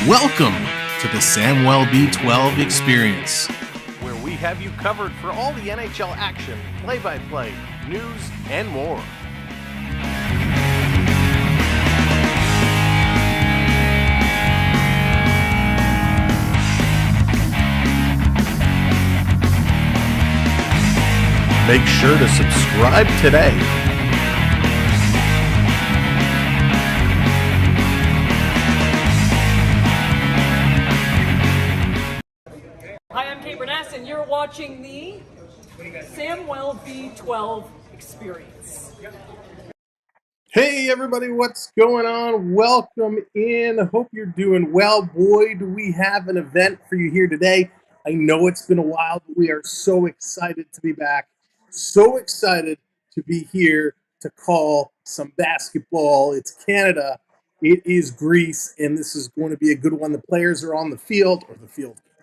Welcome to the Samwelb B12 experience, where we have you covered for all the NHL action, play-by-play, news, and more. Make sure to subscribe today. And you're watching the Samwelb B12 experience. Hey everybody, what's going on? Welcome in. Hope you're doing well. Boy, do we have an event for you here today. I know it's been a while, but we are so excited to be back. So excited to be here to call some basketball. It's Canada. It is Greece, and this is going to be a good one. The players are on the field,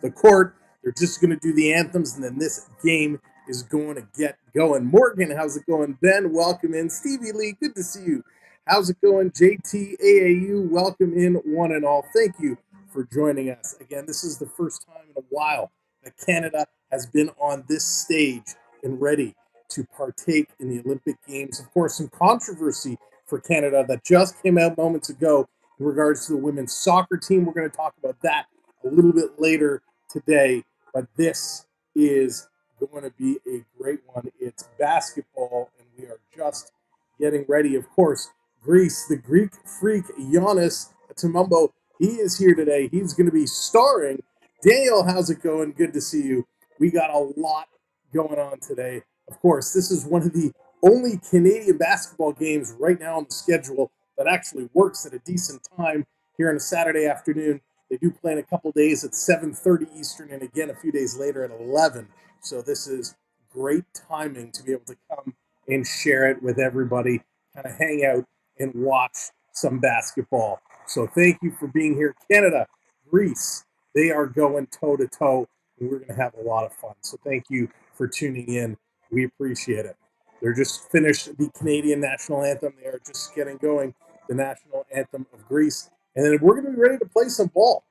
the court. They're just going to do the anthems, and then this game is going to get going. Morgan, how's it going? Ben, welcome in. Stevie Lee, good to see you. How's it going? JTAAU, welcome in one and all. Thank you for joining us. Again, this is the first time in a while that Canada has been on this stage and ready to partake in the Olympic Games. Of course, some controversy for Canada that just came out moments ago in regards to the women's soccer team. We're going to talk about that a little bit later today. But this is going to be a great one. It's basketball, and we are just getting ready. Of course, Greece, the Greek freak, Giannis Tamumbo, he is here today. He's going to be starring. Daniel, how's it going? Good to see you. We got a lot going on today. Of course, this is one of the only Canadian basketball games right now on the schedule that actually works at a decent time here on a Saturday afternoon. They do play in a couple days at 7:30 Eastern and again a few days later at 11. So this is great timing to be able to come and share it with everybody, kind of hang out and watch some basketball. So thank you for being here. Canada, Greece, they are going toe-to-toe, and we're going to have a lot of fun. So thank you for tuning in. We appreciate it. They're just finished the Canadian national anthem. They are just getting going, the national anthem of Greece. And then we're going to be ready to play some ball.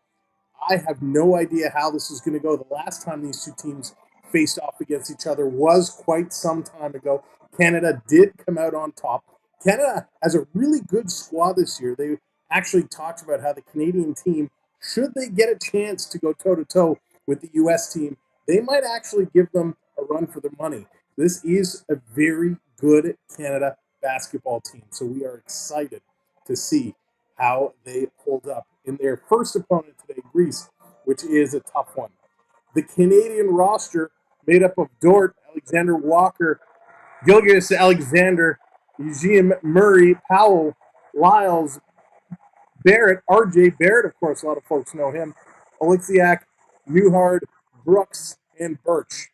I have no idea how this is going to go. The last time these two teams faced off against each other was quite some time ago. Canada did come out on top. Canada has a really good squad this year. They actually talked about how the Canadian team, should they get a chance to go toe-to-toe with the U.S. team, they might actually give them a run for their money. This is a very good Canada basketball team, so we are excited to see how they hold up in their first opponent today, Greece, which is a tough one. The Canadian roster made up of Dort, Alexander Walker, Gilgeous Alexander, Eugene Murray, Powell, Lyles, Barrett, RJ Barrett, of course, a lot of folks know him, Oleksiak, Newhard, Brooks, and Birch.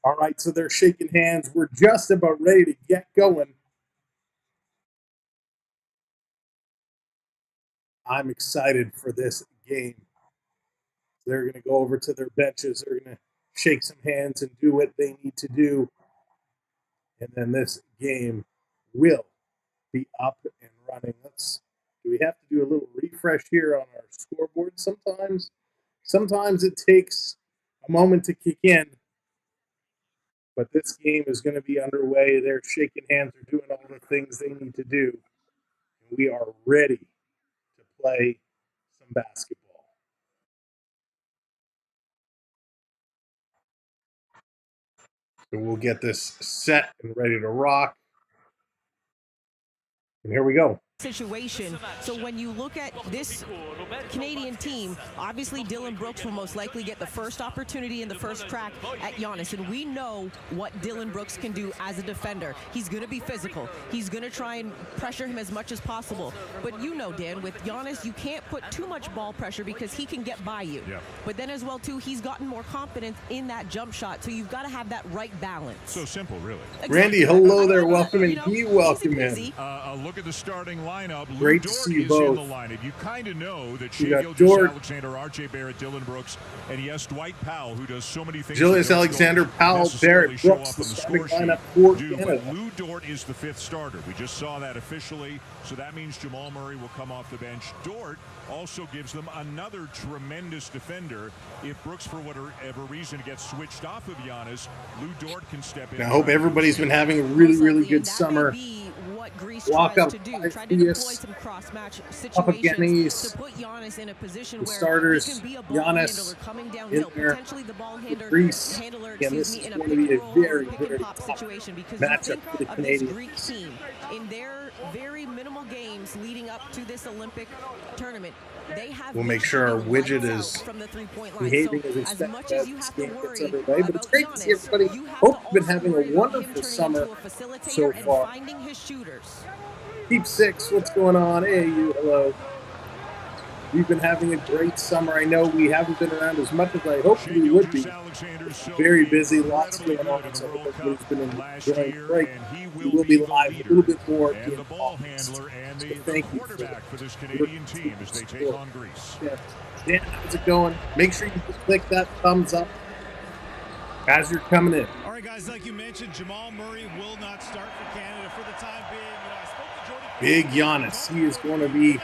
All right, so they're shaking hands. We're just about ready to get going. I'm excited for this game. They're going to go over to their benches. They're going to shake some hands and do what they need to do. and then this game will be up and running. Do we have to do a little refresh here on our scoreboard? Sometimes it takes a moment to kick in, but this game is going to be underway. They're shaking hands, they're doing all the things they need to do, and we are ready to play some basketball. So we'll get this set and ready to rock. And here we go. Situation. So when you look at this Canadian team, obviously Dillon Brooks will most likely get the first opportunity and the first crack at Giannis, and we know what Dillon Brooks can do as a defender. He's going to be physical. He's going to try and pressure him as much as possible. But you know, Dan, with Giannis, you can't put too much ball pressure because he can get by you. Yeah. But then as well, too, he's gotten more confidence in that jump shot, so you've got to have that right balance. So simple, really. Exactly. Randy, hello there. Welcome in. Be welcome in. Look at the starting lineup. Great to see you both. In the lineup. You kind of know that Shea Gilgeous-Alexander, RJ Barrett, Dillon Brooks, and yes, Dwight Powell, who does so many things. Gilgeous-Alexander, Powell, Barrett, Brooks, the starting lineup for Canada. Lou Dort is the fifth starter. We just saw that officially, so that means Jamal Murray will come off the bench. Dort also gives them another tremendous defender. If Brooks, for whatever reason, gets switched off of Giannis, LouOrt can step in. I hope everybody's been having a really good summer. Walk up, try to deploy some cross-match situations to put Giannis in a position where starters, he can be a ball Giannis handler coming downhill, potentially the ball handler, Greece. in a pick and roll or pick and pop situation, because you think of this Greek team in their very minimal games leading up to this Olympic tournament. They have we'll make sure our widget is from the three-point line. behaving so as expected much as you as have this to game worry gets underway. But it's great to see Giannis, everybody. Hope you've been having a wonderful summer so far. Finding his shooters. Keep six. What's going on? Hey, you. Hello. We've been having a great summer. I know we haven't been around as much as I hoped we would be. Very busy, lots going on. So everybody's been enjoying the break. We will be live a little bit more in August. So thank you for this Canadian team as they take on Greece. Yeah. Dan, how's it going? Make sure you just click that thumbs up as you're coming in. All right, guys, like you mentioned, Jamal Murray will not start for Canada for the time being. I spoke to Big Giannis. He is going to be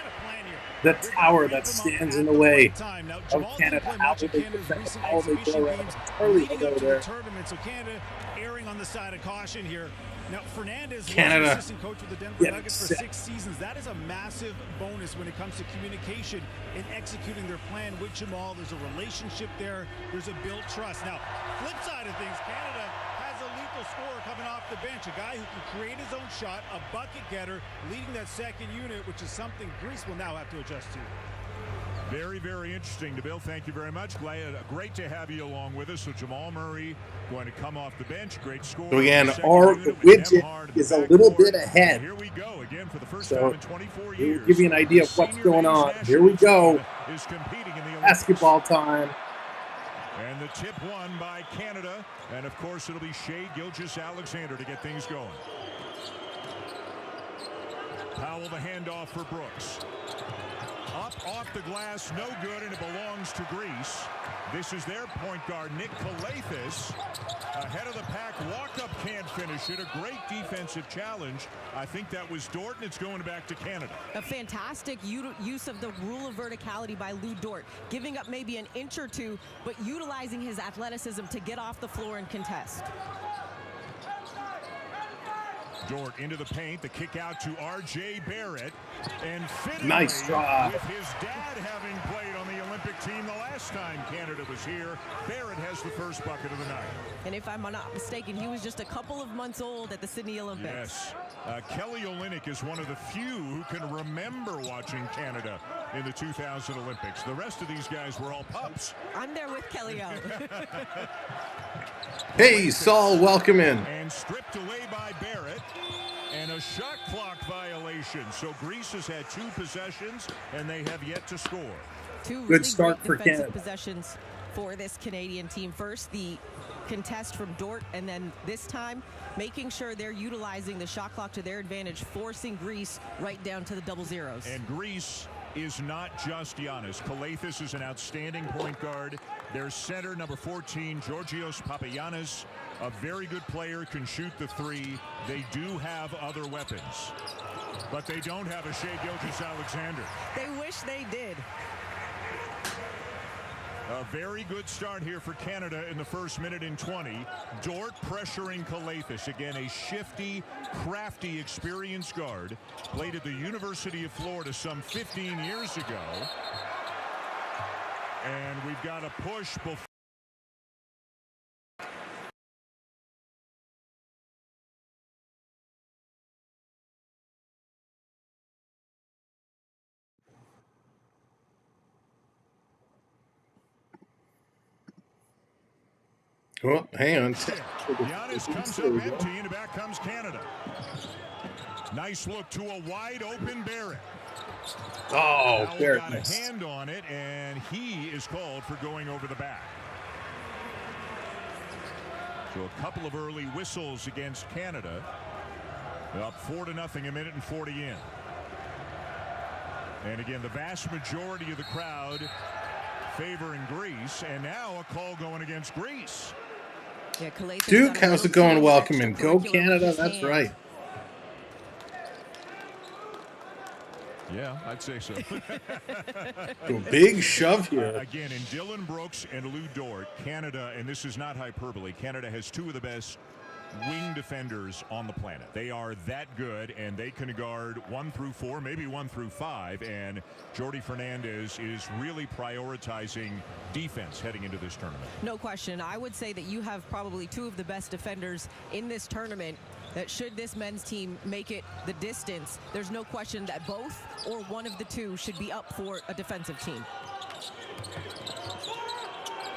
the tower that stands in the way of Canada. How will they defend? How will they go around? Charlie will go there. So Canada erring on the side of caution here. Now, Fernandez, Canada, assistant coach with the Denver Nuggets for 6 seasons. That is a massive bonus when it comes to communication and executing their plan with Jamal. There's a relationship there. There's a built trust. Now, flip side of things, Canada has a lethal scorer coming off the bench, a guy who can create his own shot, a bucket getter, leading that second unit, which is something Greece will now have to adjust to. Very interesting. Bill, thank you very much. Great to have you along with us. So Jamal Murray going to come off the bench. Great score. So again, our widget is a little bit ahead. Here we go again for the first time in 24 years. We'll give you an idea of what's going on. Here we go. Basketball time. And the tip won by Canada. And of course, it'll be Shea Gilgeous-Alexander to get things going. Powell the handoff for Brooks. Up off the glass, no good, and it belongs to Greece. This is their point guard, Nick Kalathis. Ahead of the pack, walk-up can't finish it. A great defensive challenge. I think that was Dort, and it's going back to Canada. A fantastic use of the rule of verticality by Lou Dort, giving up maybe an inch or two, but utilizing his athleticism to get off the floor and contest. Dort into the paint, the kick out to RJ Barrett, and nice draw. With his dad having played on the Olympic team the last time Canada was here, Barrett has the first bucket of the night. And if I'm not mistaken, he was just a couple of months old at the Sydney Olympics. Yes. Kelly Olynyk is one of the few who can remember watching Canada in the 2000 Olympics. The rest of these guys were all pups. I'm there with Kelly O. Hey, Saul, welcome in. And stripped away by Barrett. And a shot clock violation. So Greece has had 2 possessions, and they have yet to score. Two really good start great for defensive Canada. Possessions for this Canadian team. First, the contest from Dort, and then this time making sure they're utilizing the shot clock to their advantage, forcing Greece right down to the double zeros. And Greece is not just Giannis. Calathes is an outstanding point guard. Their center, number 14, Georgios Papagiannis, a very good player, can shoot the three. They do have other weapons, but they don't have a Shai Gilgeous-Alexander. They wish they did. A very good start here for Canada in the first minute and 20. Dort pressuring Calathes. Again, a shifty, crafty, experienced guard. Played at the University of Florida some 15 years ago. And we've got a push before. Oh, hang on. Giannis comes up empty, and back comes Canada. Nice look to a wide open Barrett. Oh, Barrett got a hand on it, and he is called for going over the back. So a couple of early whistles against Canada. Up 4-0, a minute and 40 in. And again, the vast majority of the crowd favoring Greece, and now a call going against Greece. Yeah, Duke, how's it going? Welcome in. Go Canada, that's right. Yeah, I'd say so. A big shove here. Again, in Dillon Brooks and Lou Dort, Canada, and this is not hyperbole, Canada has two of the best wing defenders on the planet. They are that good, and they can guard 1 through 4, maybe 1 through 5, and Jordi Fernandez is really prioritizing defense heading into this tournament. No question. I would say that you have probably two of the best defenders in this tournament, that should this men's team make it the distance, there's no question that both or one of the two should be up for a defensive team.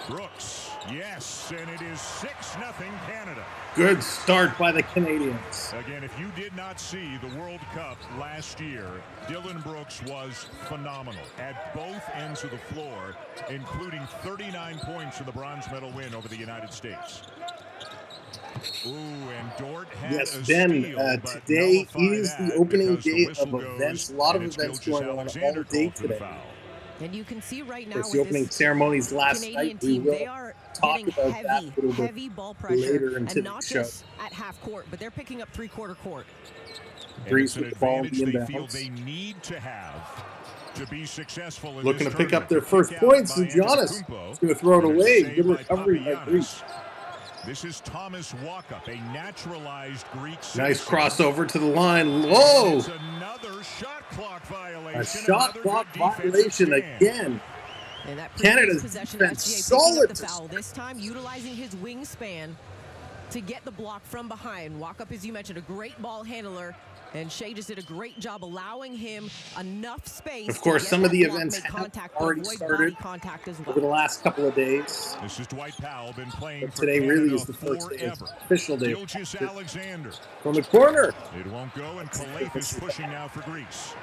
Brooks, yes, and it is 6-0 Canada. Good start by the Canadians. Again, if you did not see the World Cup last year, Dillon Brooks was phenomenal at both ends of the floor, including 39 points in the bronze medal win over the United States. Ooh, and Dort had yes, a Ben, steal, today is the opening day of events. A lot of events going on all day today. And you can see right now with the opening ceremonies last night. We will talk about that a little heavy bit ball pressure later into and not the show. just at half court, but they're picking up three-quarter court. Greece with the ball in the they feel inbounds. they need to have to be successful in Looking this to pick up their tournament. first points, and Giannis is going to throw it away. Good recovery by Greece. This is Thomas Walkup, a naturalized Greek citizen. Nice crossover to the line. Whoa! It's another shot clock violation. A shot clock violation again. And that Canada's possession, defense SGA solid. the foul, this time utilizing his wingspan to get the block from behind. Walkup, as you mentioned, a great ball handler. And Shai just did a great job allowing him enough space. Of course, some of the events have already started contact as well. over the last couple of days. This is Dwight Powell, been playing But for today Canada really is the first day, official day. Gilgeous-Alexander From the corner. It won't go, and Calathes pushing now for Greece.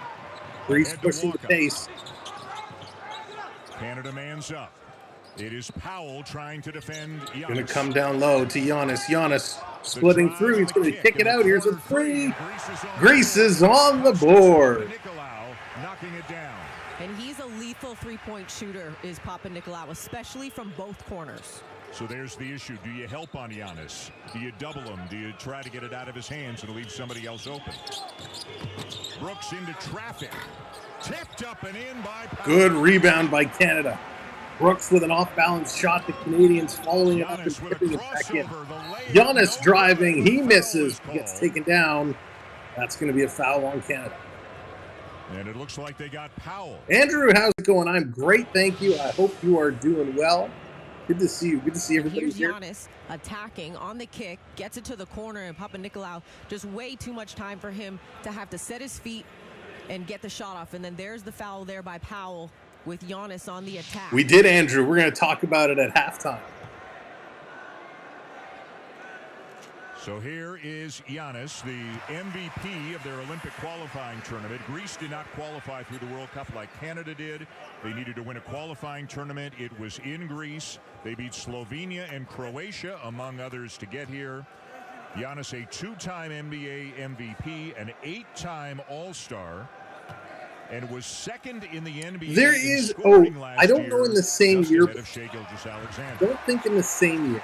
Greece pushing the pace. Canada man's up. It is Powell trying to defend Giannis. Going to come down low to Giannis. Giannis splitting through. He's going to kick it out. Here's a three. Greece is on the board. Knocking it down. And he's a lethal three-point shooter, is Papanicolaou, especially from both corners. So there's the issue. Do you help on Giannis? Do you double him? Do you try to get it out of his hands and leave somebody else open? Brooks into traffic. Tipped up and in by Powell. Good rebound by Canada. Brooks with an off-balance shot. The Canadians following it up and tipping it back in. Giannis driving. He misses. Gets taken down. That's going to be a foul on Canada. And it looks like they got Powell. Andrew, how's it going? I'm great, thank you. I hope you are doing well. Good to see you. Good to see everybody here. Here's Giannis attacking on the kick, gets it to the corner, and Papanicolaou, just way too much time for him to have to set his feet and get the shot off. And then there's the foul there by Powell with Giannis on the attack. We did, Andrew. We're going to talk about it at halftime. So here is Giannis, the MVP of their Olympic qualifying tournament. Greece did not qualify through the World Cup like Canada did. They needed to win a qualifying tournament. It was in Greece. They beat Slovenia and Croatia, among others, to get here. Giannis, a two-time NBA MVP, an 8-time All-Star. and was second in the NBA. There in is, scoring last I don't know in the same just year. ahead of Shai Gilgeous-Alexander. Don't think in the same year.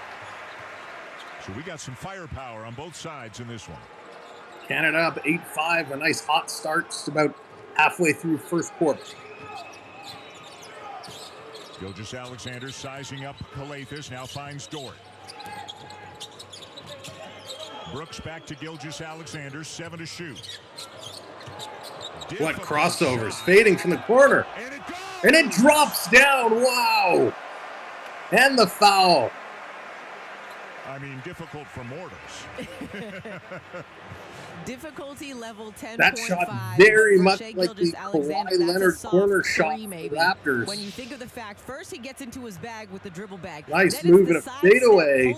So we got some firepower on both sides in this one. Canada up 8-5. A nice hot start just about halfway through first quarter. Gilgeous-Alexander sizing up Calathes, now finds Dort. Brooks back to Gilgeous-Alexander, 7 to shoot. What crossovers, fading from the corner. And it drops down, wow. And the foul. I mean, difficult for mortals. Difficulty level 10.5. That shot very much like the Kawhi Leonard corner shot for the Raptors. When you think of the fact, first he gets into his bag with the dribble bag. Nice move and a fadeaway.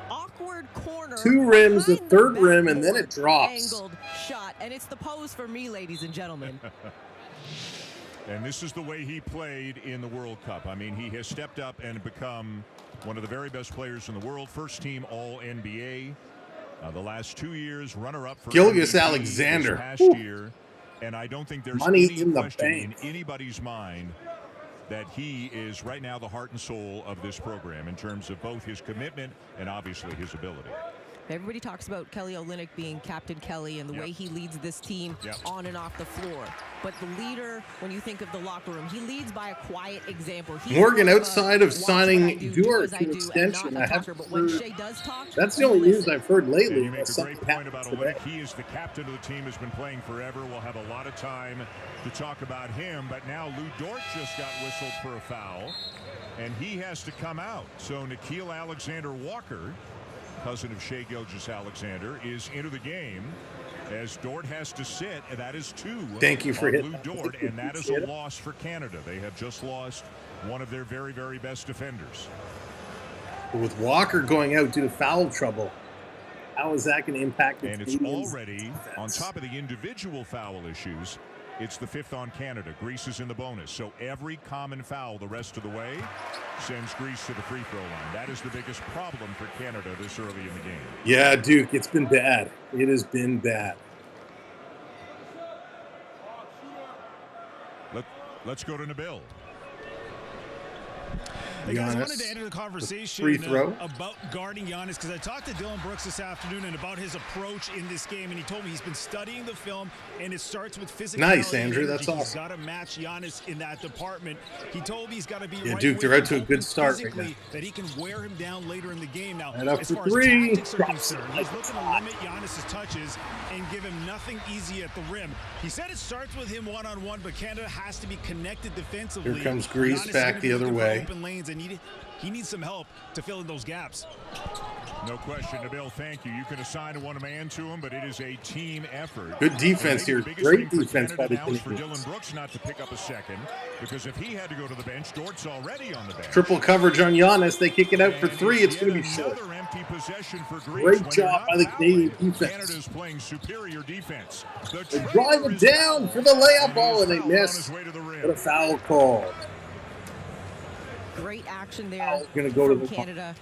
Awkward corner. 2 rims, the third rim, and then it drops. Angled shot, and it's the pose for me, ladies and gentlemen. And this is the way he played in the World Cup. I mean, he has stepped up and become one of the very best players in the world. First team All-NBA. The last 2 years, runner-up for Gilgeous-Alexander past year. And I don't think there's any in the question bank in anybody's mind that he is right now the heart and soul of this program in terms of both his commitment and obviously his ability. Everybody talks about Kelly Olynyk being Captain Kelly and the way he leads this team on and off the floor. But the leader, when you think of the locker room, he leads by a quiet example. Morgan, outside of signing Dewar to extension, I haven't heard. That's the only news I've heard lately. You make a great point about Olynyk. He is the captain of the team, has been playing forever. We'll have a lot of time to talk about him. But now Lou Dort just got whistled for a foul, and he has to come out. So Nickeil Alexander-Walker, cousin of Shai Gilgeous-Alexander, is into the game as Dort has to sit, and that is 2. Thank you for hitting Lou Dort, and that is a loss for Canada. They have just lost one of their very, very best defenders. With Walker going out due to foul trouble, how is that going to impact the And it's already on top of the individual foul issues. It's the 5th on Canada. Greece is in the bonus. So every common foul the rest of the way sends Greece to the free throw line. That is the biggest problem for Canada this early in the game. Yeah, Duke, it's been bad. It has been bad. Let's go to Nabil. Hey guys, I wanted to enter the conversation about guarding Giannis because I talked to Dylan Brooks this afternoon and about his approach in this game, and he told me he's been studying the film, and it starts with physicality. Nice, Andrew. That's awesome. He's got to match Giannis in that department. He told me he's got to be right Duke, they're out to a good start right now. That he can wear him down later in the game. Now, and up as for far 3, as tactics are concerned, he's looking to limit Giannis's touches and give him nothing easy at the rim. He said it starts with him one-on-one, but Canada has to be connected defensively. Here comes Greece back the other way. Open lanes, and he needs some help to fill in those gaps. No question, Nabil, thank you. You can assign one man to him, but it is a team effort. Good defense here. Great defense by the for Dylan Brooks not to pick up a second, because if he had to go to the bench, Dort's already on the bench. Triple coverage on Giannis. They kick it out for 3. It's going to be short. Empty possession for Greece. Great job by the Canadian defense. Canada's playing superior defense. They drive it down for the layup ball, and they miss. What a foul call. Great action there going to go to Canada.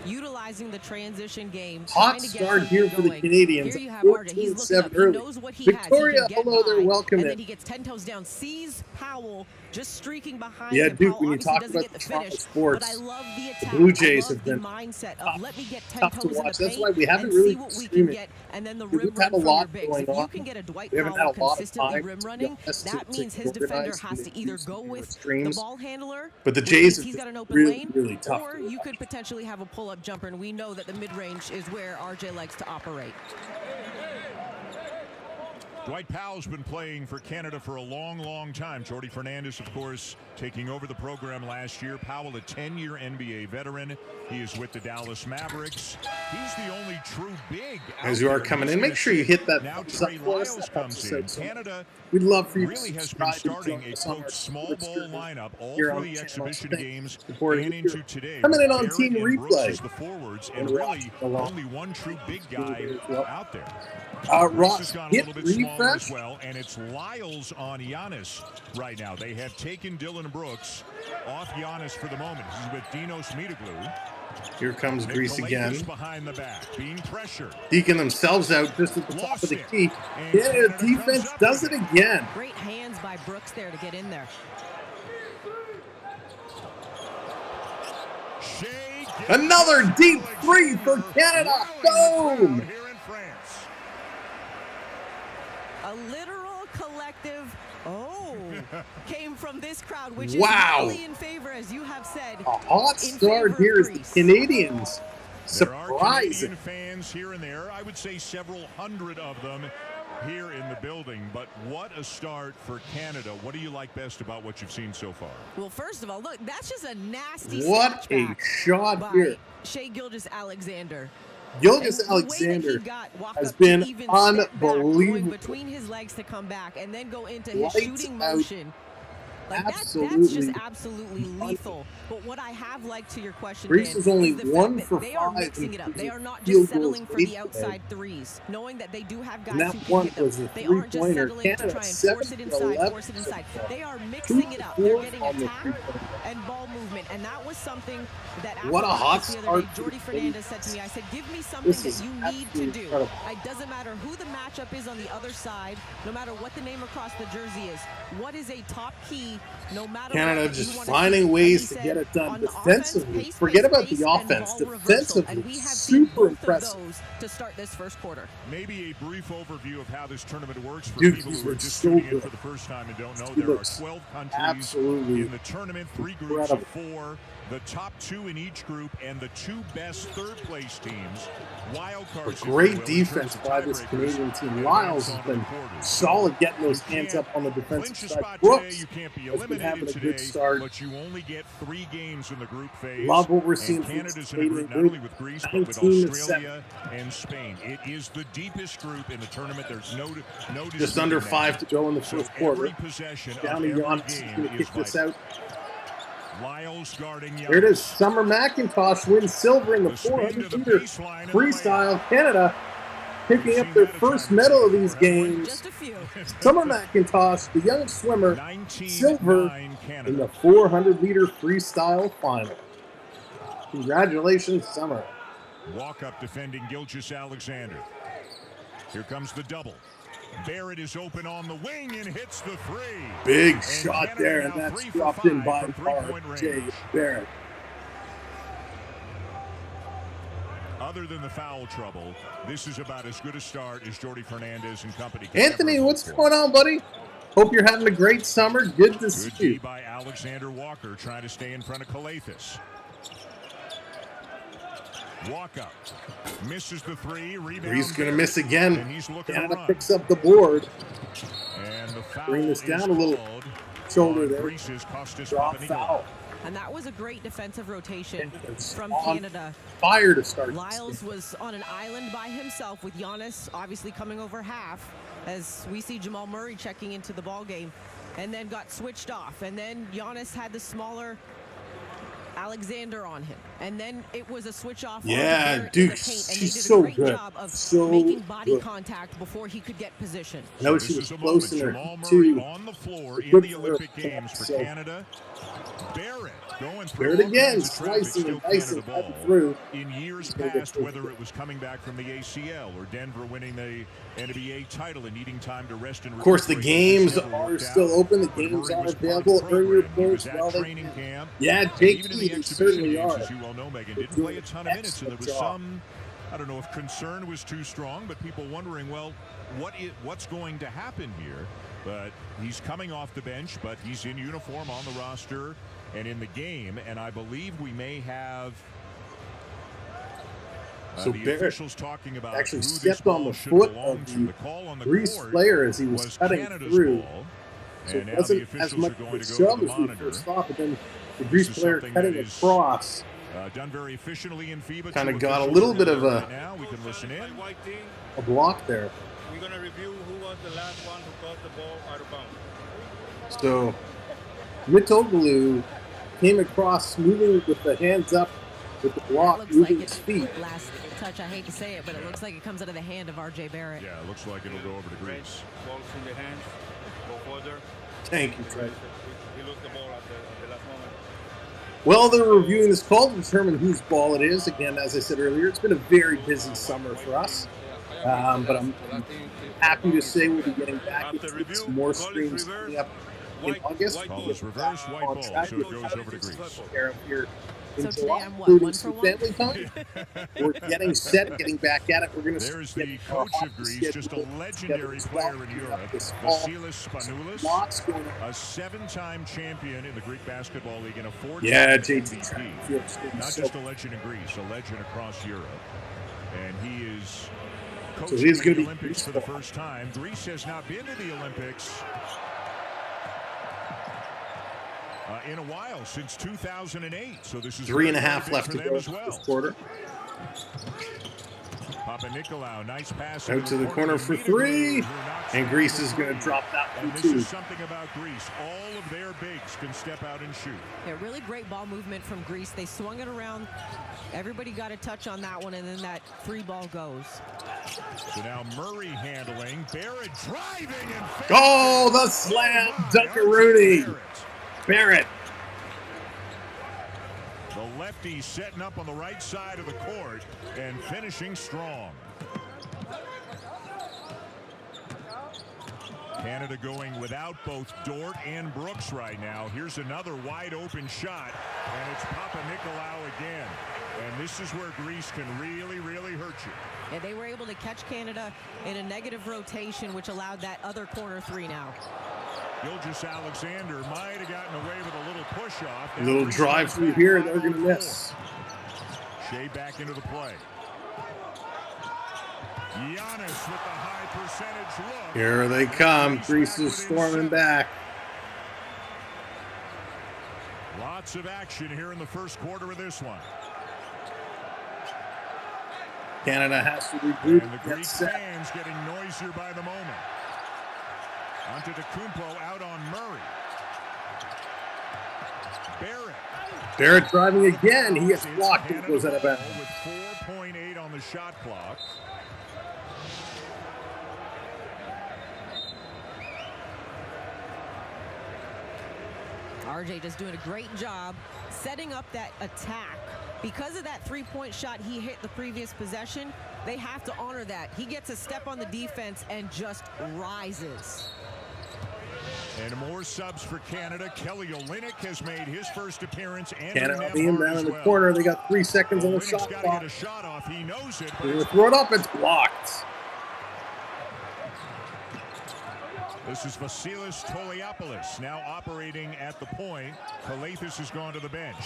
Utilizing the transition game. Hot start here for the Canadians. Here you have RJ. He's looking up. He knows what he Victoria, has. hello there. Welcome in. And then he gets 10 toes down. Sees Powell just streaking behind him. Yeah, Duke, when you talk about the Toronto sports, but I love the attack. The Blue Jays have been mindset of let me get 10 tough toes to watch. In the That's why we haven't really been streaming. And then the rim had a lot big. going So on. you can get a Dwight we haven't Powell had a lot of consistently time. rim running. That means his defender has to either go with the ball handler, but the Jays he's got an open really, lane, really tough. or you could potentially have a pull-up jumper, and we know that the mid-range is where RJ likes to operate. Dwight Powell's been playing for Canada for a long, long time. Jordy Fernandez, of course, taking over the program last year. Powell, a 10-year NBA veteran. He is with the Dallas Mavericks. He's the only true big. As you are coming in, make sure you hit that now thumbs up for us. Comes in. Canada we'd love for you really to has been starting a small ball lineup all through the exhibition games and into today. Coming in on Team Replay. The forwards, and really only one true big guy out there. Ross, hit refresh. As well, and it's Lyles on Giannis right now. They have taken Dylan Brooks off Giannis for the moment. He's with Dinos Mitoglou. Here comes Grease again. Behind the back, being pressured. Deking themselves out just at the top of the key. Canada defense does it again. Great hands by Brooks there to get in there. Another deep three for Canada. Boom! A literal collective came from this crowd, which wow. is really in favor, as you have said. A hot start here is the Canadians. There are Surprising. Canadian fans here and there. I would say several hundred of them here in the building. But what a start for Canada. What do you like best about what you've seen so far? Well, first of all, look, that's just a nasty what a shot here. Shai Gilgeous-Alexander. Gilgeous-Alexander has been unbelievable. Between his legs to come back and then go into his shooting motion. Like that's just absolutely lethal. But what I have liked to your question, Greece is only 1 for 5. They are mixing it up. They are not just settling for the outside threes, knowing that they do have guys who can hit them. They aren't just settling to try and force it inside, They are mixing it up. They're getting attack and ball movement, and that was something that after what a hot the other start. day, Jordy Fernandez said to me, I said, give me something that you need to do. It doesn't matter who the matchup is on the other side, no matter what the name across the jersey is. What is a top key? No matter Canada just finding ways to get it done defensively. Forget about the offense. Defensively, super impressive. To start this first quarter. Maybe a brief overview of how this tournament works for Dude, people who are just so tuning in good. for the first time and don't know. He There are looks 12 countries absolutely in the tournament, 3 groups of 4. The top 2 in each group and the 2 best third-place teams. Wild cards. Great defense by this Canadian team. Lyles has been solid getting those hands up on the defensive side. Brooks has been having a good start. But you only get 3 games in the group phase. Love what we're seeing from Canada's this in a group Canadian not only group. with Greece but with Australia and Spain. It is the deepest group in the tournament. There's no just under 5 to go in the first quarter. Every possession Down to Giannis is going to kick this out. Lyles guarding Giannis. There it is. Summer McIntosh wins silver in the 400-meter freestyle. Canada picking up their first medal of these games. Just a few. Summer McIntosh, the young swimmer, silver in the 400-meter freestyle final. Congratulations, Summer. Walk up defending Gilgeous-Alexander. Here comes the double. Barrett is open on the wing and hits the 3. Big shot there, and that's dropped in by R.J. Barrett. Other than the foul trouble, this is about as good a start as Jordy Fernandez and company. Anthony, what's going on, buddy? Hope you're having a great summer. Good to see you. Good by Alexander Walker trying to stay in front of Calathes. Walk up. Misses the 3. Rebound. He's going to miss again. And he's looking Canada picks up the board. And the foul bring this down a little. Shoulder there. Drop foul. And that was a great defensive rotation from on Canada. Fire to start. Lyles was on an island by himself with Giannis obviously coming over half as we see Jamal Murray checking into the ball game and then got switched off. And then Giannis had the smaller Alexander on him, and then it was a switch off. Yeah, dude, she's so good. Job of making body contact before he could get position. Now she was close in her too. On the floor in the Olympic Games for Canada. Barrett going through Barrett again, slicing and dicing through. In years past, whether it was coming back from the ACL or Denver winning the NBA title and needing time to rest and. Of course, the games are still open. The games are available. Earn your points while they can. Yeah, Jake, they certainly are. As you well know, Megan didn't play a ton of minutes, and there was some. I don't know if concern was too strong, but people wondering, well, what's going to happen here? But he's coming off the bench, but he's in uniform on the roster and in the game, and I believe we may have so the officials talking about actually stepped on the foot of the Greece player as he was cutting through. So it wasn't as much of a shove as we first thought, but then the Greece player cutting across done very efficiently in FIBA. Kind of got a little bit of now we can listen in. A block there. We're going to review who was the last one who caught the ball out of bounds. So Mitoglu came across moving with the hands up with the block, moving his feet. Last touch, I hate to say it, but it looks like it comes out of the hand of R.J. Barrett. Yeah, it looks like it'll go over to Greece. Balls in the hands, go further. Thank you, Trey. He lost the ball at the last moment. Well, they're reviewing this call to determine whose ball it is. Again, as I said earlier, it's been a very busy summer for us. But I'm happy to say we'll be getting back into some more streams coming up in August. Call is reverse, white ball, so it goes over to Greece. Here in So today July, I'm what, including 1 for some 1? family time. We're getting set, getting back at it. We're going to There's the coach of Greece, just a legendary player in Europe, Vasilis Spanoulis, a 7-time champion in the Greek Basketball League and a 4-time MVP. Not just a legend in Greece, a legend across Europe. And he is coaching the Olympics for the first time. Greece has not been to the Olympics in a while, since 2008. So this is 3.5 left to go in the first quarter. Papanikolaou, nice pass out to the corner for 3, and Greece is going to drop that one too. This is something about Greece. All of their bigs can step out and shoot. Yeah, really great ball movement from Greece. They swung it around. Everybody got a touch on that one, and then that 3 ball goes. So now Murray handling, Barrett driving, and oh, the slam, Dunkaroonie. Barrett. The lefty setting up on the right side of the court and finishing strong. Canada going without both Dort and Brooks right now. Here's another wide open shot, and it's Papanikolaou again. And this is where Greece can really, really hurt you. Yeah, they were able to catch Canada in a negative rotation, which allowed that other corner 3 now. Gilgeous Alexander might have gotten away with a little push-off. A little drive through here, they're going to miss. Shea back into the play. Giannis with the high percentage look. Here they come. Greece is storming back. Lots of action here in the first quarter of this one. Canada has to regroup. And the Greek fans getting noisier by the moment. Antetokounmpo out on Murray. Barrett driving again. He gets blocked and goes out of bounds. With 4.8 on the shot clock. RJ just doing a great job setting up that attack. Because of that 3-point shot he hit the previous possession, they have to honor that. He gets a step on the defense and just rises. And more subs for Canada. Kelly Olynyk has made his first appearance. Canada being down in the corner. They got 3 seconds on the shot clock. Get a shot off. He knows it. They're going to throw it up. It's blocked. This is Vasilis Toliopoulos now operating at the point. Calathes has gone to the bench.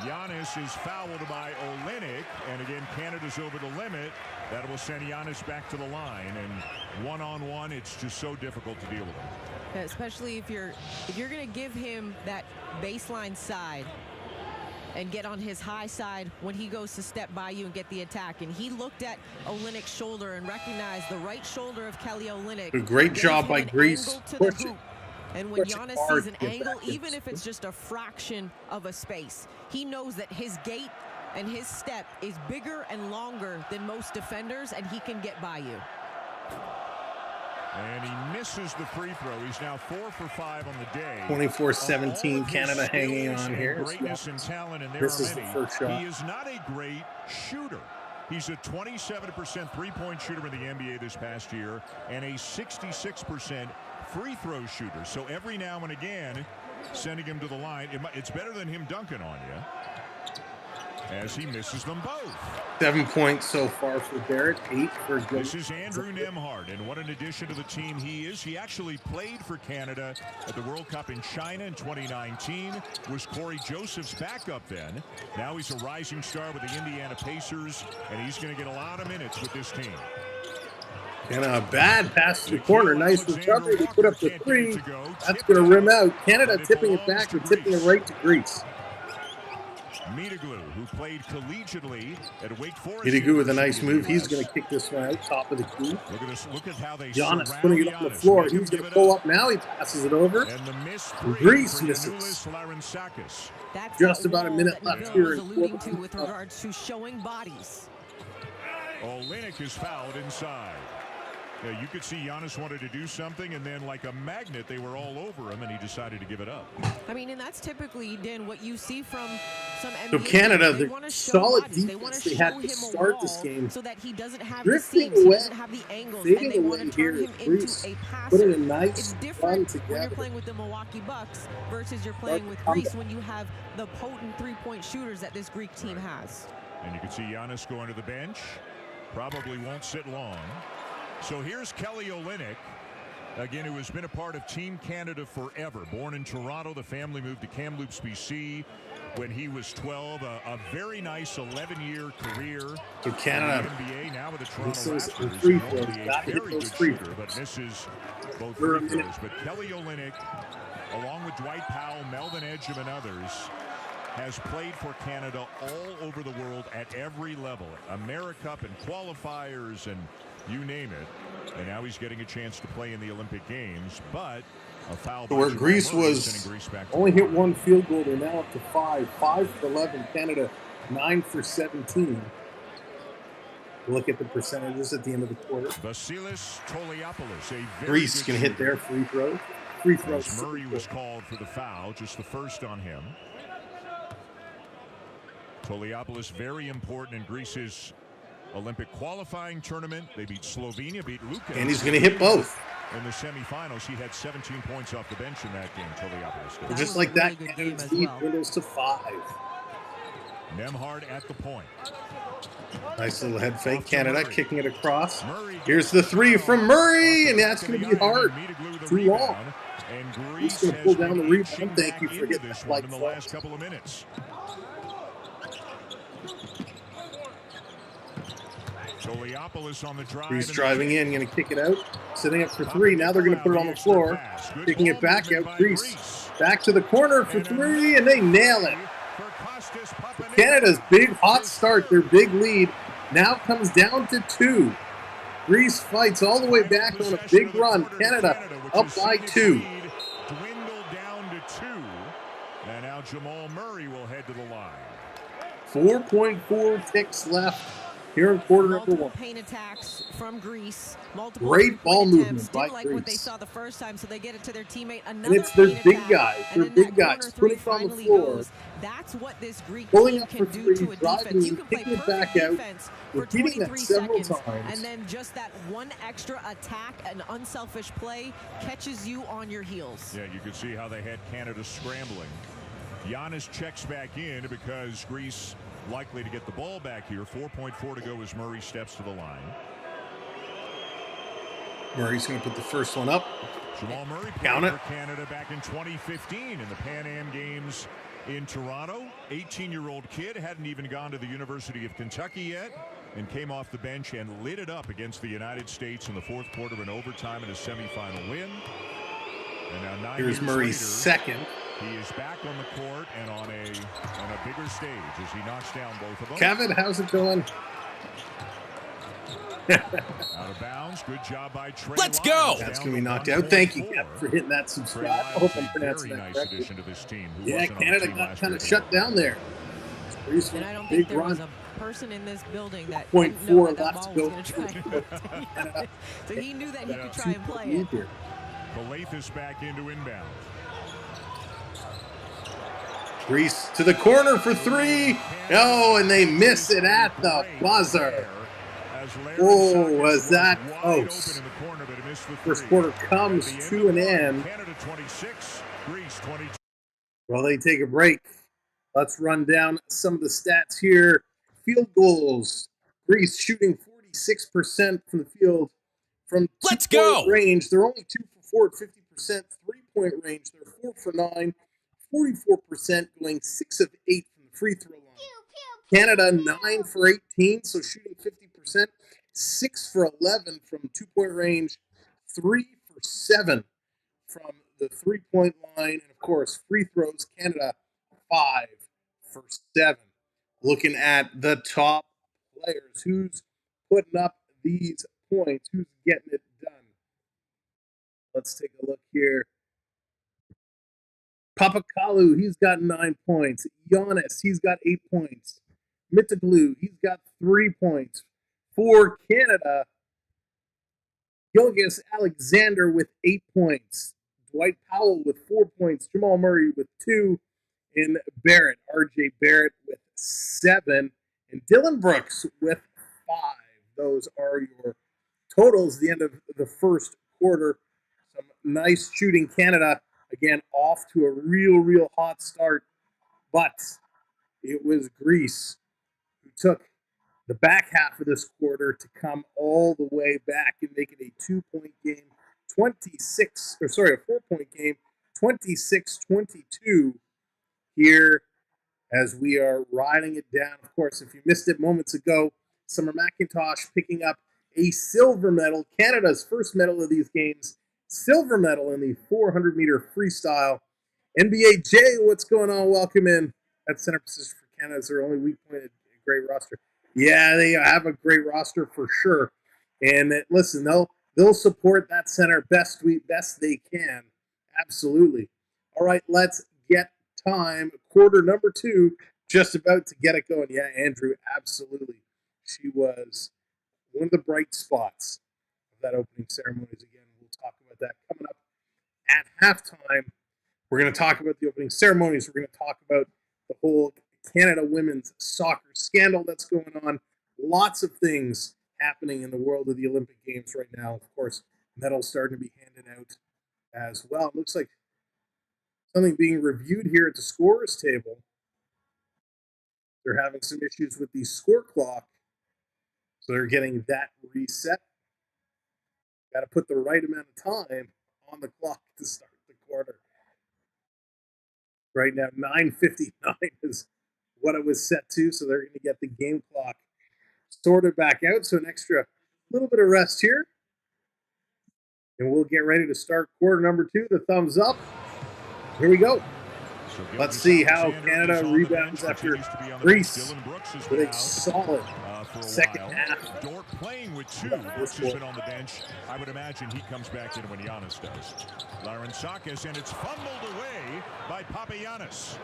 Giannis is fouled by Olynyk, and again Canada's over the limit. That will send Giannis back to the line, and one-on-one it's just so difficult to deal with him. Yeah, especially if you're going to give him that baseline side and get on his high side when he goes to step by you and get the attack. And he looked at Olynyk's shoulder and recognized the right shoulder of Kelly Olynyk. A great job by Greece. And when Giannis sees an angle, even if it's just a fraction of a space, he knows that his gait and his step is bigger and longer than most defenders, and he can get by you. And he misses the free throw. He's now 4 for 5 on the day. 24-17, Canada hanging on here. Greatness and talent, and this is the first shot. He is not a great shooter. He's a 27% three-point shooter in the NBA this past year and a 66% free throw shooter. So every now and again, sending him to the line, it's better than him dunking on you, as he misses them both. 7 points so far for Barrett, 8 for Giannis. This is Andrew Nembhard, and what an addition to the team he is. He actually played for Canada at the World Cup in China in 2019, was Corey Joseph's backup then. Now he's a rising star with the Indiana Pacers, and he's going to get a lot of minutes with this team. And a bad pass to the corner. Nice recovery. They put up the 3. That's going to rim out. Canada tipping it back and tipping it right to Greece. Mediglu, who played collegiately at Wake Forest. Mediglu with a nice move. He's going to kick this one out, top of the key. Look at this. Look at how they Giannis putting it on the floor. He's going to pull up now. He passes it over. And the miss Greece misses. That's just about a minute left here. Alluding to with regards to showing bodies. Olynyk is fouled inside. Yeah, you could see Giannis wanted to do something, and then like a magnet, they were all over him, and he decided to give it up. I mean, and that's typically, Dan, what you see from some NBA So Canada, they the want to show solid bodies. They want defense to they show had to him a start this wall game, so that he doesn't have the drifting seams, he away, doesn't have the angles, fading and they want away to turn here. him into Greece a putting passer. a nice It's run different when together. you're playing with the Milwaukee Bucks versus you're Start playing to with come Greece back. when you have the potent three-point shooters that this Greek team has. And you can see Giannis going to the bench. Probably won't sit long. So here's Kelly Olynyk, again, who has been a part of Team Canada forever. Born in Toronto, the family moved to Kamloops, BC when he was 12. A very nice 11-year career So Canada, in the NBA, now with the Toronto misses Raptors. the free An throws. NBA Gotta hit very those good free shooter, throws. but misses both For a free minute. throws. But Kelly Olynyk, along with Dwight Powell, Melvin Ejim, and others, has played for Canada all over the world at every level. AmeriCup and qualifiers and you name it. And now he's getting a chance to play in the Olympic Games, but a foul by where Jamal Greece Murray was sending Greece back to only the hit line. one field goal, they're now up to 5 for 11. Canada 9 for 17. Look at the percentages at the end of the quarter. Vasilis Toliopoulos, a very Greece good can hit shooter. their free throws. Free throws. As Murray was called for the foul, just the first on him. Toliopoulos very important in Greece's Olympic qualifying tournament. They beat Slovenia, beat Lucas. And he's going to hit both. In the semifinals, he had 17 points off the bench in that game. Toliopoulos did. Just like that, Canada's lead dwindles to 5. Nemhard at the point. Nice little head fake. Canada Murray. kicking it across. Murray Here's the three from Murray, and that's going to be hard. Too long. And He's Greece going to pull has down the been rebound. inching Thank you back for into hitting this that one like in the flash. last couple of minutes. Toliopoulos on the drive. He's driving in, going to kick it out. Sitting up for 3. Now they're going to put it on the floor. Kicking it back out. Greece back to the corner for 3, and they nail it. Canada's big hot start, their big lead, now comes down to 2. Greece fights all the way back on a big run. Canada up by 2. Dwindled down to 2. And now Jamal Murray will head to the line. 4.4 ticks left here in quarter number 1. Paint attacks from Greece. Multiple Great ball movement by Didn't like what they Greece. saw the first time, so they get it to their teammate. And it's their big guys. Their big guys putting it on the floor. That's what this Greek Pulling team up can for do 3, to a driving defense. You and can play kicking it perfect back out. defense for Repeating that 23 several seconds, times. and then just that one extra attack, an unselfish play, catches you on your heels. Yeah, you could see how they had Canada scrambling. Giannis checks back in because Greece likely to get the ball back here. 4.4 to go as Murray steps to the line. Murray's going to put the first one up. Jamal Murray Count played it. for Canada back in 2015 in the Pan Am Games in Toronto. 18-year-old kid, hadn't even gone to the University of Kentucky yet, and came off the bench and lit it up against the United States in the fourth quarter in overtime in a semifinal win. And now 9 Here's years Murray's later, second. he is back on the court and on a bigger stage as he knocks down both of them. Kevin, how's it going? Out of bounds. Good job by Trey. Let's Lyles. go. That's Down going to be to knocked out. Thank you, 1.4. Kevin, for hitting that Trey subscribe. I Lyles, hope I'm a pronouncing very that nice correctly. addition to this team. Who Yeah, wasn't on the Canada team got last kind year of at shut all. down there. Greece And I don't big think there was run. a person in this building that 0.4 didn't know that left ball to was go. going to try and play it. So he knew that he could try and play it. Lead here. Calathes back into inbound. Greece to the corner for 3. Oh, and they miss it at the buzzer. Oh, was that close? First quarter comes to an end. Canada 26, Greece 22. Well, they take a break. Let's run down some of the stats here. Field goals. Greece shooting 46% from the field from Let's two-point go. range. They're only 2 for 4 at 50%. 3-point range. They're 4 for 9. 44% going 6 of 8 from the free throw line. Canada 9 for 18, so shooting 50%. 6 for 11 from 2-point range. 3 for 7 from the 3-point line. And of course, free throws. Canada 5 for 7. Looking at the top players. Who's putting up these points? Who's getting it done? Let's take a look here. Papakalu, he's got 9 points. Giannis, he's got 8 points. Mitoglu, he's got 3 points. For Canada, Gilgis Alexander with 8 points. Dwight Powell with 4 points. Jamal Murray with 2. And Barrett, RJ Barrett with 7. And Dylan Brooks with 5. Those are your totals at the end of the first quarter. Some nice shooting. Canada, again, off to a real hot start. But it was Greece who took the back half of this quarter to come all the way back and make it a 2-point game, a 4-point game, 26-22 here as we are riding it down. Of course, if you missed it moments ago, Summer McIntosh picking up a silver medal, Canada's first medal of these games, silver medal in the 400-meter freestyle. NBA J, what's going on? Welcome in at center position for Canada. Is their only weak point, a great roster. Yeah, they have a great roster for sure. And listen, they'll support that center best they can. Absolutely. All right, let's get time. Quarter number 2, just about to get it going. Yeah, Andrew, absolutely. She was one of the bright spots of that opening ceremonies. Again, we'll talk about that coming up at halftime. We're going to talk about the opening ceremonies. We're going to talk about the whole Canada women's soccer scandal that's going on. Lots of things happening in the world of the Olympic Games right now. Of course, medals starting to be handed out as well. It looks like something being reviewed here at the scorers table. They're having some issues with the score clock, so they're getting that reset. Got to put the right amount of time on the clock to start the quarter. Right now, 9:59 is what it was set to, so they're going to get the game clock sorted back out. So an extra little bit of rest here. And we'll get ready to start quarter number 2. The thumbs up. Here we go. Let's see how Canada rebounds after Greece with a solid second half. Dort playing with 2. Brooks has been on the bench. I would imagine he comes back in when Giannis does. Larensakis, and it's fumbled away by Papagiannis.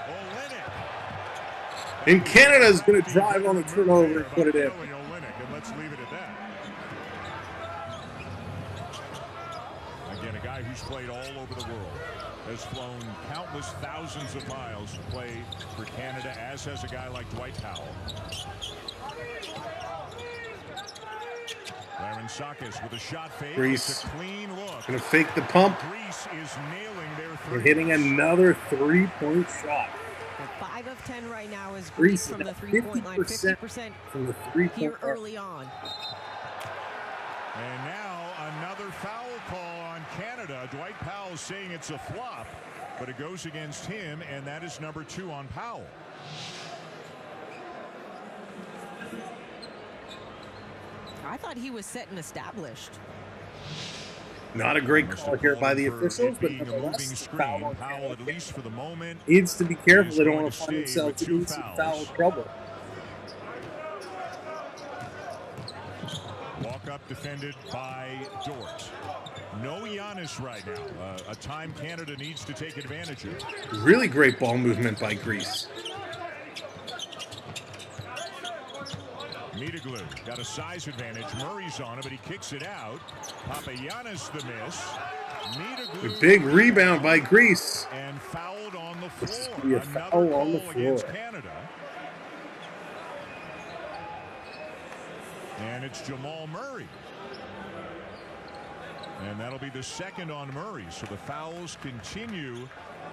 Olenek. And Canada's going to drive on the turnover and put it in. And let's leave it at that. Again, a guy who's played all over the world. Has flown countless thousands of miles to play for Canada, as has a guy like Dwight Powell. Larensakis with a shot fake. Greece a clean look. Going to fake the pump. Greece is nailing their They're hitting another 3-point shot. 5 of 10 right now is Greece from the 3-point line, 50% from the 3-point here early on. And now another foul call on Canada. Dwight Powell saying it's a flop, but it goes against him, and that is number 2 on Powell. I thought he was set and established. Not a great call here by the officials, but nonetheless, Powell at least for the moment needs to be careful. They don't want to find themselves in some foul trouble. Walk up defended by Dort. No Giannis right now. A time Canada needs to take advantage of. Really great ball movement by Greece. Mitiglu got a size advantage. Murray's on it, but he kicks it out. Papagiannis the miss. Mitiglu, a big rebound by Greece. And fouled on the floor. This is be a foul on the floor against Canada. And it's Jamal Murray. And that'll be the second on Murray. So the fouls continue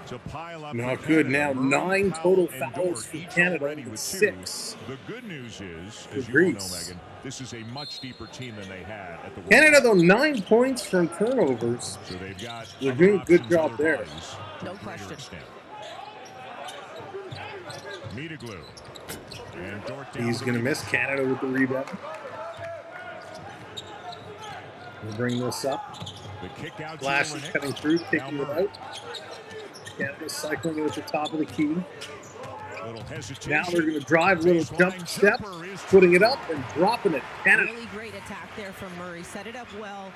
to pile up. Not good. Now Murray, 9 total fouls for Canada with 6. The good news is, as you all know, Megan, this is a much deeper team than they had at the World Canada, though, 9 points from turnovers. So they've got. They're doing a good job there. No question. Mitiglu. And Dort he's going to miss Canada with the rebound. We'll bring this up. The kick out. Flash is coming through, kicking it out. Canada cycling it at the top of the key. Now they're going to drive, little jump step, putting it up and dropping it. Canada. Really great attack there from Murray. Set it up well.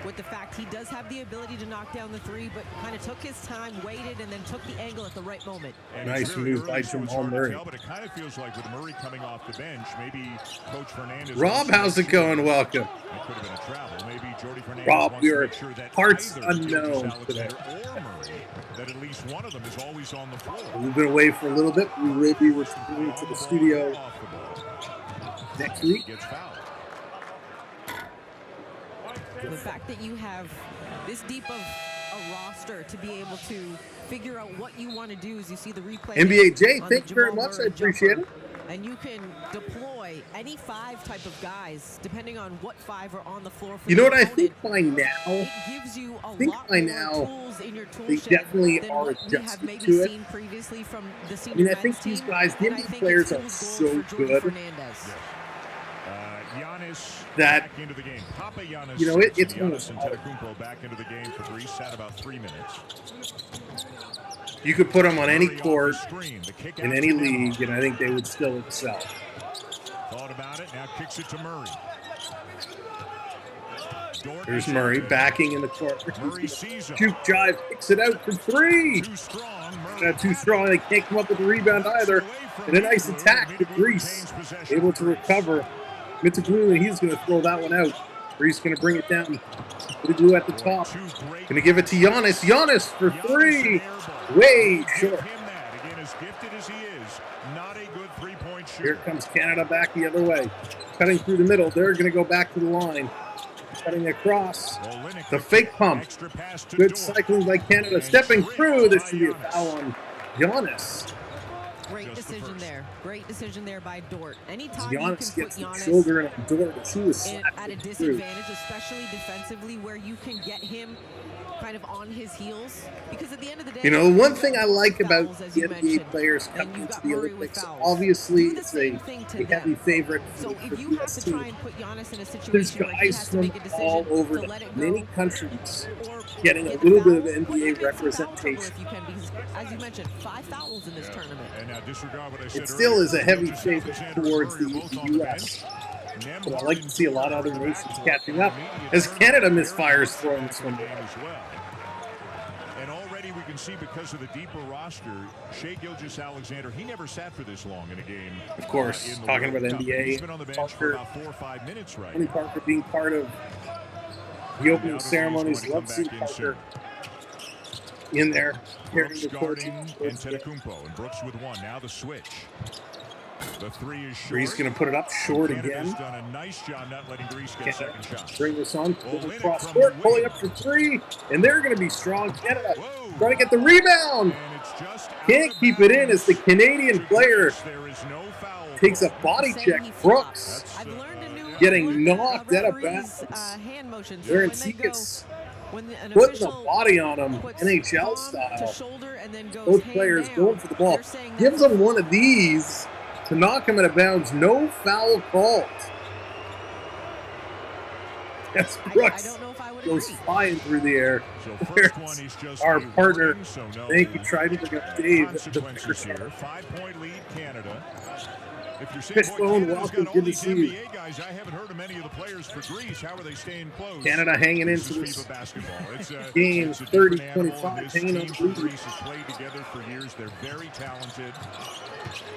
with the fact he does have the ability to knock down the three, but kind of took his time, waited, and then took the angle at the right moment. And nice move by Jamal Murray. But it kind of feels like with Murray coming off the bench, maybe Coach Fernandez. Rob, how's it going? Welcome. It could have been a travel. Maybe Jordy Fernandez Rob, wants to your make sure that heart's either unknown today. or Murray, that at least one of them is always on the floor. We've been away for a little bit. We will be returning to the studio next week. Gets fouled. The fact that you have this deep of a roster to be able to figure out what you want to do as you see the replay. NBA J, on thank the you very Jamal much. I Murray appreciate jumper. it. And you can deploy any 5 type of guys, depending on what 5 are on the floor. For You know the what I opponent. think by now? It gives you a think lot by more now tools in your tool they shed definitely than are what we have adjusted maybe to it. seen previously from the I senior mean, I men's think these team, guys, the and I NBA think players it are fuels so goals for Jordy good Fernandez. Giannis that, back into the game. Papa Giannis, you know, it's Giannis almost and Antetokounmpo back into the game for Greece. Sat about 3 minutes. you could put them on any Murray off court the screen. The kick in out any to Murray. league, and I think they would still excel. Thought about it. Now kicks it to Murray. Dort There's is Murray into it. backing in the corner. Murray sees him. Juke jive, kicks it out for 3. Too strong. Murray Not too strong. They can't come up with the rebound either. And a nice attack to Greece. Able to recover. Mitaglou, and he's going to throw that one out. Greece going to bring it down. Mitaglou at the top. Going to give it to Giannis. Giannis for 3. Way short. Again, as gifted as he is, not a good three-point shooter. Here comes Canada back the other way. Cutting through the middle. They're going to go back to the line. Cutting across. The fake pump. Good cycling by Canada. Stepping through. This should be a foul on Giannis. Great decision there. Great decision there by Dort. Anytime you can Giannis put gets the Giannis shoulder in a door, but she was at a slapping through. disadvantage, especially defensively, where you can get him kind of on his heels, because at the end of the day, You know, the one thing I like about fouls, as the you NBA mentioned, players and coming you've to got the Murray with Olympics, fouls. obviously Do the it's same thing to a heavy them. favorite So for if the you have US to try team. and put Giannis in a situation There's where he guys has to from make a decision all over to let it many go, countries or getting a get little fouled, bit of put him NBA in some foul trouble representation. if you can, because as you mentioned, 5 fouls in this tournament. And now disregard what I said It still earlier. is a heavy Just favorite Alexander towards and the Murray are both on the US. bench. But I like to see a lot of other nations catching up as Canada misfires throwing this one down. as well. And already we can see, because of the deeper roster, Shai Gilgeous-Alexander, he never sat for this long in a game. Of course, in the talking World about Cup. NBA, He's been on the bench for Parker, about 4 or 5 minutes right Tony now. Parker being part of the opening Now ceremonies. he's going Love to seeing come back in Parker soon. in there carrying Brooks the court. guarding Antetokounmpo, and Brooks with one. Now the switch. The 3 is short. Greece going to put it up short Canada's again. done a nice job not letting Greece get Canada second shots. bring this on. Olynyk Cross from court, the pulling wing. up for 3, and they're going to be strong. Canada Whoa. trying to get the rebound. And it's just out Can't of keep it in as the bounds. Canadian player There is no foul takes a call. body Saying check. he flopped. Brooks I've learned a new getting word, knocked out of referees, bounds. hand motion. So Aaron when they go, Seekis when an putting the official body on him, puts NHL palm style. to shoulder and then goes Both hand players down, going for the ball. they're saying Gives that's them one of these to knock him out of bounds. No foul called. That's I Brooks. don't know if I would Goes agree. flying through the air. So There's first one, he's just our a partner. warning, so no Thank you, Trident. We got Dave. consequences here. 5-point lead, Canada. If you're saying, Fishbone, Canada's welcome. got Good all to these see you. NBA guys, I haven't heard of many of the players for Greece. How are they staying close? Canada hanging This into is this FIBA basketball. It's a, game, it's a different 30-25, animal, and this hanging on team the lead. for Greece has played together for years. They're very talented,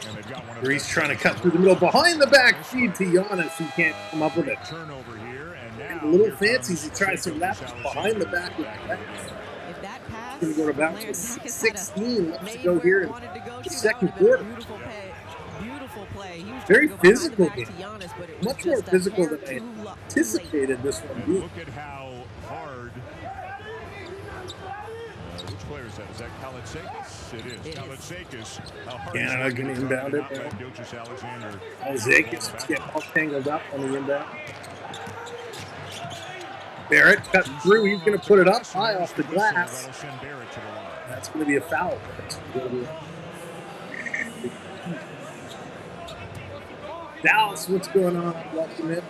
and they've got one of the Greece best trying to teams cut in through the world. middle. Behind the back feed to Giannis. He can't come up with it. Turnover here, and And now a little here fancies. He comes tries some Shai left behind the Gilgeous-Alexander back with back that. again. If that pass, Going to go to bounce Larry with Zach has 16 left to made go where here he in wanted to go the to, second that would have quarter. been a beautiful play. He was Very trying to go behind the physical back game. to Giannis, but it was Much more just a physical hair than I too late. anticipated this one And being. look at how hard. Which player is that? Is that Kalitsakis? It is. It is. Kalitsakis. How hard Canada he's gonna working to inbound try it to knock now. back Gilgeous-Alexander. Zakis is getting all tangled up on the inbound. Barrett cut through. He's going to put it up high off the glass. That'll send Barrett to the line. That's going to be a foul. Dallas, what's going on? Welcome in.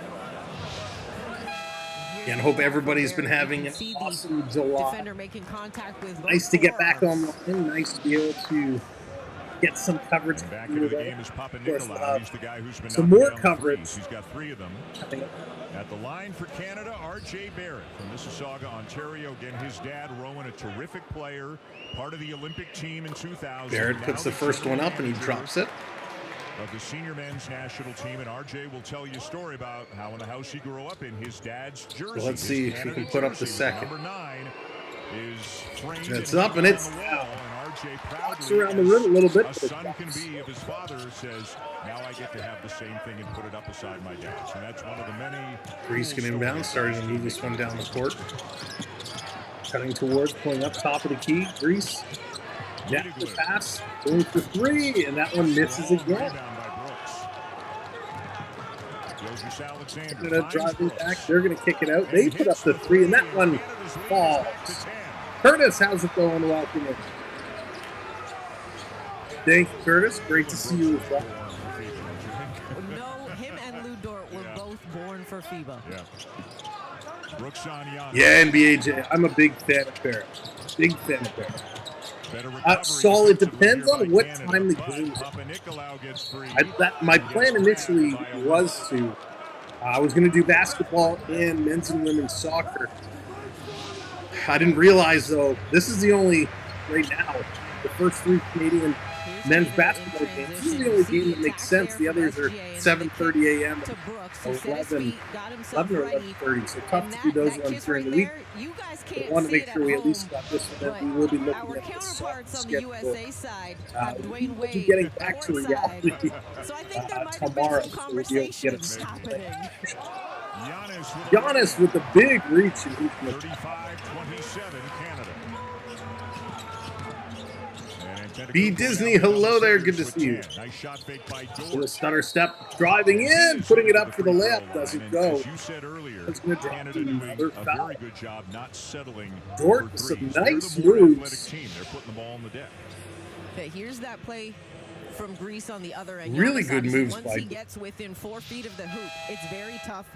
And hope everybody's been having an awesome July. Defender making contact with Nice to get back online. Nice to be able to get some coverage. Back into the game is Papa Nicolau. He's the guy who's been some knocking more down coverage. threes. He's got 3 of them. At the line for Canada, R.J. Barrett from Mississauga, Ontario. Again, his dad, Rowan, a terrific player, part of the Olympic team in 2000. Barrett puts the first one up and he drops it. Of the senior men's national team, and RJ will tell you a story about how in the house he grew up in, his dad's jersey. So let's see if he can put up the second. Number 9 is it's up and it's out. And RJ proudly around the rim a little bit. A son can be of his father says, now I get to have the same thing and put it up beside my dad's. And that's one of the many. Grease can inbound, starting to move this one down the court. Cutting towards, pulling up top of the key. Grease. Yeah, the pass, going for 3, and that one misses again. Canada driving back, they're going to kick it out. They put up the 3, and that one falls. Curtis, how's it going? Welcome in. Thank you, Curtis. Great to see you as well. No, him and Lou Dort were both born for FIBA. Yeah, NBA. I'm a big fan of Barrett. Big fan of Barrett. So it depends on what time the game is. My plan initially was to, I was going to do basketball and men's and women's soccer. I didn't realize, though, this is the only, right now, the first 3 Canadian men's basketball games. This is the only game that makes sense. The others are 7:30 a.m. or 11 or 11:30. So tough to do those ones during the week. I want to make sure we at least got this one. We will be looking at this schedule. We'll be getting back to reality tomorrow. So we'll be able to get it. Giannis with the big reach. 35-27 Canada. B. Disney, hello there. Good to see you. Nice shot fake by With a stutter step, driving in, putting it up for the layup. Doesn't go. As you said earlier, It's going to drop another foul. very good job not settling. Dort, some nice moves. Team. They're putting the ball on the deck. Okay, here's that play from Greece on the other end. Really Giannis, good moves once by. he gets within 4 feet of the hoop, it's very tough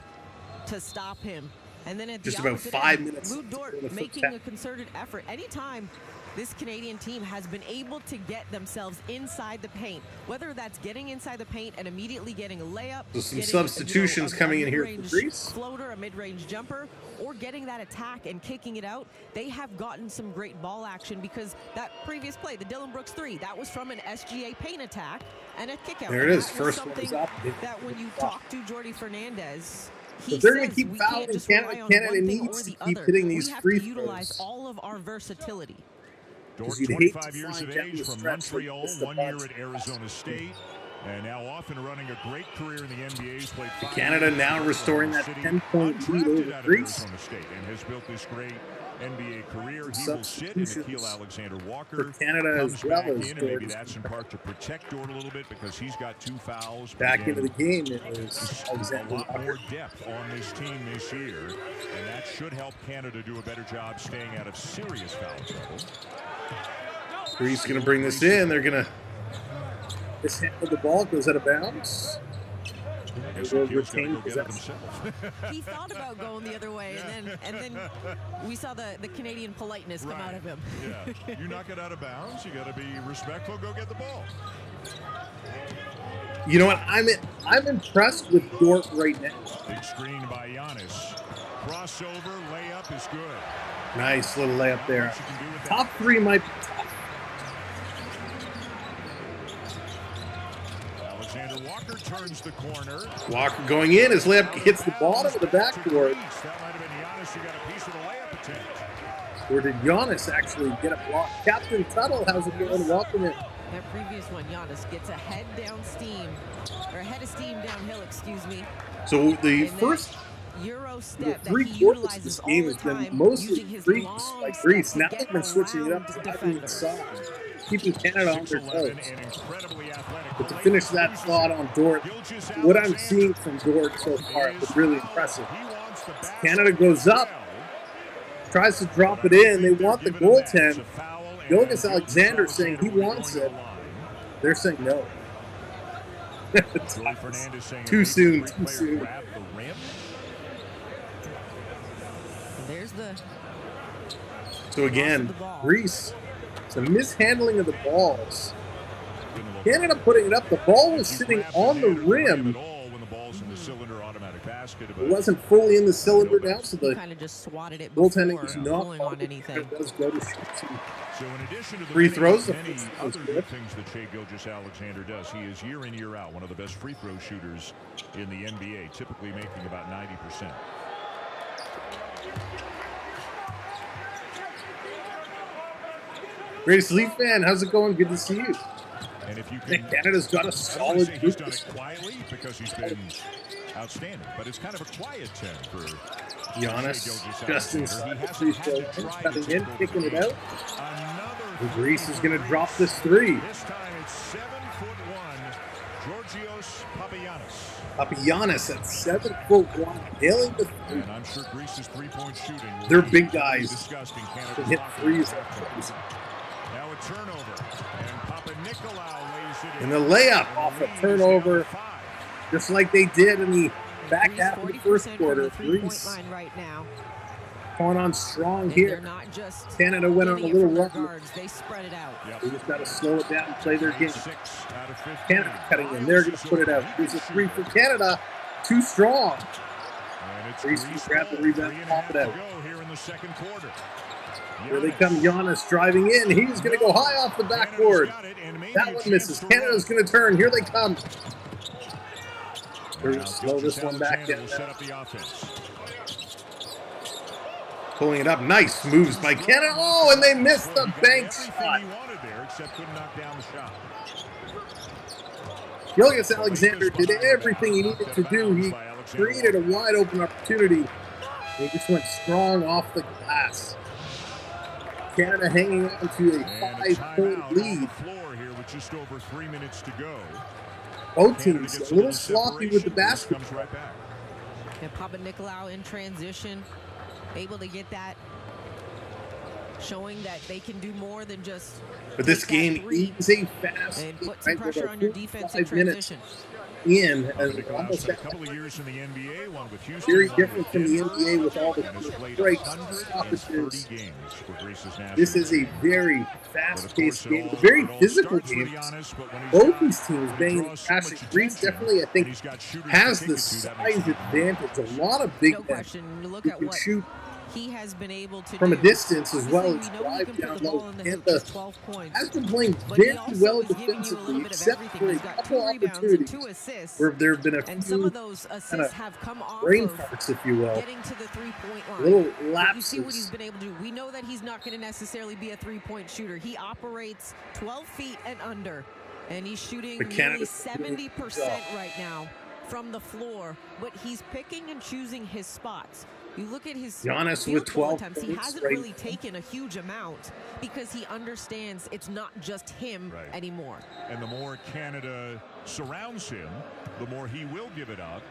to stop him. And then at Just the about 5 end, minutes. Lou Dort making a concerted effort. Anytime this Canadian team has been able to get themselves inside the paint, whether that's getting inside the paint and immediately getting a layup, So some substitutions coming in here for Greece. Floater, a mid-range jumper, or getting that attack and kicking it out, they have gotten some great ball action because that previous play, the Dillon Brooks 3, that was from an SGA paint attack and a kick out. There it is. First one is up. That when you talk to Jordy Fernandez, If they're going to keep fouling, Canada needs to keep hitting these free throws. We have to utilize all of our versatility. Dort, 25 years of age from Montreal, 1 year at Arizona State, and now off and running a great career in the NBA. He's played Canada now restoring that 10-point lead over Greece. And has built this great NBA career. He will sit in Nikhil Alexander-Walker. For Canada as well as Dort. Maybe that's in part to protect Dort a little bit because he's got 2 fouls. Back into the game, it was a lot more depth on this team this year, and that should help Canada do a better job staying out of serious foul trouble. Greece going to bring this in. They're going to mishandle the ball, goes out of bounds. He will retain possession. He thought about going the other way, and then we saw the Canadian politeness come out of him. Yeah, you knock it out of bounds. You got to be respectful. Go get the ball. You know what? I'm impressed with Dort right now. Big screen by Giannis. Crossover layup is good. Nice little layup there. Top 3 might be tough. Walker turns the corner. Walker going in. His layup hits the bottom of the backboard. That might have been Giannis who got a piece of the layup attempt. Or did Giannis actually get a block? Captain Tuttle, how's it going? Welcome in. That previous one, Giannis gets a head of steam downhill, excuse me. So the first Euro step the 3 quarters of this game has been mostly free by Greece. Now they've been switching it up to driving inside, keeping Canada on their toes. But to finish that thought on Dort, what I'm seeing from Dort so far is really impressive. Canada goes up, tries to drop it in. They want the goaltend. Jonas Alexander saying he wants it. They're saying no. Too soon. There's the. So again, Greece, some mishandling of the balls. Canada putting it up. The ball was sitting on the rim. It wasn't fully in the cylinder now, so the kind of just swatted it goaltending before is not pulling on anything. It does go to shoot some So in addition to the free throws. many other good things that Shai Gilgeous-Alexander does, he is year in, year out one of the best free throw shooters in the NBA, typically making about 90%. Greatest Leaf fan, how's it going? Good to see you. And if you can, Canada's got a solid he's group. done it quietly because he's been outstanding, but it's kind of a quiet 10 for Giannis just He inside the hasn't free had throw to line, try cutting to in, take kicking it out. Another And Greece is going to drop this three. This time it's 7'1", Georgios Papagiannis. Papagiannis at 7'1", nailing the three. And I'm sure Greece's three-point shooting will They're be big guys. discussed in To Canada's hit locker threes. room. Now a turnover, and Papanikolaou lays it And the layup off a turnover, just like they did in the back Greece, half of the 40% first from quarter. the three-point Greece line right now. going on strong And here. they're not just Canada went on a getting it little from their run. guards. They spread it out. They just got to slow it down and play their game. 6 out of 15. Canada cutting in. They're going to put it out. Here's a three for Canada. Too strong. And it's Greece can grab the rebound, 3.5 pop it out. to go here in the second quarter. Here they come, Giannis driving in. He's going to go high off the backboard. That one misses. Canada's going to turn. Here they come. They're going to slow this one back down. Will set up the offense. Pulling it up. Nice moves by Canada. Oh, and they missed the bank Everything shot. he wanted there, except couldn't knock down the shot. Gilgeous-Alexander did everything he needed to do. He created a wide open opportunity. He just went strong off the glass. Canada hanging on to a And a 5-point timeout lead. on the floor here with just over 3 minutes to go. Both Canada teams gets a little sloppy with the separation. basketball. Comes right back. And Papanikolaou in transition, able to get that, showing that they can do more than just But this take that game three is a fast and game, put some right? We're pressure about on your defense in 45 minutes transition. in, as Nikolai almost spent a that couple of years in the NBA, one with Houston, very one different with from the Denver, NBA with all the and has played breaks, 130 stoppages. games for Greece's national This is a team. very But of course, fast-paced game, it a very all physical starts with game. Giannis, but when he's Both got- these teams when he banging draws so crashing. much Greece attention, definitely, I and think, he's got shooters has to the kick it to, that size makes it advantage. A lot of big No men question. You look who at can what shoot he has been able to from do. a distance as well Obviously, as we know he drive can put down the low. ball in the hoop. Canada Just 12 points. has been playing But he very also well is giving you a defensively, little bit of except everything. for a He's got couple 2 rebounds and opportunities 2 assists. where there have been a And some few of those assists kinda have come off brain of farts, if you will. getting to the three-point line. Little But you see what he's lapses. been able to do. We know that he's not going to necessarily be a three-point shooter. He operates 12 feet and under, and he's shooting But nearly Canada's doing 70% right now from the floor. But he's picking and choosing his spots. You look at his Giannis field with goal 12 attempts. He points hasn't right really taken a huge amount because he understands it's not just him Right. anymore. And the more Canada surrounds him, the more he will give it up.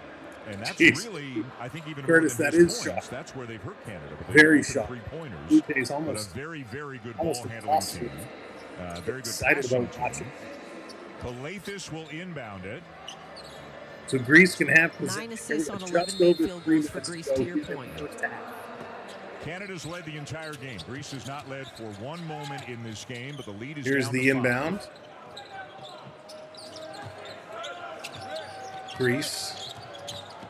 And that's Jeez. really, I think, even Curtis, more than that his is points. shocking. That's where they've hurt Canada. But Very they've shocking. three-pointers. Blue Jays But almost a very, very good almost ball handling impossible. team. Very good Excited passing about watching. team. Palathis will inbound it. So Greece can have 9 assists on just 11 made over field 3 goals for minutes Greece, to go to your here in the point. first half. Canada's led the entire game. Greece has not led for one moment in this game, but the lead is Here's down the to 5. inbound. Greece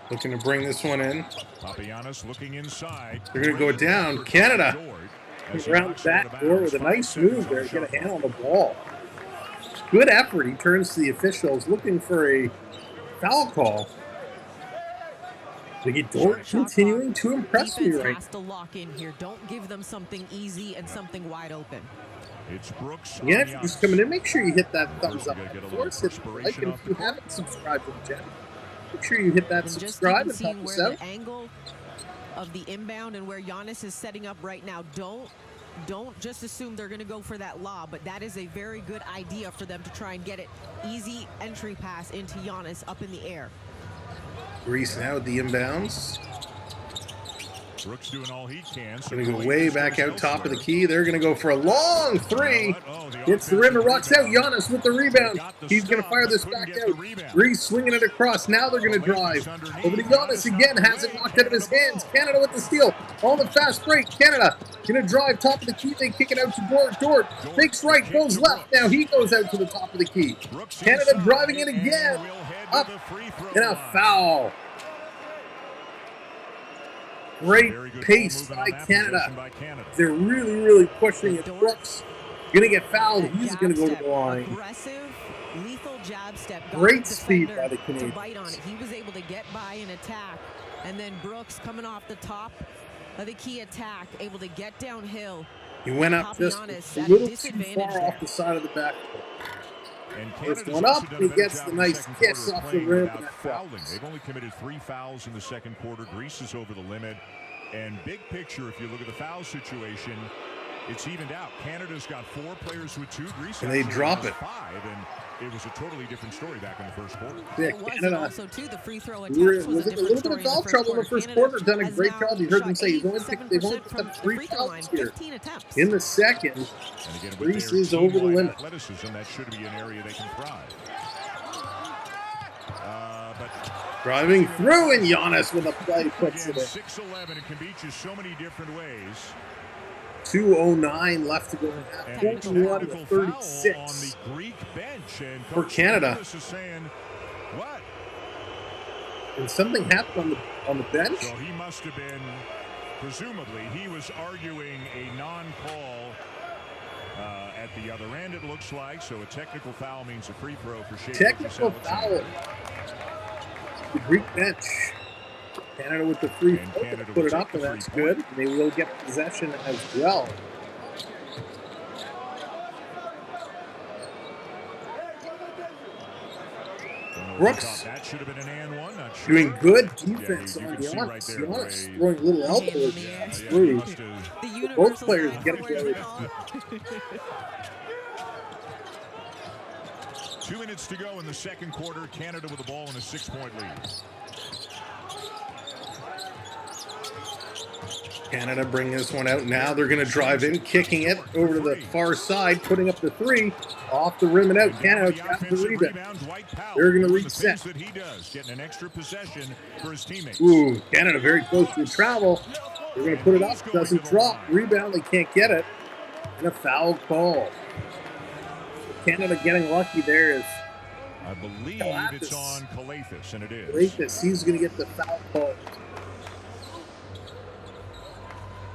looking to bring this one in. Papagiannis looking inside. They're going to go down. Canada around the back door with a nice move there. Get a hand on the ball. Good effort. He turns to the officials looking for a foul call. Dort Short shot continuing clock. to impress me Defense right has to lock in here. Don't give them something easy and something wide open. It's Brooks. Again, if you're just coming in, make sure you hit that thumbs we up. gotta get a Of little course, hit the perspiration like, and off if you the haven't subscribed to the channel, make sure you hit that And just subscribe even and help seeing us where out. the angle of the inbound and where Giannis is setting up right now, don't just assume they're going to go for that lob, but that is a very good idea for them to try and get it easy entry pass into Giannis up in the air. Greece now with the inbounds. Brooks doing all he can. So Going to go way back out top of the key. They're going to go for a long three. Hits the rim and rocks out. Giannis with the rebound. He's going to fire this back out. Greece swinging it across. Now they're going to drive. Over to Giannis again. Has it knocked out of his hands. Canada with the steal. On the fast break. Canada Gonna drive top of the key. They kick it out to Dort. Dort fakes right, goes left. Now he goes out to the top of the key. Canada driving it again. Up and a foul. Great pace by Canada. They're really, really pushing it. Brooks gonna get fouled. He's gonna go to the line. Aggressive, lethal jab step. Great speed by the Canadians. To bite on it. He was able to get by and attack, and then Brooks coming off the top of the key attack, able to get downhill. He went up just a little too far off the side of the back. First one up, he gets the nice kiss off the rim. They've only committed 3 fouls in the second quarter. Greece is over the limit. And big picture, if you look at the foul situation, it's evened out. Canada's got 4 players with 2. Greece and they drop it. 5, and it was a totally different story back in the first quarter. Yeah, Canada also too. The free throw was a little bit of foul trouble in the first quarter. Done a great job. You heard them say they've only picked up 3 fouls here. In the second, Greece is over the limit. Athleticism, that should be an area they can thrive. Driving through, and Giannis with a play puts it in. 6'11", it can beat you so many different ways. 2:09 left to go. 41 to 36 on the Greek bench, and for Canada. Is saying, what? And something happened on the bench. So he must have been, presumably, he was arguing a non-call at the other end. It looks like so. A technical foul means a free throw for Shea. Technical foul. The Greek bench. Canada with the free throw to put it up, and that's good. They will get possession as well. Brooks doing good defense on Giannis. Giannis throwing little elbows. That's through. Both players get it. 2 minutes to go in the second quarter. Canada with the ball in a 6-point lead. Canada bringing this one out. Now they're going to drive in, kicking it over to the far side, putting up the 3, off the rim and out. Canada got the rebound. They're going to reset. Getting an extra possession for his teammates. Ooh, Canada very close to travel. They're going to put it up. Doesn't drop. Rebound. They can't get it. And a foul call. Canada getting lucky there is. I believe it's on Kalathis, and it is. Kalathis, he's going to get the foul call.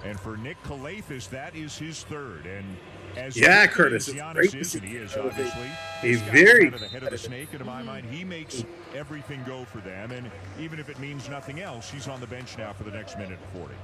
And for Nick Kalathis, that is his 3rd. And as Curtis, it's Giannis great to is, see. and he is obviously. He's very kind of the head of the snake, and in my mind, he makes everything go for them. And even if it means nothing else, he's on the bench now for the next minute 40.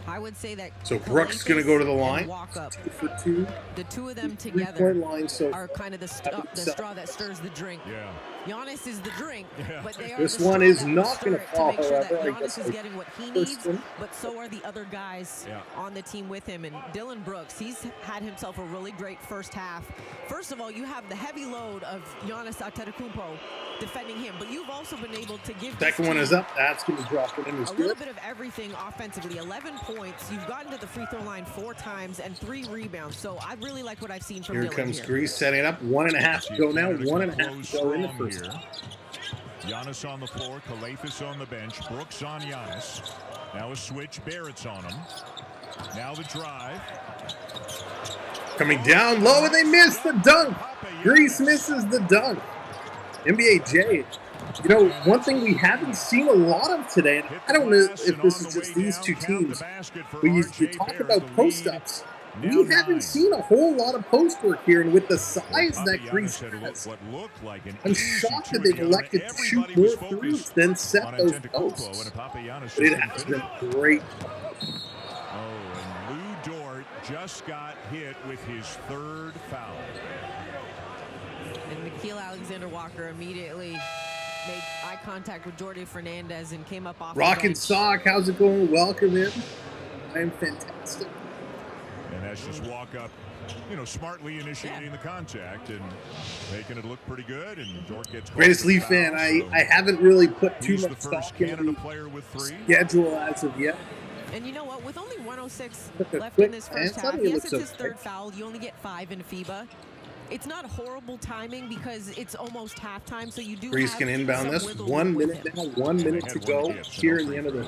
I would say that. So Brooks going to go to the line. Walk up. 2 for 2. The 2 of them together line, so are kind of the straw that stirs the drink. Yeah. Giannis is the drink, but they are this the one is not going to fall. Make sure that however, Giannis is getting what he needs, but so are the other guys on the team with him. And Dylan Brooks, he's had himself a really great first half. First of all, you have the heavy load of Giannis Antetokounmpo defending him, but you've also been able to give. Second one is up. That's going to drop it in. A little bit of everything offensively. 11 points. You've gotten to the free throw line 4 times and 3 rebounds. So I really like what I've seen from Dylan. Here comes Greece setting up. 1.5 to go now. 1.5 to go in the first. Giannis on the floor, Kalathis on the bench, Brooks on Giannis. Now a switch, Barrett's on him. Now the drive. Coming down low, and they miss the dunk. Greece misses the dunk. NBA J. You know, one thing we haven't seen a lot of today, and I don't know if this is just these 2 teams, but you talk about post-ups. We haven't seen a whole lot of post work here, and with the size that Greece has, I'm shocked that they've elected to shoot more threes than set those posts. But it has been great. Oh, and Lou Dort just got hit with his 3rd foul. And Nickeil Alexander-Walker immediately made eye contact with Jordi Fernandez and came up off Rock and Sock, how's it going? Welcome in. I am fantastic. And that's just walk up, you know, smartly initiating the contact and making it look pretty good. And Dort gets greatest Leaf fan. I haven't really put too much stock in the player with 3 schedule as of yet. And you know what? With only 106 left in this first half, yes, it's his 3rd foul. You only get 5 in FIBA. It's not horrible timing because it's almost halftime, so you do. Greece can inbound this. 1 minute now, 1 minute to go here in the end of the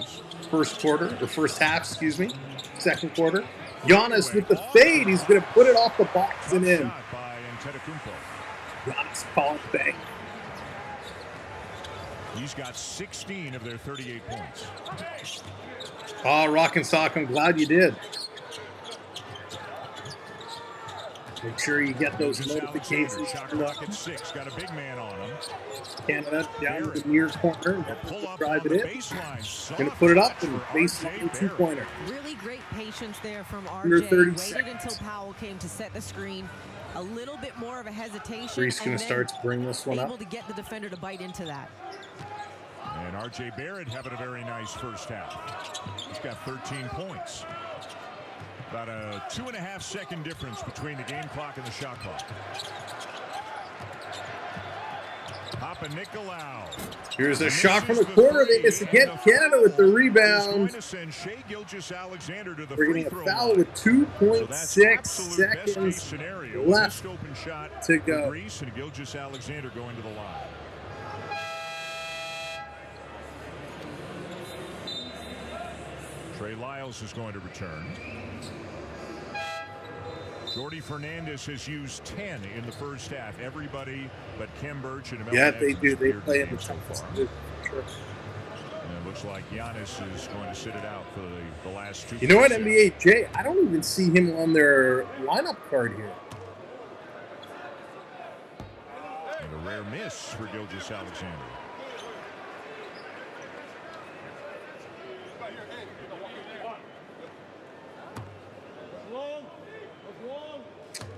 first quarter, or first half, excuse me, second quarter. Giannis with the fade. He's going to put it off the box and in. Shot by Antetokounmpo. Giannis call it back. He's got 16 of their 38 points. Oh, Rock and Sock, I'm glad you did. Make sure you get those notifications. Shot clock at 6. Got a big man on him. Canada down to the near corner. Pull up Drive on it the in. baseline. Going to put it up and baseline two-pointer. Really great patience there from Under RJ. 30 Waited seconds. until Powell came to set the screen. A little bit more of a hesitation. Greece going to start to bring this one able up. to get the defender to bite into that. And RJ Barrett having a very nice first half. He's got 13 points. About a 2.5-second difference between the game clock and the shot clock. Papa Nicolau. Here's a shot from the corner. They miss again. Canada with the rebound. We're getting a foul with 2.6 seconds left to go. Greece and Gilgeous Alexander going to the line. Trey Lyles is going to return. Jordy Fernandez has used 10 in the first half. Everybody but Kim Birch and yeah, they do. They play in the toughest. Sure. And it looks like Giannis is going to sit it out for the last 2. You know what, NBA Jay? I don't even see him on their lineup card here. And a rare miss for Gilgeous Alexander.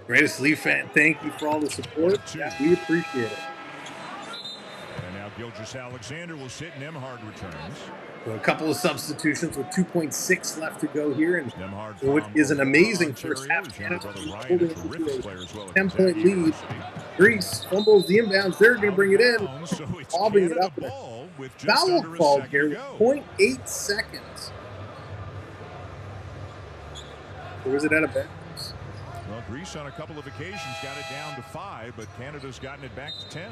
Greatest Leaf fan, thank you for all the support. Yeah, we appreciate it. And now Gilgeous Alexander will sit, and Nembhard returns. So a couple of substitutions with 2.6 left to go here, and Nembhard it is an amazing first half. Canada holding it to a 10-point lead. Greece fumbles the inbounds. They're going to bring it in, lobbing it up. Foul called here with 0.8 seconds. Or was it out of bounds? Well, Greece on a couple of occasions got it down to 5, but Canada's gotten it back to 10.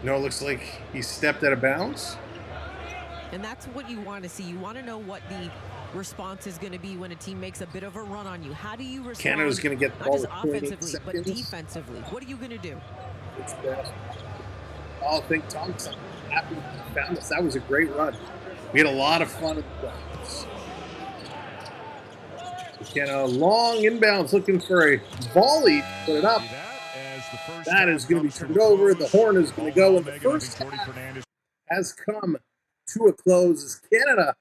No, it looks like he stepped out of bounds. And that's what you want to see. You want to know what the response is going to be when a team makes a bit of a run on you. How do you respond? Canada's going to get the not ball just with 0.8 offensively, but seconds. defensively. What are you going to do? It's best. Oh, thank Thompson. Happy he found us. That was a great run. We had a lot of fun at the playoffs. Canada long inbounds looking for a volley to put it up. That is going to be turned over. The horn is going to go, and the first half has come to a close as Canada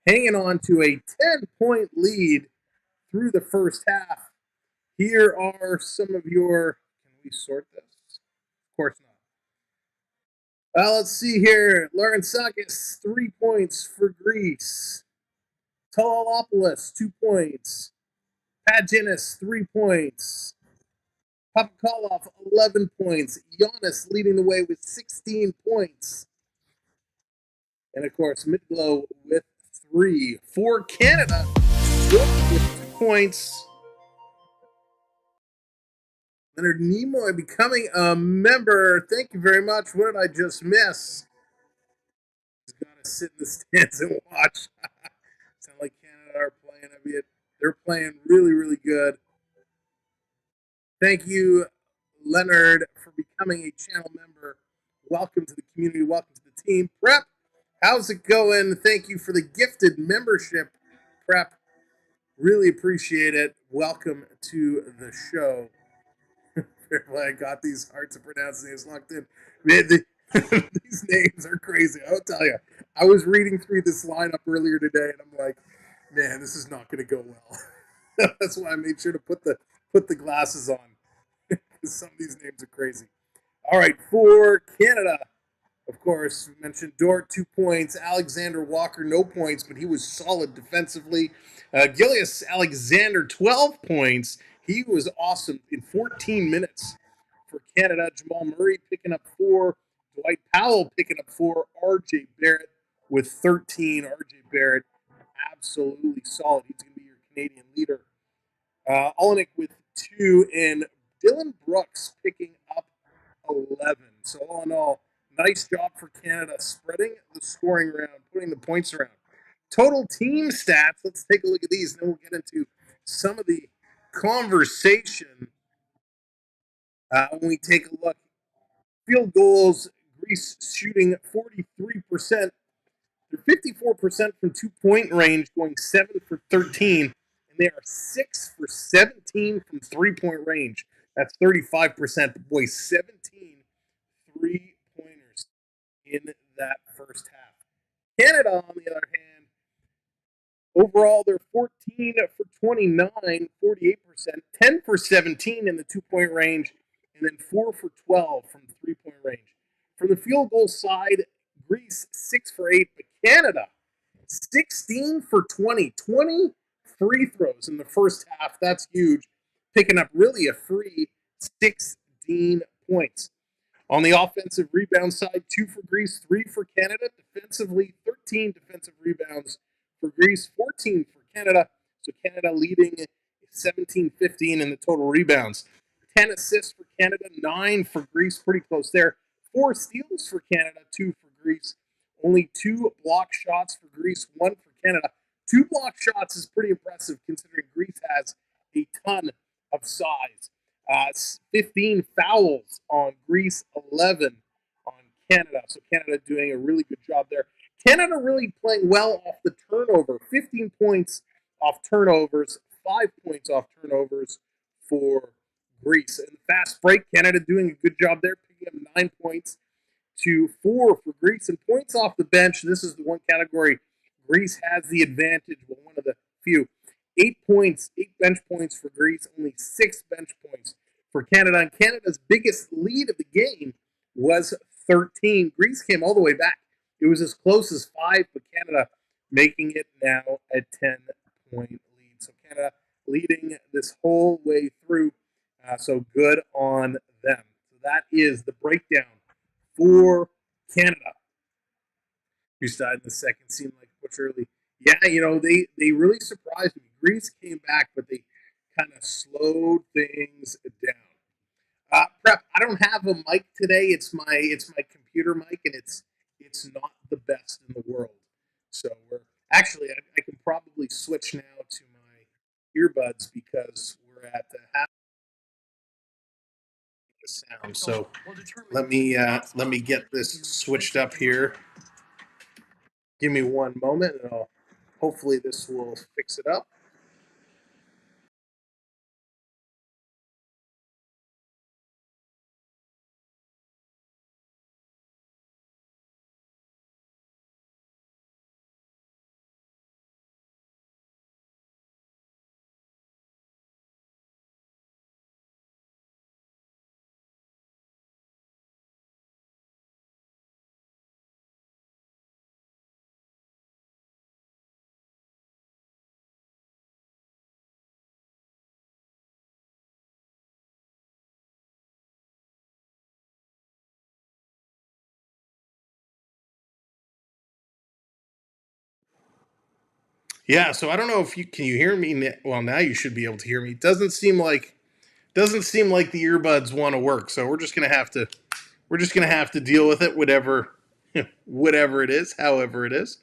hanging on to a 10-point lead through the first half. Here are some of your. Can we sort this? Of course not. Let's see here. Laurensakis, 3 points for Greece. Talalopoulos, 2 points. Paginis, 3 points. Papakalov, 11 points. Giannis leading the way with 16 points. And, of course, Midglow with 3. For Canada, with 2 points. Leonard Nimoy becoming a member. Thank you very much. What did I just miss? Just got to sit in the stands and watch. Sound like Canada are playing. I mean, they're playing really, really good. Thank you, Leonard, for becoming a channel member. Welcome to the community. Welcome to the team. Prep, how's it going? Thank you for the gifted membership, Prep. Really appreciate it. Welcome to the show. I got these hard to pronounce names locked in. Man, these names are crazy. I'll tell you. I was reading through this lineup earlier today, and I'm like, man, this is not going to go well. That's why I made sure to put the glasses on. Because some of these names are crazy. All right, for Canada, of course, we mentioned Dort, 2 points. Alexander Walker, no points, but he was solid defensively. Gilgeous Alexander, 12 points. He was awesome in 14 minutes for Canada. Jamal Murray picking up 4. Dwight Powell picking up 4. RJ Barrett with 13. RJ Barrett, absolutely solid. He's going to be your Canadian leader. Olenek with 2, and Dylan Brooks picking up 11. So all in all, nice job for Canada spreading the scoring around, putting the points around. Total team stats, let's take a look at these, and then we'll get into some of the conversation when we take a look. Field goals, Greece shooting 43%. They're 54% from 2-point range, going 7 for 13. And they are 6 for 17 from 3-point range. That's 35%. The boys, 17 3-pointers in that first half. Canada, on the other hand, overall, they're 14 for 29, 48%, 10 for 17 in the 2-point range, and then 4 for 12 from the 3-point range. From the field goal side, Greece 6 for 8, but Canada 16 for 20, 20 free throws in the first half. That's huge, picking up really a free 16 points. On the offensive rebound side, 2 for Greece, 3 for Canada. Defensively, 13 defensive rebounds for Greece, 14 for Canada. So Canada leading 17-15 in the total rebounds. 10 assists for Canada, 9 for Greece, pretty close there. 4 steals for Canada, 2 for Greece. Only 2 block shots for Greece, 1 for Canada. 2 block shots is pretty impressive considering Greece has a ton of size. 15 fouls on Greece, 11 on Canada. So Canada doing a really good job there. Canada really playing well off the turnover. 15 points off turnovers, 5 points off turnovers for Greece. In the fast break, Canada doing a good job there, picking up 9 points to 4 for Greece. And points off the bench, this is the one category Greece has the advantage, well, one of the few. 8 points, 8 bench points for Greece, only 6 bench points for Canada. And Canada's biggest lead of the game was 13. Greece came all the way back. It was as close as 5, but Canada making it now a 10-point lead. So Canada leading this whole way through. So good on them. So that is the breakdown for Canada. Who started in the second seemed like Butch early. Yeah, they really surprised me. Greece came back, but they kind of slowed things down. Prep, I don't have a mic today. It's my computer mic, and it's not the best in the world. So I can probably switch now to my earbuds because we're at the half the sound. So let me get this switched up here. Give me one moment, and hopefully this will fix it up. Yeah, so I don't know if can you hear me? Well, now you should be able to hear me. It doesn't seem like the earbuds want to work. So we're just gonna have to deal with it, whatever it is, however it is.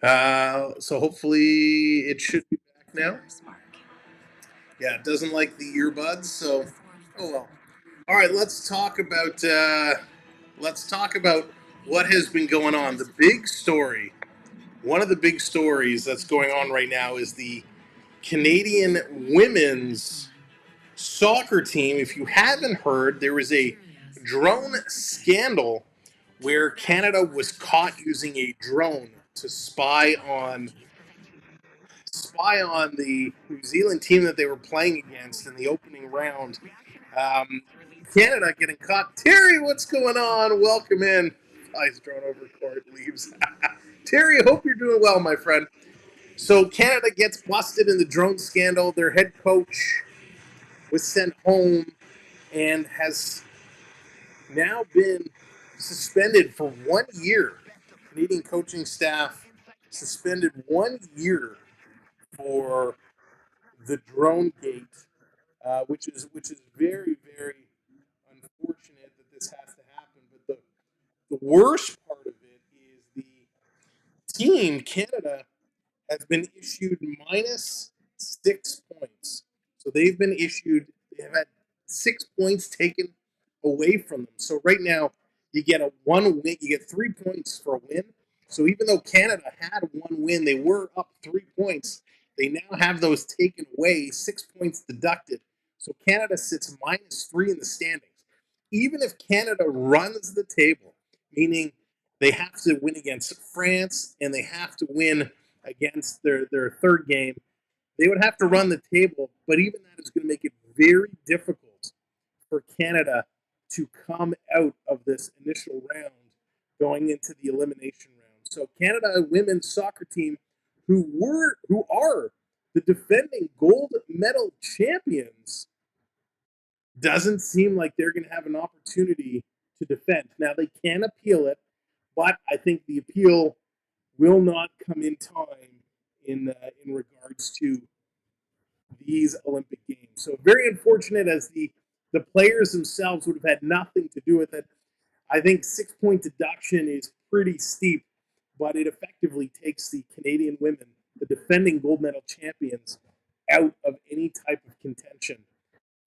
So hopefully it should be back now. Yeah, it doesn't like the earbuds, so oh well. All right, let's talk about what has been going on. The big story, one of the big stories that's going on right now is the Canadian women's soccer team. If you haven't heard, there was a drone scandal where Canada was caught using a drone to spy on the New Zealand team that they were playing against in the opening round. Canada getting caught. Terry, what's going on? Welcome in. Flies drone over court, leaves. Terry, I hope you're doing well, my friend. So Canada gets busted in the drone scandal. Their head coach was sent home and has now been suspended for 1 year. Canadian coaching staff suspended 1 year for the drone gate, which is very, very unfortunate that this has to happen. But the worst part of it is the team, Canada, has been issued minus 6 points. So they've had 6 points taken away from them. So right now, you get a 1 win, you get 3 points for a win. So even though Canada had 1 win, they were up 3 points. They now have those taken away, 6 points deducted. So Canada sits -3 in the standings. Even if Canada runs the table, meaning they have to win against France and they have to win against their third game, they would have to run the table, but even that is going to make it very difficult for Canada to come out of this initial round going into the elimination round. So Canada, a women's soccer team who are the defending gold medal champions, doesn't seem like they're going to have an opportunity to defend. Now they can appeal it, but I think the appeal will not come in time in regards to these Olympic Games. So very unfortunate, as the players themselves would have had nothing to do with it. I think 6-point deduction is pretty steep, but it effectively takes the Canadian women, the defending gold medal champions, out of any type of contention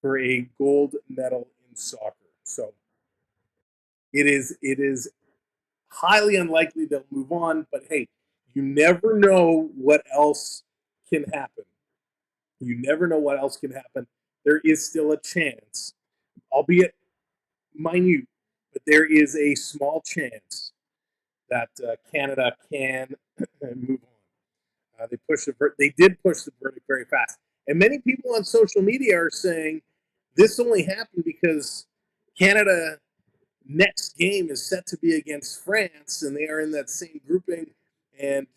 for a gold medal in soccer. So it is highly unlikely they'll move on, but hey, you never know what else can happen. You never know what else can happen. There is still a chance, albeit minute, but there is a small chance that Canada can move on. They did push the verdict very fast, and many people on social media are saying this only happened because Canada next game is set to be against France, and they are in that same grouping. And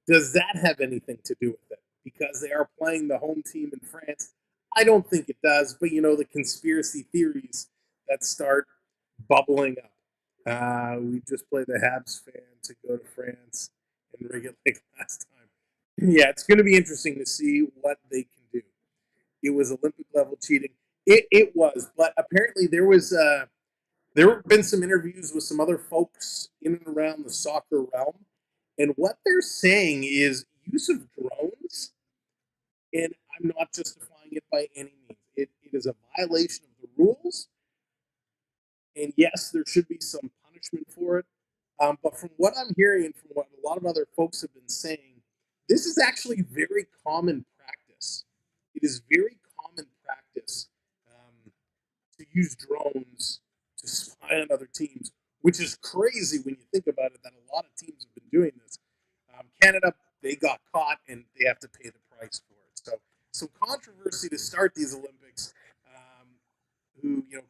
does that have anything to do with it? Because they are playing the home team in France? I don't think it does, but the conspiracy theories that start bubbling up. We just played the Habs fan to go to France and rig it like last time. Yeah, it's going to be interesting to see what they can do. It was Olympic level cheating. It was, but apparently there have been some interviews with some other folks in and around the soccer realm, and what they're saying is use of drones, and I'm not justifying it by any means. It is a violation of the rules, and yes, there should be some punishment for it. But from what I'm hearing and from what a lot of other folks have been saying, this is actually very common practice. It is very common practice to use drones to spy on other teams, which is crazy when you think about it, that a lot of teams have been doing this. Canada, they got caught and they have to pay the price for it. So some controversy to start these Olympics.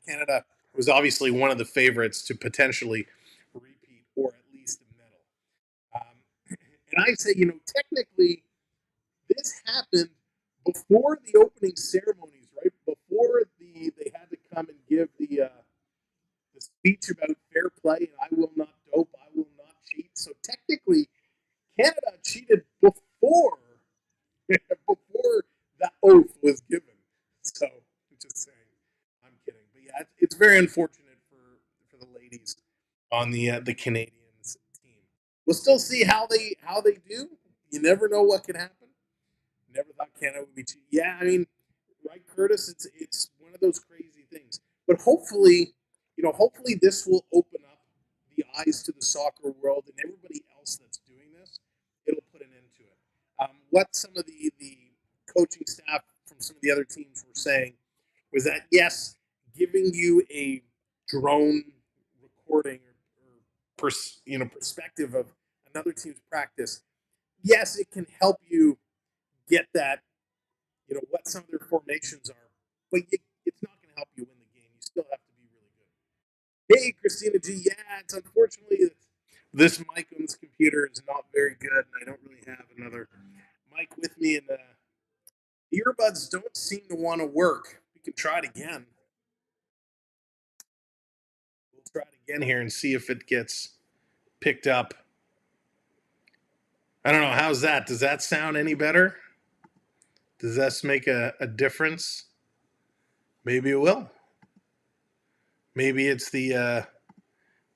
Canada was obviously one of the favorites to potentially repeat or at least a medal. And I say, technically, this happened before the opening ceremonies, right? Before they had to come and give the speech about fair play and I will not dope, I will not cheat. So technically, Canada cheated before before that oath was given. So I'm just saying, I'm kidding, but yeah, it's very unfortunate for the ladies on the Canadians team. We'll still see how they do. You never know what can happen. Never thought Canada would be cheating. Yeah, I mean, right, Curtis? It's one of those crazy things. But hopefully, hopefully this will open up the eyes to the soccer world and everybody else that's doing this. It'll put an end to it. What some of the coaching staff from some of the other teams were saying was that yes, giving you a drone recording or perspective of another team's practice, yes, it can help you get that, what some of their formations are, but it's not going to help you win the game. You still have to be really good. Hey, Christina G. Yeah, it's unfortunately this mic on this computer is not very good, and I don't really have another mic with me, and the earbuds don't seem to want to work. We can try it again. We'll try it again here and see if it gets picked up. I don't know. How's that? Does that sound any better? Does this make a difference? Maybe it will. Maybe it's the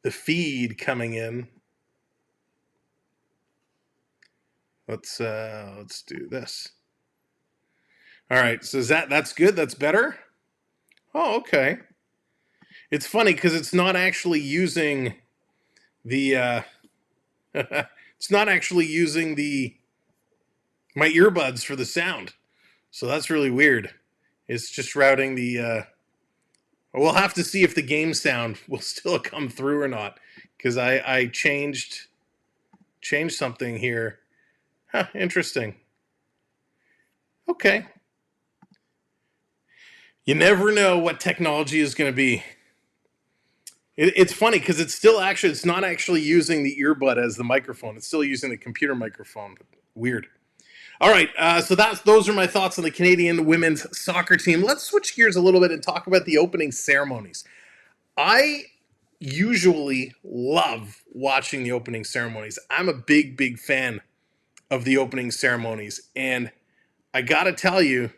feed coming in. Let's do this. All right, so that's good? That's better? Oh, okay. It's funny because it's not actually using the it's not actually using my earbuds for the sound. So that's really weird. It's just routing the we'll have to see if the game sound will still come through or not, because I changed something here. Huh, interesting. Okay. You never know what technology is going to be. It's funny because it's not actually using the earbud as the microphone. It's still using the computer microphone. Weird. All right, so those are my thoughts on the Canadian women's soccer team. Let's switch gears a little bit and talk about the opening ceremonies. I usually love watching the opening ceremonies. I'm a big fan of the opening ceremonies, and I got to tell you,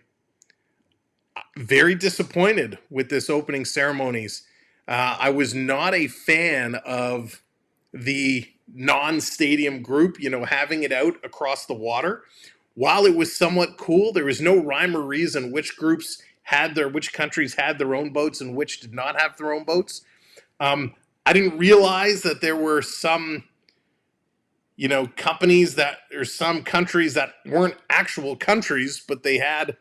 very disappointed with this opening ceremonies. I was not a fan of the non-stadium group, having it out across the water. While it was somewhat cool, there was no rhyme or reason which countries had their own boats and which did not have their own boats. I didn't realize that there were some, companies or some countries that weren't actual countries, but they had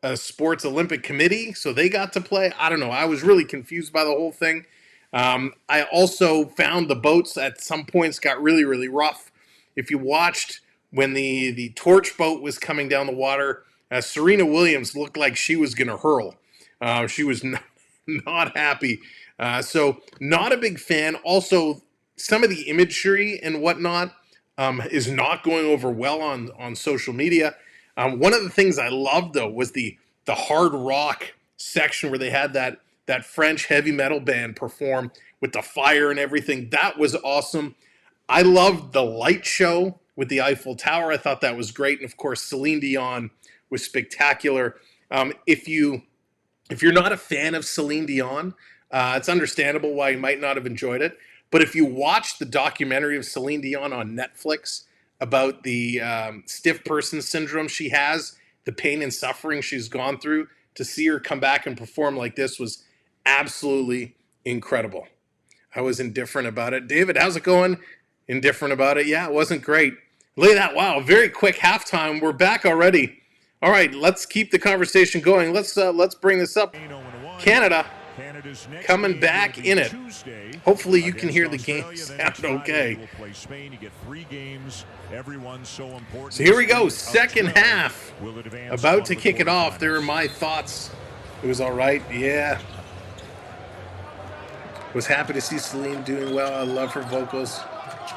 a sports Olympic committee, so they got to play. I don't know. I was really confused by the whole thing. I also found the boats at some points got really rough. If you watched when the torch boat was coming down the water, Serena Williams looked like she was going to hurl. She was not happy. So not a big fan. Also, some of the imagery and whatnot is not going over well on social media. One of the things I loved, though, was the hard rock section where they had that French heavy metal band perform with the fire and everything. That was awesome. I loved the light show with the Eiffel Tower. I thought that was great. And, of course, Celine Dion was spectacular. If you're not a fan of Celine Dion, it's understandable why you might not have enjoyed it. But if you watch the documentary of Celine Dion on Netflix about the stiff person syndrome she has, the pain and suffering she's gone through, to see her come back and perform like this was absolutely incredible. I was indifferent about it. David, how's it going? Indifferent about it? Yeah, it wasn't great. Look at that. Wow, very quick halftime. We're back already. All right, let's keep the conversation going. Let's bring this up. Canada coming back in it. Hopefully you can hear the game sound okay. So here we go, second half. About to kick it off. There are my thoughts. It was all right, yeah. Was happy to see Celine doing well. I love her vocals.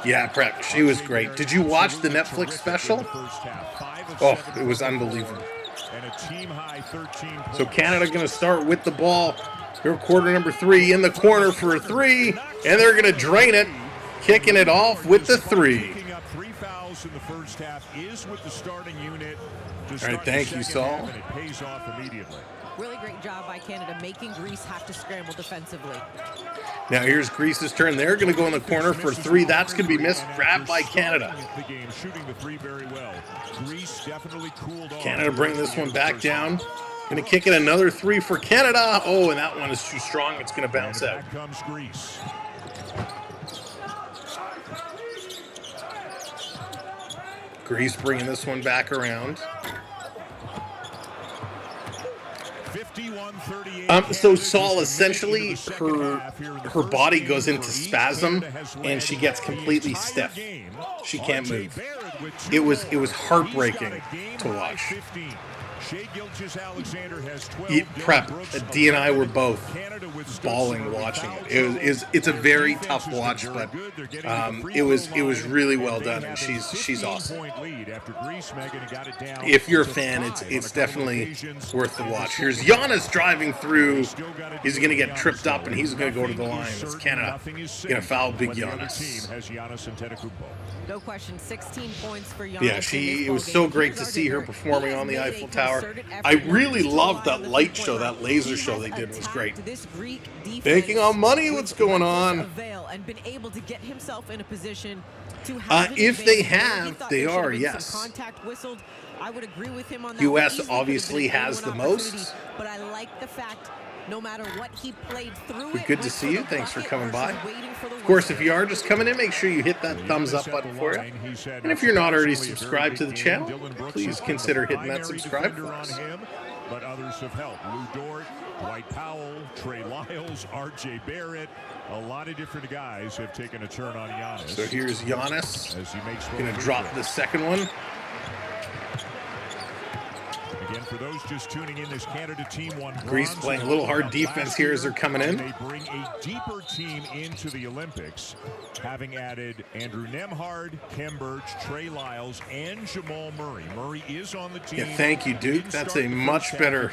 Yeah, Prep, she was great. Did you watch the Netflix special? Oh, it was unbelievable. So Canada going to start with the ball. Here, quarter number 3 in the corner for a 3, and they're going to drain it, kicking it off with the 3. All right, thank you, Saul. Really great job by Canada, making Greece have to scramble defensively. Now here's Greece's turn. They're going to go in the corner for 3. That's going to be missed. Grabbed by Canada. Canada bring this one back down. Going to kick it another 3 for Canada. Oh, and that one is too strong. It's going to bounce out. Greece bringing this one back around. So Saul, essentially, her body goes into spasm and she gets completely stiff. She can't move. It was heartbreaking to watch. Prep, D and I were both bawling watching it. It's a very tough watch, but it was really well done, and she's awesome. If you're a fan, it's definitely worth the watch. Here's Giannis driving through. He's going to get tripped up, and he's going to go to the line. It's Canada going to foul big Giannis. No question, 16 points for Giannis. Yeah, it was so great to see her performing on the Eiffel Tower. I really loved that light show, that laser show they did. It was great. Banking on money, what's going on? And been able to get himself in a position to if they have, they are, yes. Contact whistled I would agree with him on that. U.S. obviously has the most. But I like the fact, no matter what he played through it. Good to see you. Thanks for coming by. Of course, if you are just coming in, make sure you hit that thumbs up button for you. And if you're not already subscribed to the channel, please consider hitting that subscribe for us. But others have helped. Lou Dort, Dwight Powell, Trey Lyles, R.J. Barrett. A lot of different guys have taken a turn on Giannis. So here's Giannis. As he makes going to drop the second one. Again, for those just tuning in, this Canada team won bronze. Greece playing a little hard defense here as they're coming in. They bring a deeper team into the Olympics, having added Andrew Nembhard, Kem Birch, Trey Lyles, and Jamal Murray. Murray is on the team. Yeah, thank you, Duke. That's a much better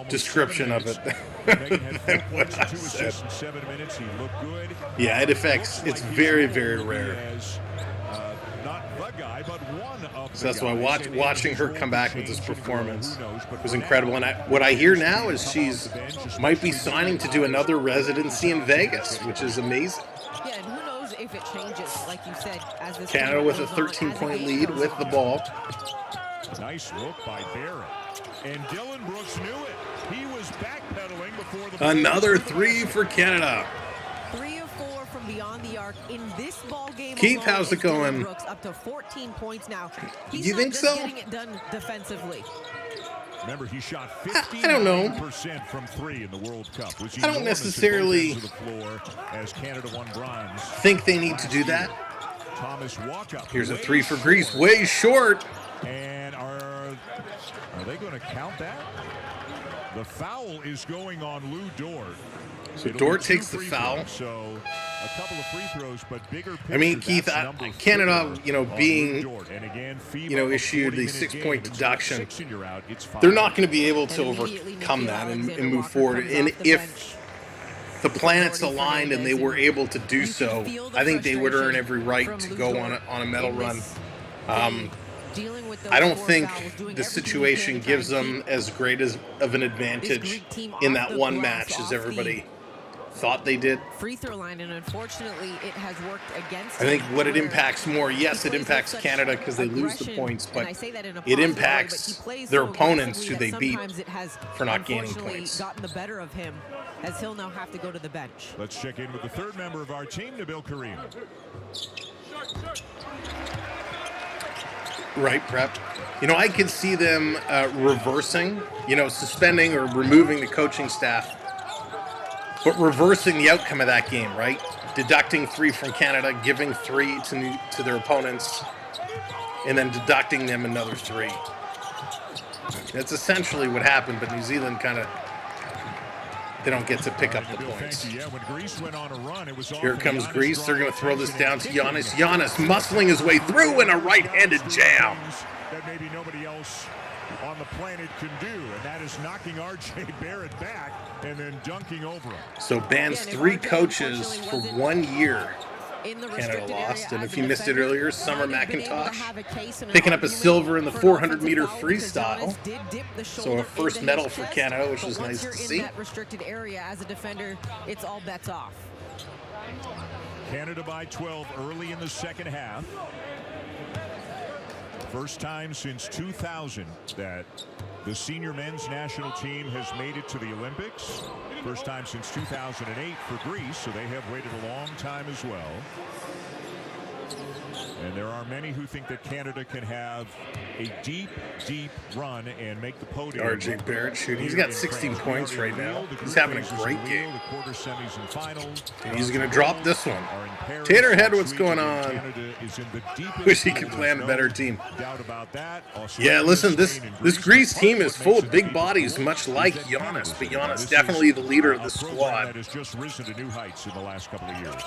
description of it than what I said. 7 minutes. He looked good. Yeah, it affects. It's very, very rare. Not the guy, but one of So that's why watching her come back with this performance was incredible. And what I hear now is she's might be signing to do another residency in Vegas, which is amazing. Yeah, and who knows if it changes, like you said, as this Canada with a 13-point lead with the ball. Nice look by Barrett. And Dylan Brooks knew it. He was backpedaling before the Another three for Canada. 3 of 4 from beyond the arc in this ball game. Keith, how's it going? Brooks up to 14 points now. He's you not think just so? Getting it done defensively. Remember, he shot I don't know. 50% from 3 in the World Cup. Which I don't necessarily the floor as Canada won bronze. Think they need to do that. Thomas Walkup. Here's a 3 for Greece, way short. And are they going to count that? The foul is going on Lou Dort. So Dort takes the foul. So a couple of free throws, but bigger picture. I mean, Keith, Canada, being, issued the 6-point deduction, they're not going to be able to overcome that and move forward. And if the planets aligned and they were able to do so, I think they would earn every right to go on a medal run. I don't think the situation gives them as great of an advantage in that one match as everybody thought they did. Free throw line, and unfortunately it has worked against. I think what it impacts more, yes, it impacts Canada because they lose the points, but it impacts their opponents who they beat for not gaining points. Gotten the better of him, as he'll now have to go to the bench. Let's check in with the third member of our team, Nabil Karim. Right, Prep. I could see them reversing, suspending or removing the coaching staff, but reversing the outcome of that game, right? Deducting 3 from Canada, giving 3 to their opponents, and then deducting them another 3. That's essentially what happened, but New Zealand they don't get to pick up the points. Here comes Greece. They're going to throw this down to Giannis. Giannis muscling his way through in a right-handed jam. That maybe nobody else on the planet can do, and that is knocking R.J. Barrett back and then dunking over him. So bans 3 coaches for 1 year. Canada lost, and if you missed it earlier, Summer McIntosh picking up a silver in the 400-meter freestyle. So a first medal for Canada, which is nice to see. Restricted area as a defender, it's all bets off. Canada by 12 early in the second half. First time since 2000 that the senior men's national team has made it to the Olympics. First time since 2008 for Greece, so they have waited a long time as well. And there are many who think that Canada can have a deep, deep run and make the podium. R.J. Barrett shooting. He's got 16 points right now. He's having a great game. And he's going to drop this one. Taterhead, what's going on? Wish he could play on a better team. Yeah, listen, this Greece team is full of big bodies, much like Giannis. But Giannis definitely the leader of the squad. That has just risen to new heights in the last couple of years.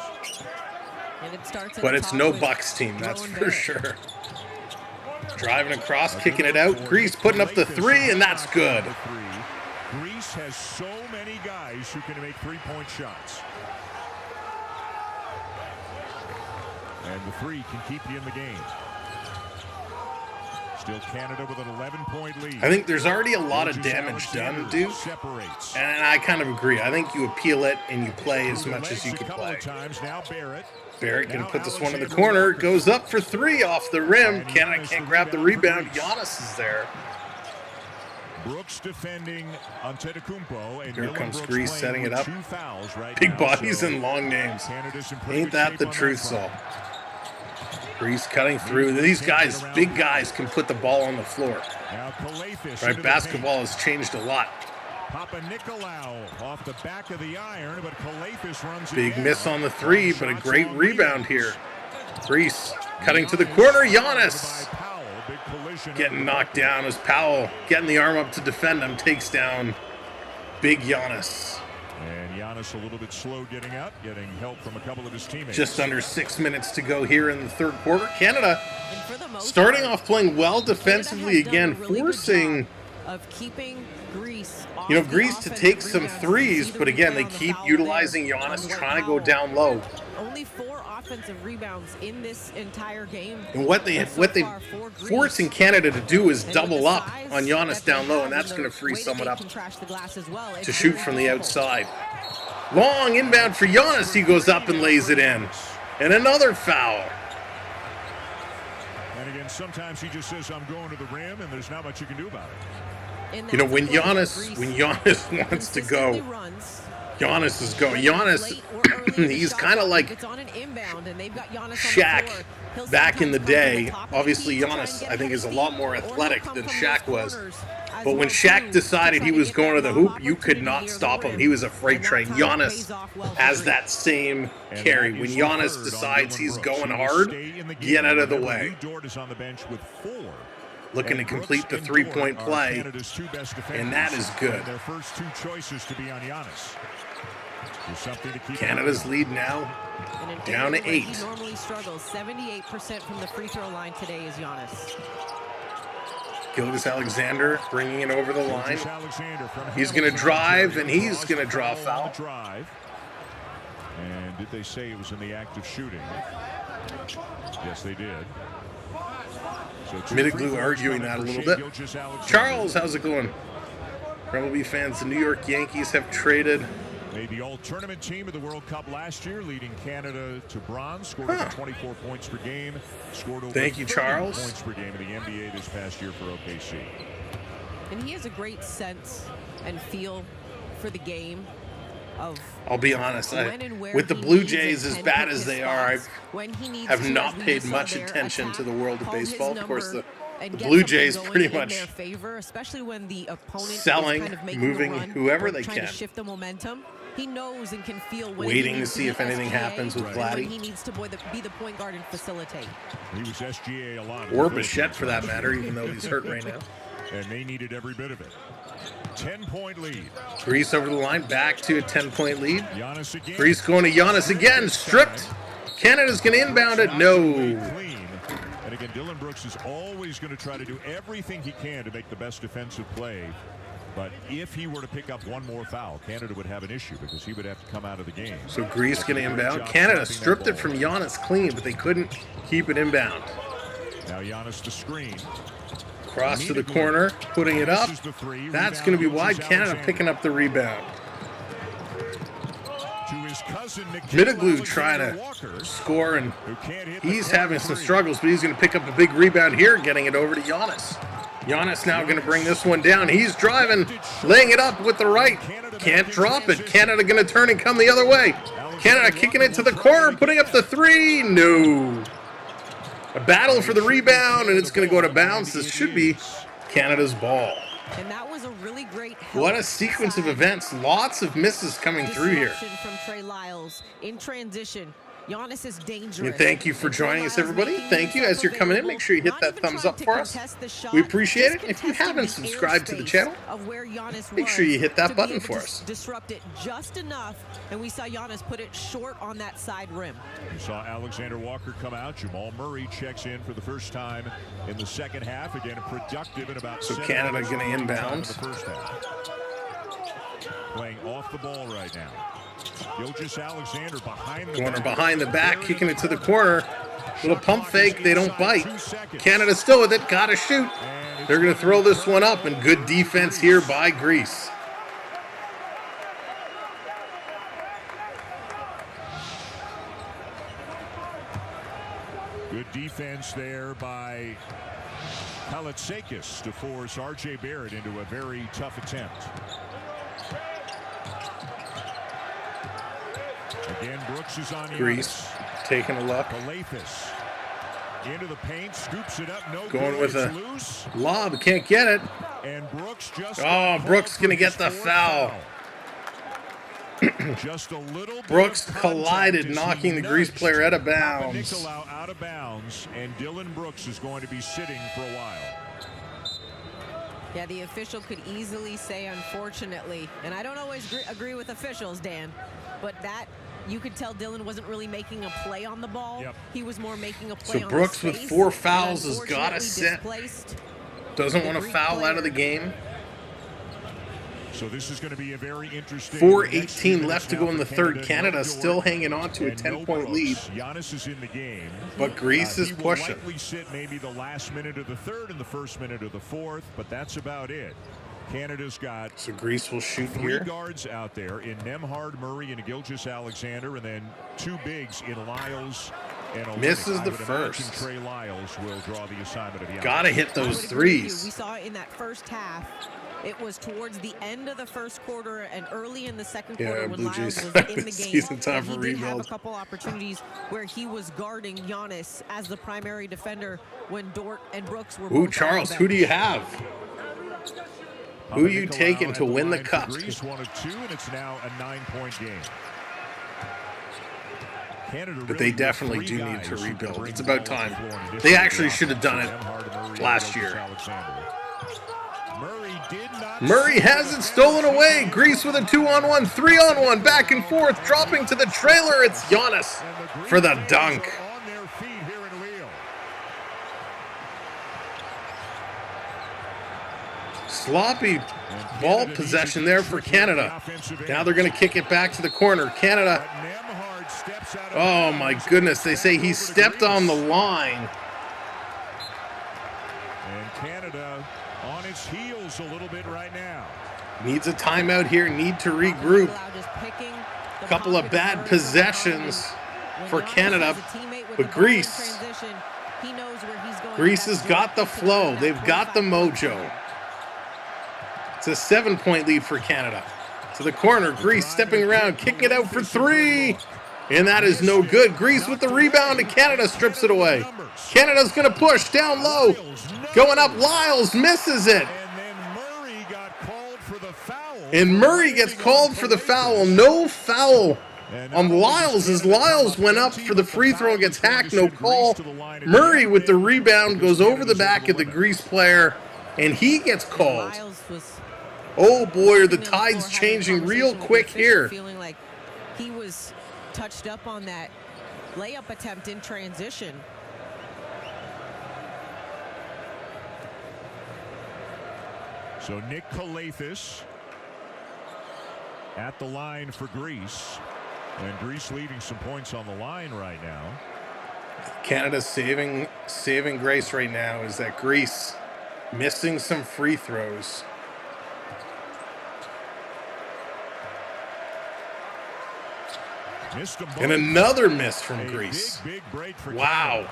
But it's no Bucks team, that's for sure. Driving across, kicking it out. Greece putting up the 3, and that's good. Greece has so many guys who can make 3-point shots. And the 3 can keep you in the game. Still Canada with an 11-point lead. I think there's already a lot of damage done, Duke. And I kind of agree. I think you appeal it and you play as much as you can play. Barrett going to put this one in the corner. Goes up for three off the rim. Canada can't grab the rebound. Giannis is there. Brooks defending Antetokounmpo, and here comes Grease setting it up. Big bodies and long names. Ain't that the truth, Saul? Grease cutting through. These guys, big guys, can put the ball on the floor. Right, basketball has changed a lot. Papa Nicolau off the back of the iron, but Calathis runs big miss on the three, but a great rebound here. Grease cutting to the corner. Giannis getting knocked down as Powell getting the arm up to defend him. Takes down big Giannis. And Giannis a little bit slow getting up, getting help from a couple of his teammates. Just under 6 minutes to go here in the third quarter. Canada starting off playing well defensively again, forcing Greece to take some threes, but again, they keep utilizing Giannis, trying to go down low. Only 4 offensive rebounds in this entire game. And what they forcing Canada to do is double up on Giannis down low, and that's going to free someone up to shoot from the outside. Long inbound for Giannis. He goes up and lays it in. And another foul. And again, sometimes he just says, I'm going to the rim, and there's not much you can do about it. You know, when Giannis wants to go, Giannis is going. Giannis, he's kind of like Shaq back in the day. Obviously, Giannis, I think, is a lot more athletic than Shaq was. But when Shaq decided he was going to the hoop, you could not stop him. He was a freight train. Giannis has that same carry. When Giannis decides he's going hard, get out of the way. Looking to complete the three-point play, and that is good. Their first 2 choices to be on Giannis. Canada's lead now down to 8. He normally struggles. 78% from the free throw line today is Giannis. Gilgeous-Alexander bringing it over the line. He's going to drive, and he's going to draw a foul. And did they say it was in the act of shooting? Yes, they did. Middleglue arguing that a little bit. Charles, how's it going? Rebel fans, the New York Yankees have traded. Made the all-tournament team of the World Cup last year, leading Canada to bronze. Scored over 24 points per game. Scored over 30 points per game in the NBA this past year for OKC. And he has a great sense and feel for the game. I'll be honest, with the Blue Jays as bad as they are, I have not paid much attention to the world of baseball. Of course, the Blue Jays pretty much selling, moving whoever they can. He knows and can feel when waiting to see if anything happens with Vladdy. He needs to be the point guard and facilitate. He was SGA a lot. Or Bichette for that matter, even though he's hurt right now. And they needed every bit of it. 10-point lead. Grease over the line, back to a 10-point lead. Grease going to Giannis again, stripped. Canada's going to inbound it. No. And again, Dillon Brooks is always going to try to do everything he can to make the best defensive play. But if he were to pick up one more foul, Canada would have an issue because he would have to come out of the game. So Grease going to inbound. Canada stripped it from Giannis clean, but they couldn't keep it inbound. Now Giannis the screen. Cross to the corner, putting it up. That's going to be wide. Canada picking up the rebound. Middleglue trying to score, and he's having some struggles, but he's going to pick up a big rebound here, getting it over to Giannis. Giannis now going to bring this one down. He's driving, laying it up with the right. Can't drop it. Canada going to turn and come the other way. Canada kicking it to the corner, putting up the three. No. A battle for the rebound, and it's going to go to bounds. This should be Canada's ball. And that was a really great what a sequence of events. Lots of misses coming through here. From Trey Lyles in transition. Giannis is dangerous. And thank you for joining us, everybody. Thank you. As you're coming in, make sure you hit that thumbs up for us. We appreciate it. If you haven't subscribed to the channel, make sure you hit that button for us. Disrupt it just enough, and we saw Giannis put it short on that side rim. You saw Alexander Walker come out. Jamal Murray checks in for the first time in the second half. Again, productive in about so Canada going to inbound. The first half. Playing off the ball right now. Gilgeous-Alexander behind the back, kicking it to the corner. Little pump fake, they don't bite. Canada still with it, gotta shoot. They're going to throw this one up, and good defense here by Greece. Good defense there by Kalatsakis to force R.J. Barrett into a very tough attempt. Again, Brooks is on Greece taking a look. Kalathis into the paint, scoops it up, no going good, with a loose. lob, can't get it. And Brooks just Brooks going to get the foul. Just a little Brooks collided, knocking the Greece player out of bounds. Nicolau out of bounds, and Dylan Brooks is going to be sitting for a while. Yeah, the official could easily say, unfortunately, and I don't always agree with officials, Dan, but that you could tell Dylan wasn't really making a play on the ball. Yep. He was more making a play on Brooks the with space, 4 fouls has got to sit. displaced. Doesn't want to foul out of the game. So this is going to be a very interesting. 4:18 left to go in the third. Canada still hanging on to a 10-point lead. Giannis is in the game, but Greece is pushing. He will likely sit maybe the last minute of the third and the first minute of the fourth, but that's about it. Canada's got so Greece will shoot 3 here. Guards out there in Nemhard, Murray, and Gilgeous-Alexander, and then 2 bigs in Lyles and Olenek. Misses the first. Trey Lyles will draw the assignment of the. Gotta hit those threes. We saw it in that first half. It was towards the end of the first quarter and early in the second quarter when Lyles was in the game. Time for he did rebuild. have a couple opportunities where he was guarding Giannis as the primary defender when Dort and Brooks were. Ooh, Charles, who do you have? Who are you taking to win the cup? Greece 1 of 2, and it's now a 9-point game. Canada but they definitely do need to rebuild. It's about time. They actually should have done it last year. Murray has it stolen away. Greece with a 2-on-1, 3-on-1, back and forth, dropping to the trailer. It's Giannis for the dunk. Sloppy ball possession there for Canada. Now they're going to kick it back to the corner. Canada. Oh my goodness, they say he stepped on the line. And Canada on its heels a little bit right now. Needs a timeout here, need to regroup. A couple of bad possessions for Canada, but Greece has got the flow. They've got the mojo. It's a 7-point lead for Canada. To the corner, Greece stepping around, kicking it out for 3. And that is no good. Greece with the rebound, and Canada strips it away. Canada's going to push down low. Going up, Lyles misses it. And Murray gets called for the foul. No foul on Lyles as Lyles went up for the free throw, gets hacked, no call. Murray with the rebound goes over the back of the Greece player, and he gets called. Oh boy, are the tides changing real quick here. Feeling like he was touched up on that layup attempt in transition. So Nick Kalathis at the line for Greece, and Greece leaving some points on the line right now. Canada's saving grace right now is that Greece missing some free throws. And another miss from Greece. Big break for wow.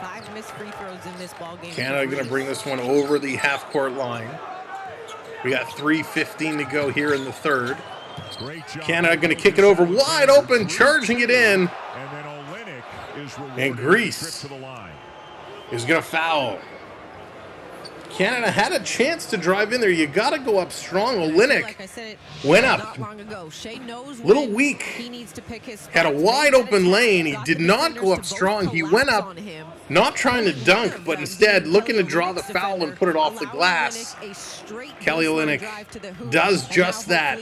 5 missed free throws in this ball game. Canada going to bring this one over the half-court line. We got 3:15 to go here in the third. Canada going to kick it over wide open, charging it in. And Greece is going to foul. Canada had a chance to drive in there. You got to go up strong. Olenek went up. Little weak. Had a wide open lane. He did not go up strong. He went up, not trying to dunk, but instead looking to draw the foul and put it off the glass. Kelly Olenek does just that.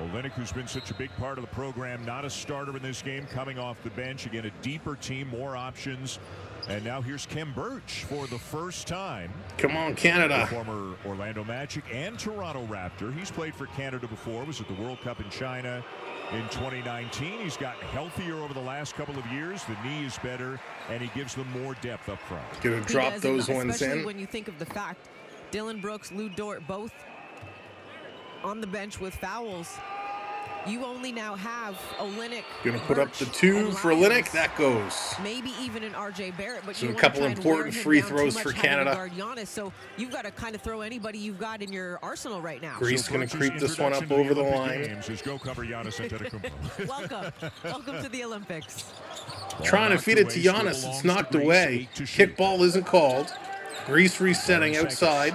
Olenek, who's been such a big part of the program, not a starter in this game, coming off the bench. Again, a deeper team, more options. And now here's Kem Birch for the first time. Come on, Canada. Former Orlando Magic and Toronto Raptor. He's played for Canada before, was at the World Cup in China, in 2019. He's gotten healthier over the last couple of years. The knee is better, and he gives them more depth up front. Gonna drop those ones especially in. when you think of the fact Dylan Brooks, Lou Dort, both on the bench with fouls. You only now have Olynyk. Gonna put up the 2 for Olynyk. That goes. Maybe even an RJ Barrett, but So you a couple important free throws for Canada. Guard Giannis, so you've got to kind of throw anybody you've got in your arsenal right now. Greece gonna creep this one up over the line. Is go cover Giannis Welcome to the Olympics. Trying to feed it to Giannis. It's knocked away. Kickball isn't called. Greece resetting outside.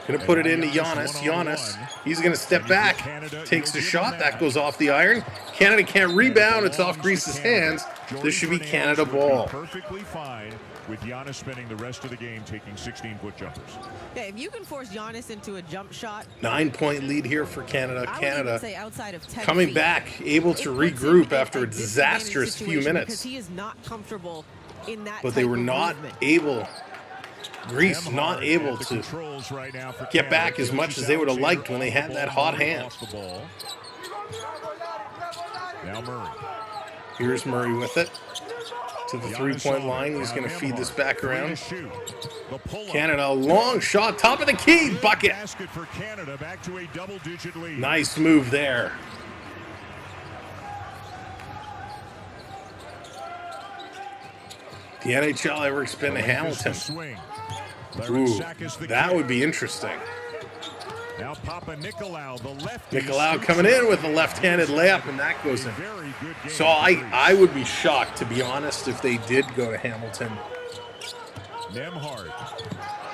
Gonna put it into Giannis. Giannis, he's gonna step back. Takes the shot. That goes off the iron. Canada can't rebound. It's off Greece's hands. This should be Canada ball. Perfectly fine with Giannis spending the rest of the game taking 16-foot jumpers. Yeah, if you can force Giannis into a jump shot. 9-point lead here for Canada. Canada say outside of 10 coming feet, back, able to regroup after a disastrous few minutes. Because he is not comfortable in that. But they were not able. Greece not able to get back as much as they would have liked when they had that hot hand. Now Murray. Here's Murray with it. To the three-point line. He's going to feed this back around. Canada, long shot. Top of the key. Bucket. Nice move there. The NHL ever expend to Hamilton? Ooh, that would be interesting. Now Papa Nicolau, the lefty. Nicolau coming in with a left-handed layup, and that goes in. So I would be shocked, to be honest, if they did go to Hamilton. Nemhard.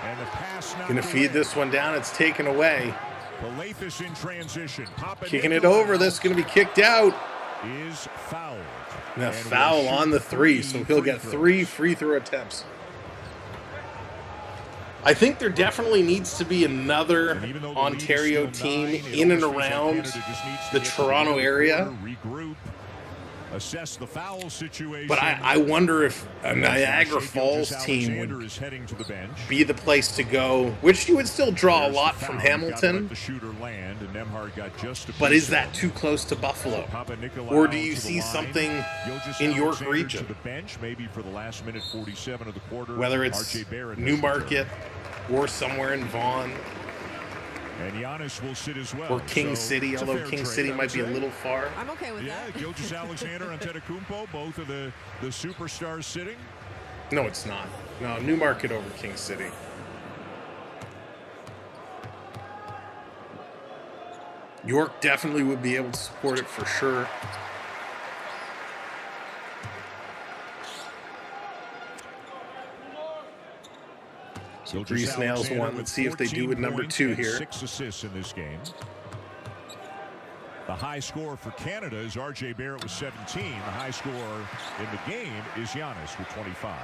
And the pass Gonna feed this one down. It's taken away. Palathis in transition. Kicking it over. This is gonna be kicked out. Is fouled. And a foul on the 3, so he'll get 3 free throw attempts. I think there definitely needs to be another Ontario team in and around the Toronto area. Assess the foul situation. But I wonder if a Niagara Falls team would be the place to go, which you would still draw a lot from Hamilton. But is that too close to Buffalo? Or do you see something in York region? Whether it's Newmarket or somewhere in Vaughan. And Giannis will sit as well. Or King City, although King City might be a little far. I'm okay with that. Yeah, Gilgeous Alexander and Antetokounmpo, both of the superstars sitting. No, it's not. No, Newmarket over King City. York definitely would be able to support it for sure. So Greece nails one. Let's see if they do with number 2 here. 6 assists in this game. The high score for Canada is RJ Barrett with 17. The high score in the game is Giannis with 25.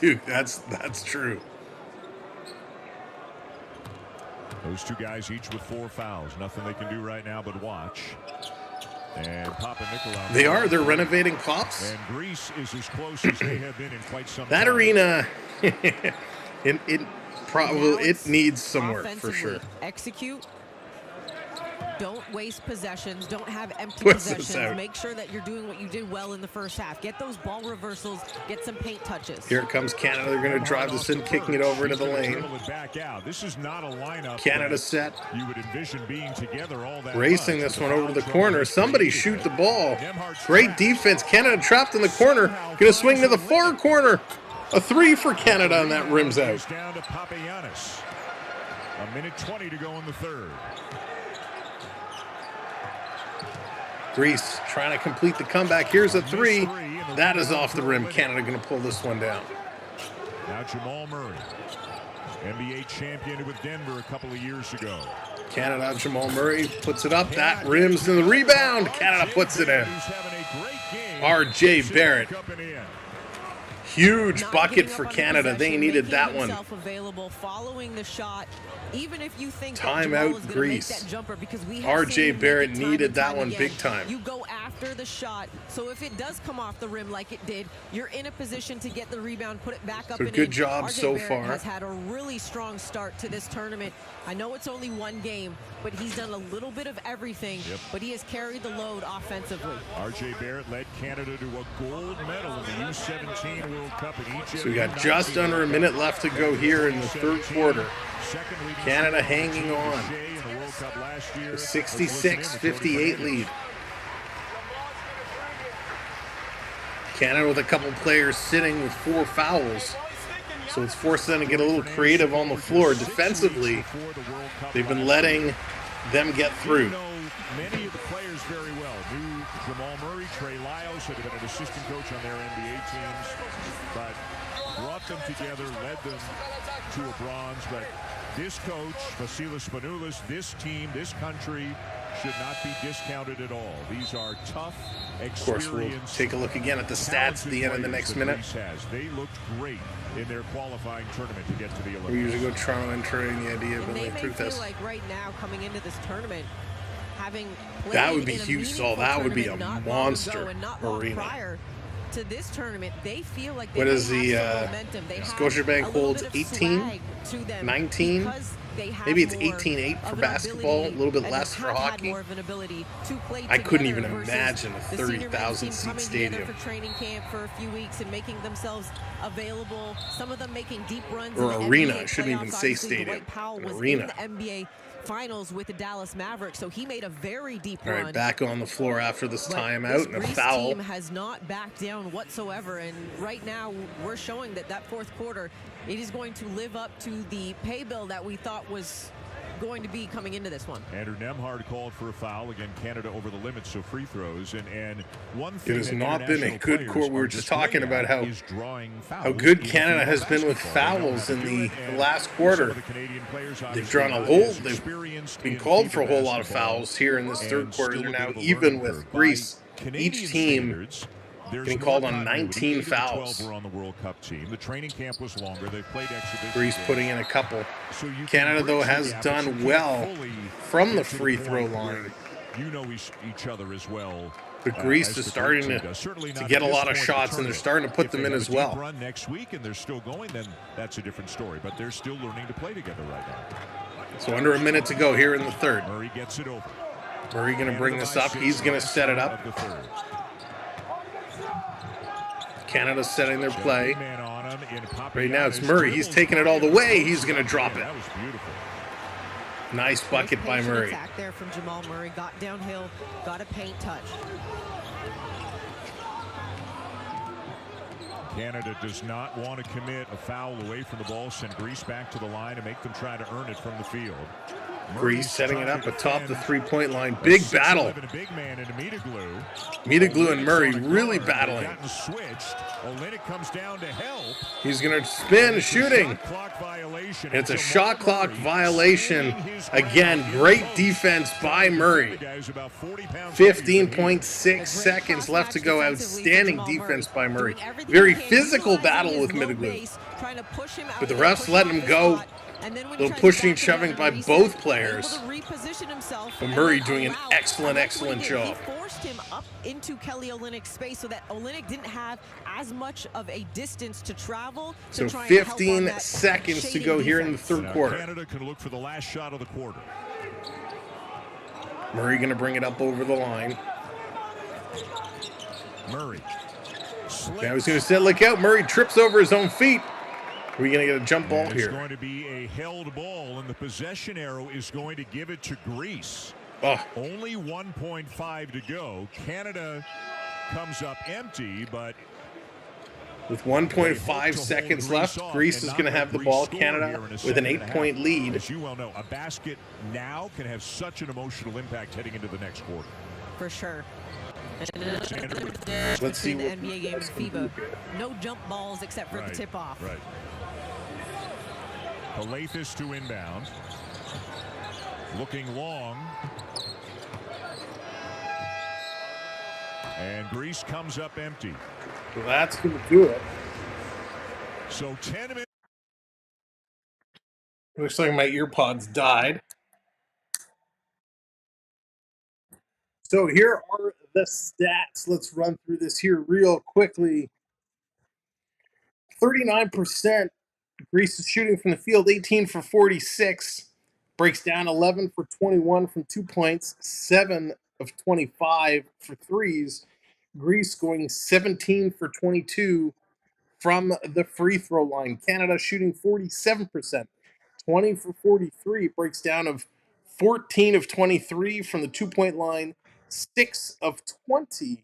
Dude, that's true. Those two guys each with 4 fouls. Nothing they can do right now but watch. And Papa Nicolau. They're renovating Pops. And Greece is as close as they have been in quite some that time. Arena, it needs some work for sure. Execute. Don't waste possessions. Don't have empty What's this possessions. out? Make sure that you're doing what you did well in the first half. Get those ball reversals. Get some paint touches. Here comes Canada. They're going to drive this in, kicking it over into the lane. This is not a lineup. Canada set. You would envision being together all that Racing much. this one over to the corner. Somebody shoot the ball. Great defense. Canada trapped in the corner. Going to swing to the far corner. A 3 for Canada, and that rims out. Down to Papa Giannis. 1:20 to go in the third. Greece trying to complete the comeback. Here's a 3. That is off the rim. Canada going to pull this one down. Now Jamal Murray, NBA champion with Denver a couple of years ago. Canada, Jamal Murray puts it up. That rims to the rebound. Canada puts it in. RJ Barrett. Huge not bucket giving for up on the Canada. They possession, needed making that one. himself available, following the shot, even if you think that Timeout, Jamal is going to make Greece. that jumper, because we have R.J. seen him make Barrett it time needed and that time one again. big time. You go after the shot, so if it does come off the rim like it did, you're in a position to get the rebound, put it back up So and good in. job R.J. so Barrett far. has had a really strong start to this tournament. I know it's only one game, but he's done a little bit of everything, but he has carried the load offensively. R.J. Barrett led Canada to a gold medal in the U17 World Cup in Egypt. So we got just under a minute left to go here in the third quarter. Canada hanging on. 66-58 lead. Canada with a couple players sitting with 4 fouls. So it's forced them to get a little creative on the floor. Defensively, they've been letting them get through. Many of the players very well. Knew Jamal Murray, Trey Lyles had been an assistant coach on their NBA teams, but brought them together, led them to a bronze. But this coach, Vasilis Spanoulis, this team, this country should not be discounted at all. These are tough, Of course, we'll take a look again at the stats at the end of the next minute. They looked great in their qualifying tournament to get to the Olympics. We usually go Toronto and train the idea of And they going may through feel this. like right now, coming into this tournament, having played That would be in a huge, so meaningful that would be a tournament not long monster ago and not long arena. prior to this tournament, they feel like they What is may the, have some momentum. They have Scotiabank a little holds bit of 18, swag to them 19? because they have Maybe it's more 18-8 for of an basketball, a ability little bit and less for have had hockey. more of an ability to play I couldn't together even versus imagine a the senior men's 30,000 team seat coming stadium. together for training camp for a few weeks and making themselves available. Some of them making deep runs Or in the arena, NBA I shouldn't even playoffs. say Obviously, stadium. Dwight Powell An was arena. in the NBA Finals with the Dallas Mavericks, so he made a very deep All run. right, back on the floor after this But timeout this and a Greece foul. team has not backed down whatsoever, and right now we're showing that fourth quarter, it is going to live up to the pay bill that we thought was going to be coming into this one. Andrew Nemhard called for a foul. Again, Canada over the limit, so free throws. And one thing It has that not been a international good players court. We were are just great talking at about how is drawing how fouls good in Canada has been with basketball. They know fouls how in to do the it, and last some quarter. of the Canadian players They've obviously drawn a not whole. as They've experienced been in called FIBA for a whole lot of basketball, fouls here in this third and quarter. still They're a bit now of a even learning with curve. Greece. By Canadian Each team standards, there's being more called on continuity. 19 8 of the fouls. 12 were on the World Cup team. The training camp was longer. They played exhibition Greece games. putting in a couple. So you can Canada, though, bridge the has gap, but you done can't well fully from the get to free point throw where line. You know each other as well. But Greece as is the starting Greek to team does. Certainly to not get at a this lot of point in the shots, and they're tournament. starting to put If them they in have as a deep well. run next week and they're still going, then that's a different story. But they're still learning to play together right now. So under a minute to go here in the third. Murray gets it over. Murray going to bring this up. He's going to set it up. Of the third. Canada's setting their play. Man on him in Right now it's Papagiannis. Murray. He's Dribbles taking it all the by way. him. He's going to drop it. That was beautiful. Nice bucket by Patient Murray. attack there from Jamal Murray. Got downhill, got a paint touch. Canada does not want to commit a foul away from the ball, send Greece back to the line and make them try to earn it from the field. Greece setting it up atop the three-point line. A Big 6'11" battle. big man into Metaglue. Metaglue and Murray Olynyk's on really the guard. battling. They've gotten switched. Olynyk comes down to help. He's going to spin, shooting. Shot clock violation. It's a Jamal shot clock Murray violation. standing his ground Again, in the great post. defense by Murray. The guy's about 40 pounds heavier than he is. 15.6 seconds left to go. Outstanding defense by Murray. Very physical battle with Metaglue. But the refs letting him go. Little pushing, shoving by both players. But Murray doing an excellent job. He forced him up into Kelly Olynyk's space so that Olynyk didn't have as much of a distance to travel. So to try and help on 15 that seconds to shading go here in the defense. third Now quarter. Canada can look for the last shot of the quarter. Murray going to bring it up over the line. Murray. Now he's going to set look out. Murray trips over his own feet. Are we going to get a jump ball It's here? going to be a held ball, and the possession arrow is going to give it to Greece. Oh, Only 1.5 to go. Canada comes up empty, but with 1.5 seconds left, Greece is going to have the ball. Canada with an 8-point lead. As you well know, a basket now can have such an emotional impact heading into the next quarter. For sure. Let's see In the what NBA game in FIBA. No jump balls except for the tip off. Right. Palathis to inbound. Looking long. And Greece comes up empty. So that's going to do it. So 10 minutes. Looks like my earpods died. So here are the stats. Let's run through this here real quickly. 39% Greece is shooting from the field, 18 for 46. Breaks down 11 for 21 from 2 points, 7 of 25 for threes. Greece going 17 for 22 from the free throw line. Canada shooting 47%, 20 for 43. Breaks down of 14 of 23 from the 2-point line, 6 of 20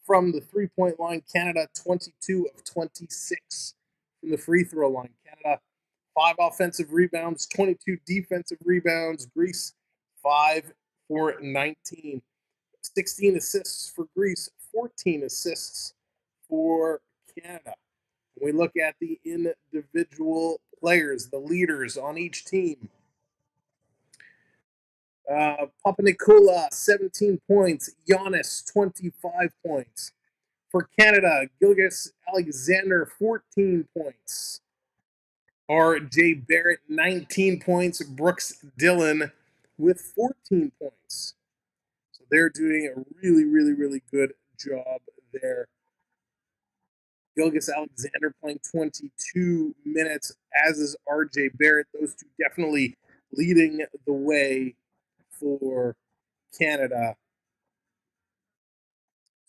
from the 3-point line. Canada 22 of 26 from the free throw line. Canada 5 offensive rebounds, 22 defensive rebounds. Greece 5 for 19. 16 assists for Greece, 14 assists for Canada. When we look at the individual players, the leaders on each team, Papanikolaou, 17 points. Giannis, 25 points. For Canada, Gilgeous Alexander, 14 points. R.J. Barrett, 19 points. Brooks Dillon with 14 points. So they're doing a really, really, really good job there. Gilgeous Alexander playing 22 minutes, as is R.J. Barrett. Those two definitely leading the way for Canada.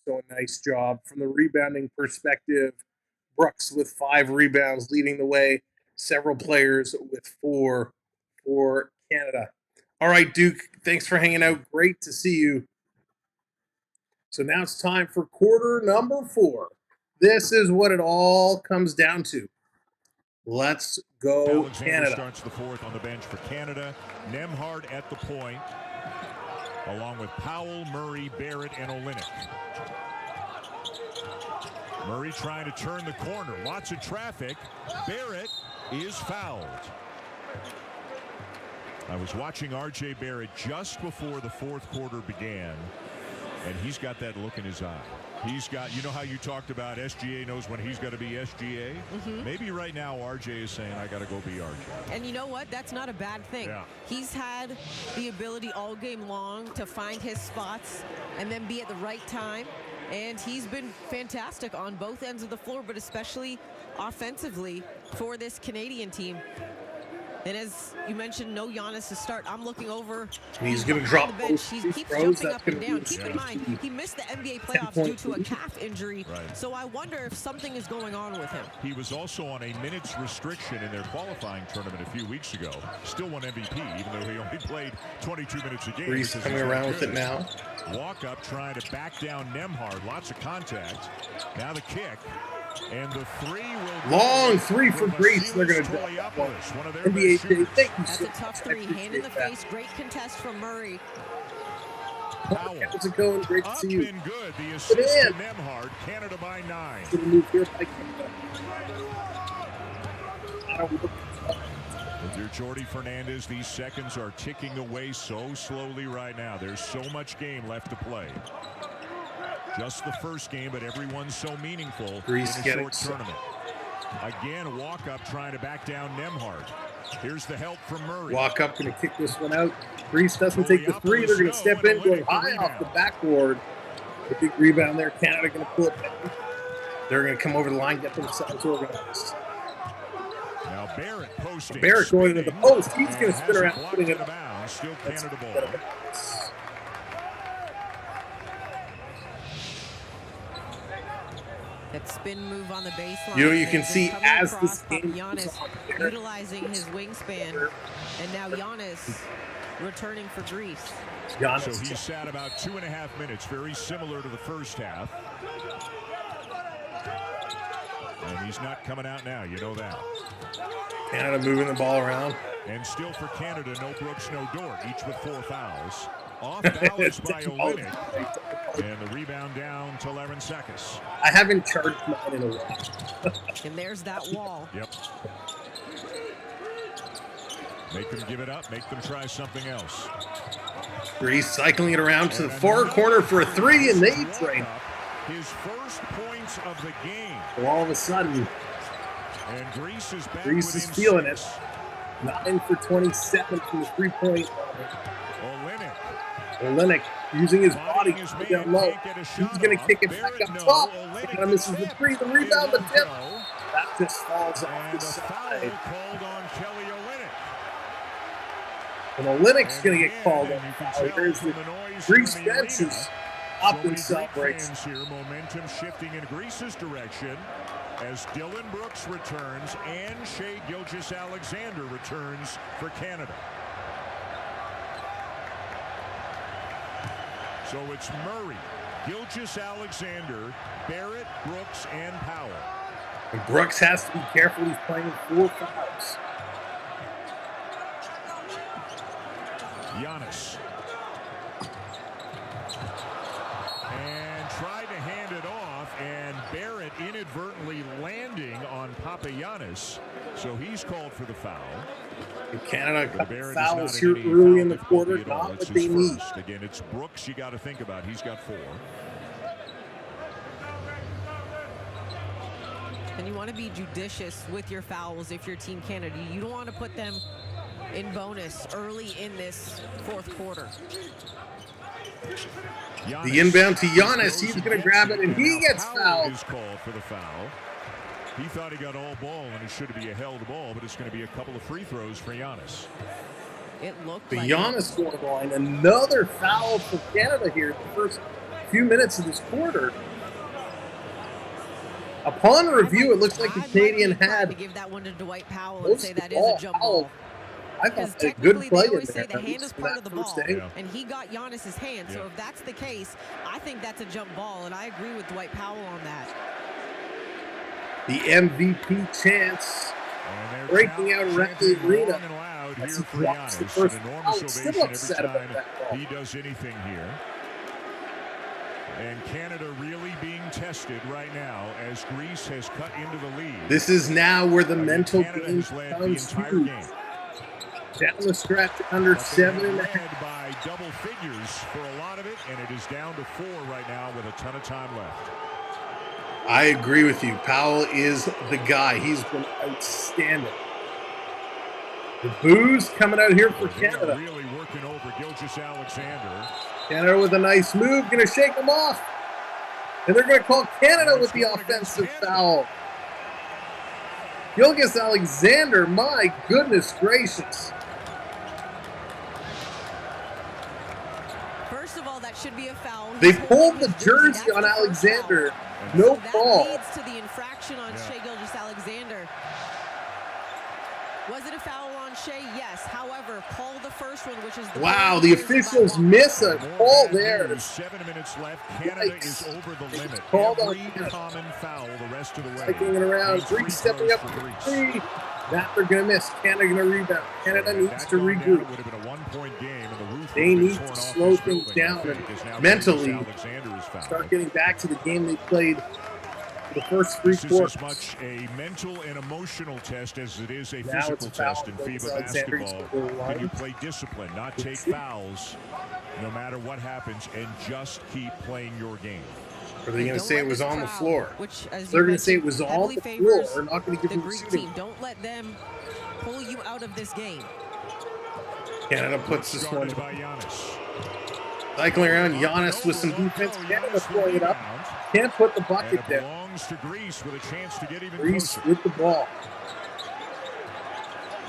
So a nice job. From the rebounding perspective, Brooks with 5 rebounds leading the way. Several players with 4 for Canada. All right, Duke, thanks for hanging out. Great to see you. So now it's time for quarter number 4. This is what it all comes down to. Let's go, Alexander Canada. Starts the fourth on the bench for Canada. Nembhard at the point, along with Powell, Murray, Barrett, and Olynyk. Murray trying to turn the corner. Lots of traffic. Barrett is fouled. I was watching R.J. Barrett just before the fourth quarter began, and he's got that look in his eye. He's got, you know how you talked about SGA knows when he's got to be SGA? Mm-hmm. Maybe right now RJ is saying, I got to go be RJ. And you know what? That's not a bad thing. Yeah. He's had the ability all game long to find his spots and then be at the right time. And he's been fantastic on both ends of the floor, but especially offensively for this Canadian team. And as you mentioned, no Giannis to start. I'm looking over. He's going to drop the bench. He keeps jumping up and down. Keep in mind, he missed the NBA playoffs due to a calf injury. Right. So I wonder if something is going on with him. He was also on a minutes restriction in their qualifying tournament a few weeks ago. Still won MVP, even though he only played 22 minutes a game. Reese coming around with it now. Walk up, trying to back down Nembhard. Lots of contact. Now the kick. And the three will long 3 for Greece. They're going to drop one. NBA Day. Thank you so much. That's a tough 3. Hand in the face. Great contest from Murray. Powell. How's it going? Great to see you. Up and good. The assist to Nembhard. Canada by 9. With your Jordy Fernandez, these seconds are ticking away so slowly right now. There's so much game left to play. Just the first game, but everyone's so meaningful Greece in a short tournament. Again, walk up trying to back down Nembhard. Here's the help from Murray. Walk up, going to kick this one out. Greece doesn't take the 3. They're going to step in, going high off the backboard. The big rebound there. Canada going to pull it back. They're going to come over the line, get themselves organized. Now Barrett posting. Barrett going to the post. He's going to spin around, putting it down. Still Canada ball. That spin move on the baseline. You know, you can see as this game Giannis utilizing his wingspan, and now Giannis returning for Greece. So he sat about 2.5 minutes, very similar to the first half. And he's not coming out now, you know that. Canada moving the ball around. And still for Canada, no Brooks, no Dort, each with 4 fouls. Off balance by Olynyk. And the rebound down to Larry Sakis. I haven't charged mine in a while. And there's that wall. Yep. Make them give it up. Make them try something else. Greece cycling it around to the far corner for a 3, and they trade. His first points of the game. So all of a sudden, And Greece is back. Greece is feeling it. 9 for 27 from the three-point line. Olynyk using his body to get down low. He's going to kick it back up top. Kind of misses the three. The rebound, the tip. That just falls off the side. And Olynyk's going to get called on foul. There's the Greece bench is up in celebration. Here, momentum shifting in Greece's direction as Dillon Brooks returns and Shai Gilgeous-Alexander returns for Canada. So it's Murray, Gilgeous-Alexander, Barrett, Brooks, and Powell. And Brooks has to be careful. He's playing 4 fouls. Giannis. And tried to hand it off, and Barrett inadvertently landing on Papagiannis. So he's called for the foul. And Canada got fouls here early in the quarter, not what they need. Again, it's Brooks you got to think about. He's got 4. And you want to be judicious with your fouls if you're Team Canada. You don't want to put them in bonus early in this fourth quarter. The inbound to Giannis. He's going to grab it, and he gets fouled. Is called for the foul. He thought he got all ball, and it should be a held ball, but it's going to be a couple of free throws for Giannis. It looked the like Giannis scoring line. Another foul for Canada here in the first few minutes of this quarter. Upon review, it looks like the Canadian had to give that one to Dwight Powell and say that is a jump ball. I thought a good play in there. Say the hand is part of the ball, and he got Giannis's hand. So if that's the case, I think that's a jump ball, and I agree with Dwight Powell on that. The MVP chance breaking out around the arena. As he blocks the first foul, still upset about that ball. He does anything here. And Canada really being tested right now as Greece has cut into the lead. This is now where the mental game comes huge. Down the stretch, under 7.5. By double figures for a lot of it, and it is down to 4 right now with a ton of time left. I agree with you. Powell is the guy. He's been outstanding. The boos coming out here for Canada. Really working over Gilgeous-Alexander. Canada with a nice move, going to shake him off. And they're going to call Canada with the offensive foul. Gilgeous-Alexander, my goodness gracious. First of all, that should be a foul. They pulled the jersey on Alexander. No call. That leads to the infraction on Shai Gilgeous-Alexander. Was it a foul on Shai? Yes. However, call the first one, which is the wow, the officials miss a call there. 7 minutes left. Canada is over the limit. Called Every on common foul the rest of the way. Cycling it around. Greece stepping up for 3. That they're going to miss. Canada going to rebound. Canada needs to regroup. Would have been a 1-point game, and the roof they need to slow things down and mentally start getting back to the game they played the first 3 quarters. This is as much a mental and emotional test as it is a physical test in FIBA basketball. Can you play discipline, not take fouls, no matter what happens, and just keep playing your game? Or are they going to say it was on the floor? They're going to say it was on the floor. They're not going to give them a shooting. Don't let them pull you out of this game. Canada puts this one. Cycling around, Giannis with some defense. Canada throwing it up. Can't put the bucket there. Belongs to Greece with a chance to get even Greece closer. with the ball.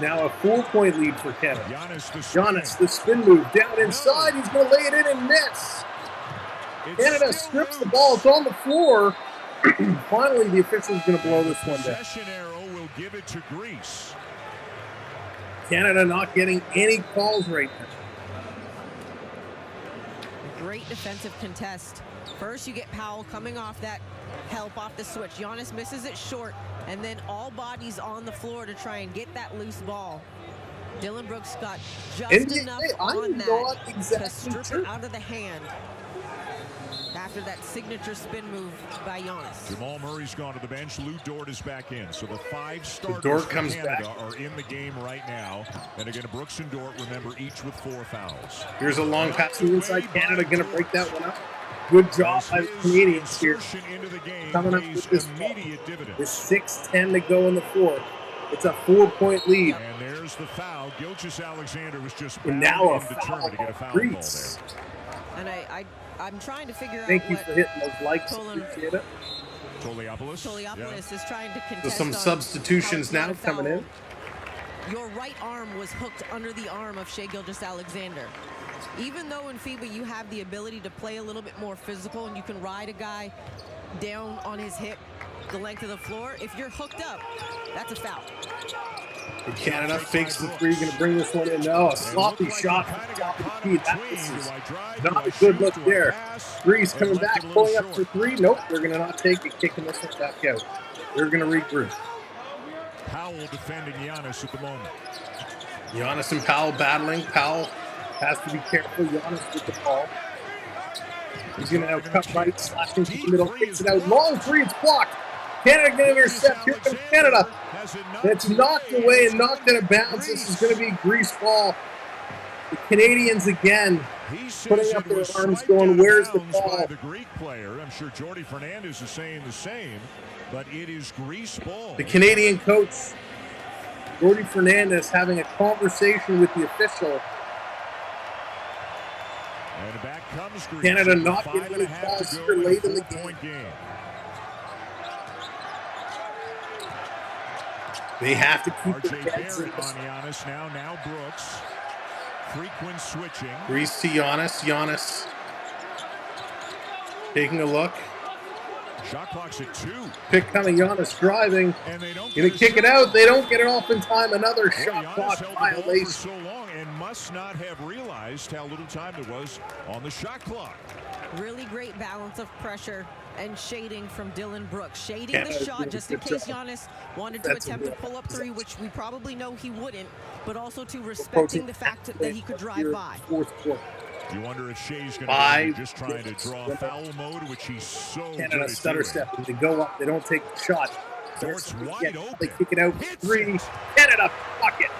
Now a 4-point lead for Canada. Giannis, the spin move down inside. He's going to lay it in and miss. Canada strips the ball. It's on the floor. Finally, the official's going to blow this one down. Arrow will give it to Greece. Canada not getting any calls right now. Great defensive contest. First, you get Powell coming off that help off the switch. Giannis misses it short, and then all bodies on the floor to try and get that loose ball. Dillon Brooks got just enough on that to strip it out of the hand after that signature spin move by Giannis. Jamal Murray's gone to the bench. Lou Dort is back in. So the 5 starters for Canada are in the game right now. And again, Brooks and Dort, remember, each with 4 fouls. Here's a long pass to inside. Canada going to break that one up. Good job by the Canadians here. Into the game Coming up with this immediate dividends. With 6:10 to go in the fourth. It's a 4-point lead. And there's the foul. Gilgeous-Alexander was just and now a determined to get a foul call there. And I'm trying to figure Thank out you what for hitting those likes. Appreciate it. Toliopoulos is trying to contest. So some substitutions now coming in. Your right arm was hooked under the arm of Shai Gilgeous-Alexander. Even though in FIBA you have the ability to play a little bit more physical and you can ride a guy down on his hip the length of the floor, if you're hooked up, that's a foul. Canada fakes the three, going to bring this one in. No, a sloppy shot from the top of the key. This is not a good look there. Greece coming back, pulling up for three. Nope, they're going to not take it, kicking this one back out. They're going to regroup. Powell defending Giannis at the moment. Giannis and Powell battling. Powell has to be careful. Giannis with the ball. He's going to now cut right, slashing to the middle, kicks it out. Long three, it's blocked. Canada going to intercept. Here comes Canada. It's knocked away and knocked out of bounds. This is going to be Greece ball. The Canadians again putting up their arms going, where's the ball? The Greek player. I'm sure Jordi Fernandez is saying the same, but it is Greece ball. The Canadian coach, Jordi Fernandez, having a conversation with the official. And back comes Greece. Canada not getting any calls here late in the game. They have to keep their heads in on Giannis now Brooks. Frequent switching. Greece to Giannis. Giannis taking a look. Shot clock's at 2. Pick coming, Giannis driving. And they don't gonna kick it out. They don't get it off in time. Another shot clock violation. For so long and must not have realized how little time there was on the shot clock. Really great balance of pressure and shading from Dylan Brooks. Shading the shot just in case Giannis wanted to attempt to pull up three, which we probably know he wouldn't, but also to respecting the fact that he could drive by. You wonder if Shai's going to be just trying to draw foul mode, which he's so Canada stutter stepping. They go up. They don't take the shot. It's wide open. They kick it out for three. Canada, fuck it.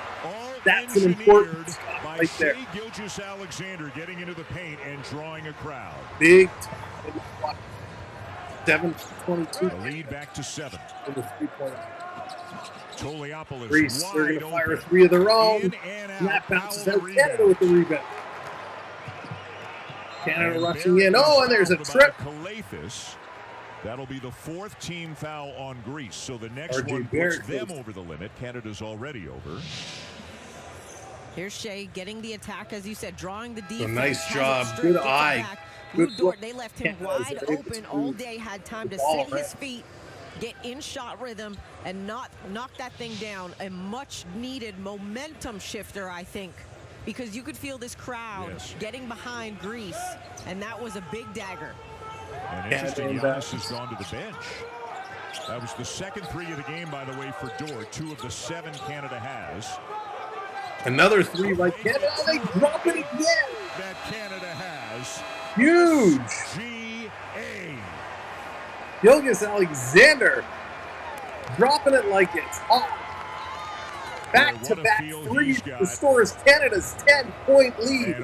That's an important stop right there. Gilgeous-Alexander getting into the paint and drawing a crowd. Big time. 7-22. The lead back to 7. In the 3-point. Toliopoulos. Greece, they're going to fire three of their own. And that bounces out. Canada with the rebound. Canada rushing in. Oh, and there's a trip. That'll be the 4th team foul on Greece. So the next one puts them over the limit. Canada's already over. Here's Shai getting the attack, as you said, drawing the defense. A nice job. Good eye. Good Dort, they left him wide open all day, had time to sit his feet, get in shot rhythm, and not knock that thing down. A much-needed momentum shifter, I think, because you could feel this crowd getting behind Greece, and that was a big dagger. And interesting, Giannis has gone to the bench. That was the second 3 of the game, by the way, for Dort. 2 of the 7 Canada has. Another 3 by Canada. They drop it again. That Canada has. Huge. G.A. Gilgeous-Alexander dropping it like it's hot. Back-to-back threes restores Canada's 10-point lead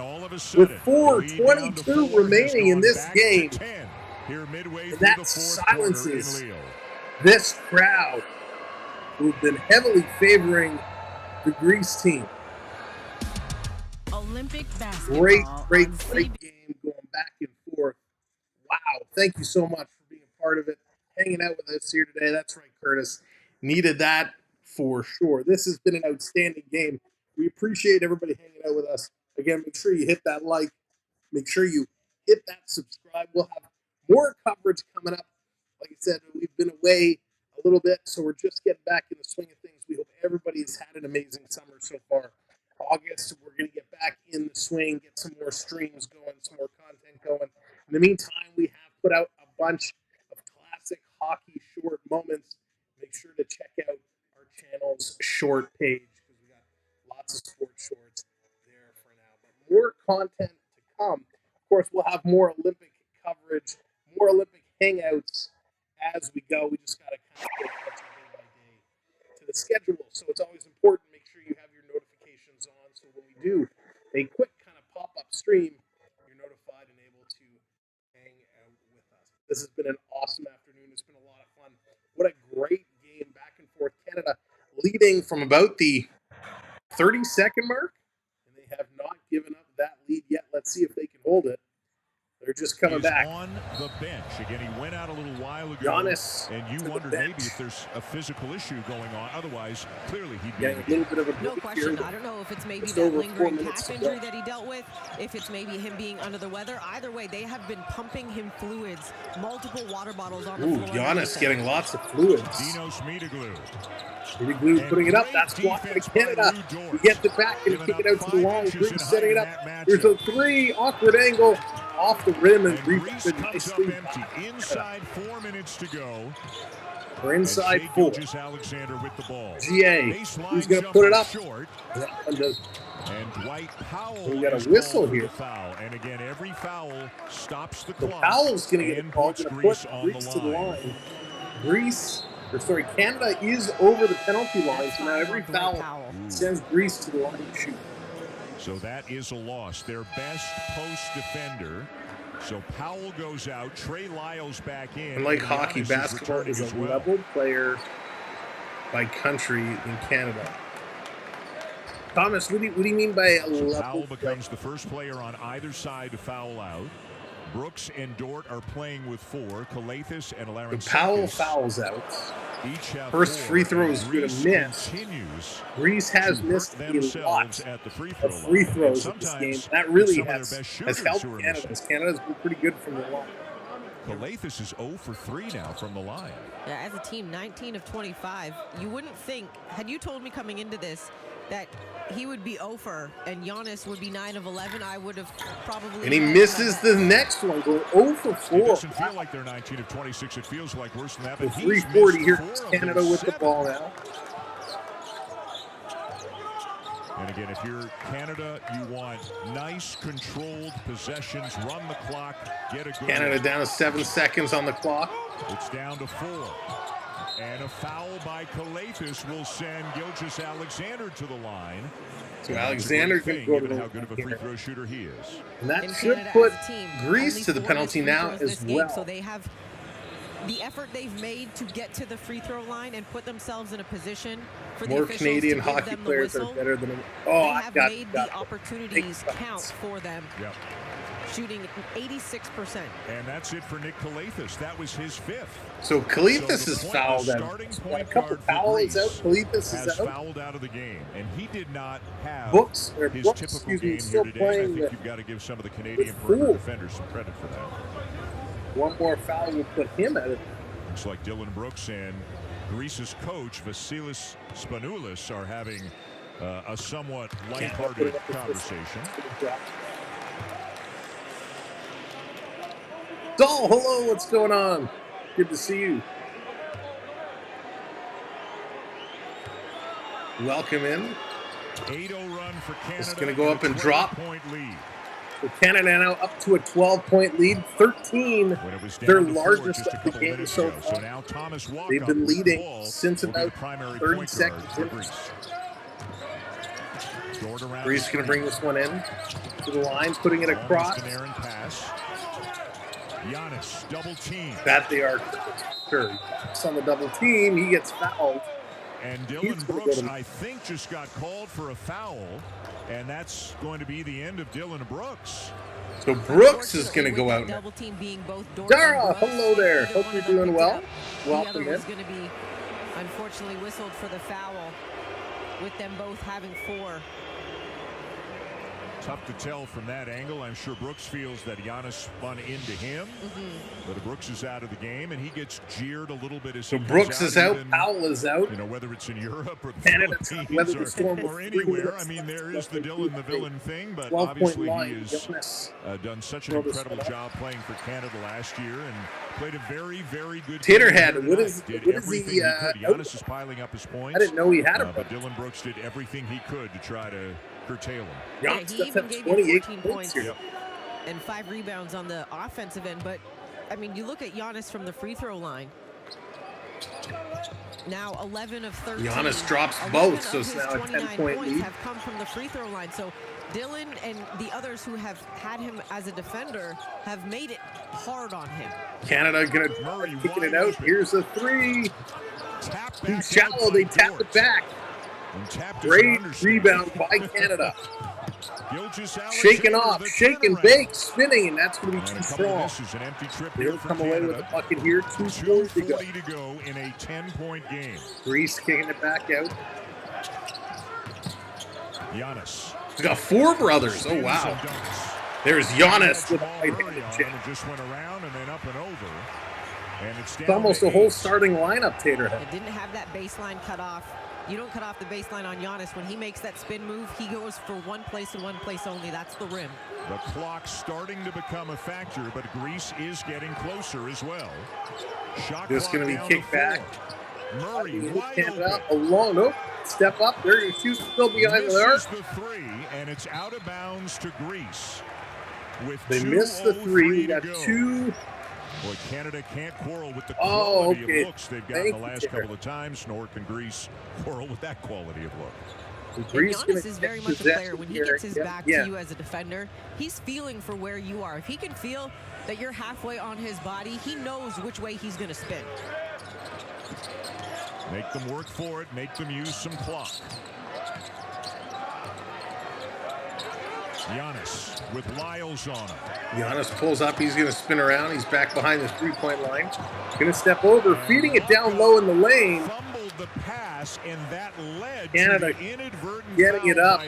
with 4:22 remaining in this game. And that silences this crowd who've been heavily favoring the Greece team. Olympic basketball. Great game going back and forth. Wow. Thank you so much for being a part of it, hanging out with us here today. That's right, Curtis. Needed that for sure. This has been an outstanding game. We appreciate everybody hanging out with us. Again, make sure you hit that like. Make sure you hit that subscribe. We'll have more coverage coming up. Like I said, we've been away a little bit, so we're just getting back in the swing of things. We hope everybody has had an amazing summer so far. August, we're going to get back in the swing, get some more streams going, some more content going. In the meantime, we have put out a bunch of classic hockey short moments. Make sure to check out our channel's short page because we got lots of sports shorts there for now. But more content to come. Of course, we'll have more Olympic coverage, more Olympic hangouts as we go. We just got to kind of pay attention day by day to the schedule. So it's always important to make sure you have your notifications on. So when we do a quick kind of pop-up stream, you're notified and able to hang This has been an awesome afternoon. It's been a lot of fun. What a great game, back and forth. Canada leading from about the 30-second mark, and they have not given up that lead yet. Let's see if they can hold it. They're just coming back. On the bench. Again, he went out a little while ago. Giannis and you wondered maybe if there's a physical issue going on. Otherwise, clearly he'd be getting a little bit of a no break question. here. I don't know if it's maybe Just that over 4 lingering minutes calf to go. injury that he dealt with, if it's maybe him being under the weather. Either way, they have been pumping him fluids, multiple water bottles on the floor. Giannis getting lots of fluids. Dinos Medeglou. Medeglou putting it up. That's blocked by Canada. He gets it back and kick it out to the line. Greece setting it up. There's a three. Awkward angle. Off the rim and Greece rebounded comes up nicely. empty. Inside 4 minutes to go. We're inside And 4. Alexander with the ball. GA. Baseline Who's going to put it up? Short. And And Dwight Powell. we got a is whistle called for here. the foul. And again, every foul stops the So clock. Powell's going to get and the ball. puts Going to Greece put on Greece the to the line. line. Canada is over the penalty line, so now every foul sends Greece to the line to shoot. So that is a loss. Their best post defender. So Powell goes out. Trey Lyles back in. And like and hockey, Giannis basketball returning is as a well. level player by country in Canada. Thomas, what do you mean by a So level Powell player? becomes the first player on either side to foul out. Brooks and Dort are playing with 4. Calathis and Alarin So Powell Sakis fouls out. each have First 4, free throw and is gonna Greece miss. Continues Greece has to missed hurt a themselves lot at the free throw of free line. throws And in this game. sometimes That really some of has their best shooters helped who are Canada, missing. because Canada's been pretty good from the line. Calathis is 0 for 3 now from the line. Yeah, as a team, 19 of 25. You wouldn't think, had you told me coming into this that he would be 0 for and Giannis would be 9 of 11, I would have probably. And he had misses that. the next one, going 0 for It 4. doesn't feel like they're 19 of 26. It feels like worse than that. So But he's 340 missed here 4 comes of Canada those with the 7. ball now. And again, if you're Canada, you want nice, controlled possessions, run the clock, get a good Canada one. down to 7 seconds on the clock. It's down to 4. And a foul by Calathis will send Gilgeous Alexander to the line. So And that's a Alexander great can thing, go to given the how good of a line free here. throw shooter he is. And that And should Canada put as a team, Greece only to the 4 penalty missed free now throws as this game, well. so they have the effort they've made to get to the free throw line and put themselves in a position for More the officials Canadian to give hockey them the players are whistle. better than. They I have got made got the it. opportunities Big count shots. for them, Yep. shooting 86%. And that's it for Nick Calathis. That was his 5th. So Calathis So is the fouled out. starting Got a point couple guard for fouls out. Greece Calathis has is out. fouled out of the game, and he did not have Brooks his Brooks, typical excuse me, game still here today. I playing. think you've got to give some of the Canadian with perimeter full. defenders some credit for that. One more foul will put him out of. Looks like Dylan Brooks and Greece's coach Vasilis Spanoulis are having a somewhat lighthearted conversation. Doll, hello, what's going on? Good to see you. Welcome in. 8-0 run for Canada. It's gonna go up and a drop. 12-point lead. So Canada now up to a 12-point lead, 13, When it was their down to 4 largest just a of the couple game minutes so ago. far. So now Thomas Walkup They've been with the leading ball since will be about the primary 30 point seconds guard for in. Greece. Dort around Greece the going to screen. bring this one in to the line, putting it across. Almost an errant pass. Giannis double team. That they are sure. It's on the double team. He gets fouled. And He's Dylan gonna go Brooks, to- I think, just got called for a foul. And that's going to be the end of Dylan Brooks. So Brooks is going to go out now. Double team being both Dort Dara, and Brooks. hello there. Either Hope one you're of them doing picked well. it up. The Welcome other in. was going to be unfortunately whistled for the foul, with them both having 4. Tough to tell from that angle. I'm sure Brooks feels that Giannis spun into him. But Brooks is out of the game, and he gets jeered a little bit as So he comes Brooks is out. even, Powell is out. you know, whether it's in Europe or the Canada, Philippines whether the Storm or was anywhere. I 3 mean, there is minutes the left Dylan the in villain thing, but 12-point obviously line. he has Giannis. done such an Throw this incredible one up. job playing for Canada last year and played a very, very good Taterhead, game. what is- Did what is everything the, he could. Giannis outcome? is piling up his points. I didn't know he had a But Dylan Brooks did everything he could to try to curtail him. Yeah, Giannis he does even have gave you 28 14 points here. Yep. and 5 rebounds on the offensive end. But, I mean, you look at Giannis from the free throw line. Now 11 of 13. Giannis drops 11 both, of so it's his now a 29 10-point points lead. have come from the free throw line. So Dylan and the others who have had him as a defender have made it hard on him. Canada going to kicking it out. Here's a three. Too shallow. They tap it back. Great rebound by Canada. Shaken off, shake and bake, spinning, and that's going to be too strong. They'll come away with a bucket here. 2:40 to go in a 10-point game. Greece kicking it back out. Giannis. He's got four brothers. Oh, wow. There's Giannis with a right-handed jab. Just went around and then up and over. And it's almost a whole starting lineup, Tater. It didn't have that baseline cut off. You don't cut off the baseline on Giannis. When he makes that spin move, he goes for one place and one place only. That's the rim. The clock's starting to become a factor, but Greece is getting closer as well. Shot This is going to be kicked back. Murray wide Canada alone. Nope. Step up. They're going to shoot still behind the arc. The three, and it's out of bounds to Greece. They missed the three. We got two. Boy, Canada can't quarrel with the quality of looks they've gotten the last couple of times, nor can Greece quarrel with that quality of look. Giannis is very much a player. When he gets his back to you as a defender, he's feeling for where you are. If he can feel that you're halfway on his body, he knows which way he's going to spin. Make them work for it. Make them use some clock. Giannis with Lyles on him. Giannis pulls up. He's going to spin around. He's back behind the three-point line. Going to step over, feeding it down low in the lane. Fumbled the pass, and that led Canada to the inadvertent getting it up.